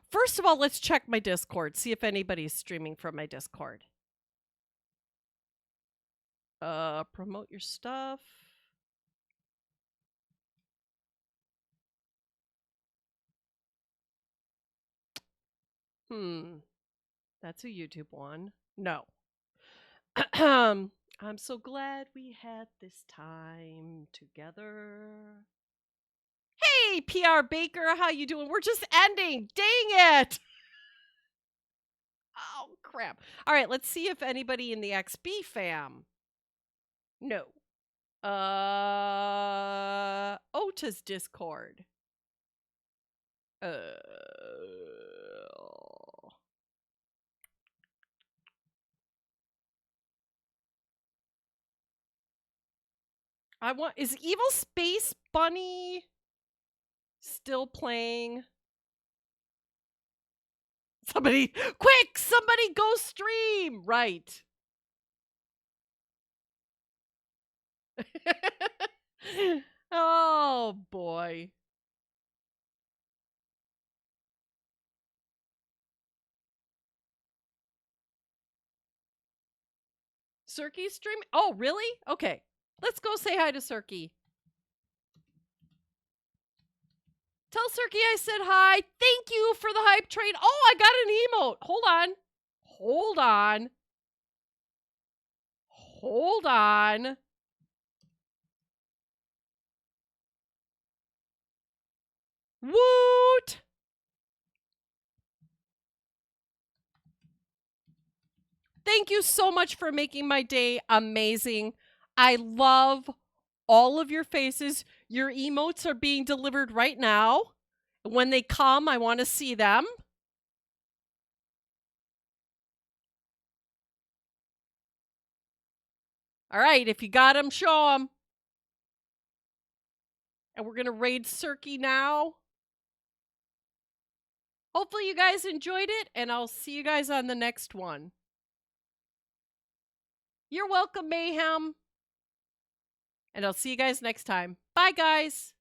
First of all, let's check my Discord, see if anybody's streaming from my Discord. Promote your stuff. That's a YouTube one. No. I'm so glad we had this time together. Hey, PR Baker, how you doing? We're just ending. Dang it. Oh, crap. All right, let's see if anybody in the XB fam. No. Ota's Discord. Is Evil Space Bunny still playing? Somebody go stream! Right. Oh, boy. Cirky's streaming? Oh, really? Okay. Let's go say hi to Cirky. Tell Cirky I said hi. Thank you for the hype train. Oh, I got an emote. Hold on. Hold on. Hold on. Woot! Thank you so much for making my day amazing. I love all of your faces. Your emotes are being delivered right now. When they come, I want to see them. All right, if you got them, show them. And we're going to raid Cirky now. Hopefully you guys enjoyed it, and I'll see you guys on the next one. You're welcome, Mayhem. And I'll see you guys next time. Bye, guys.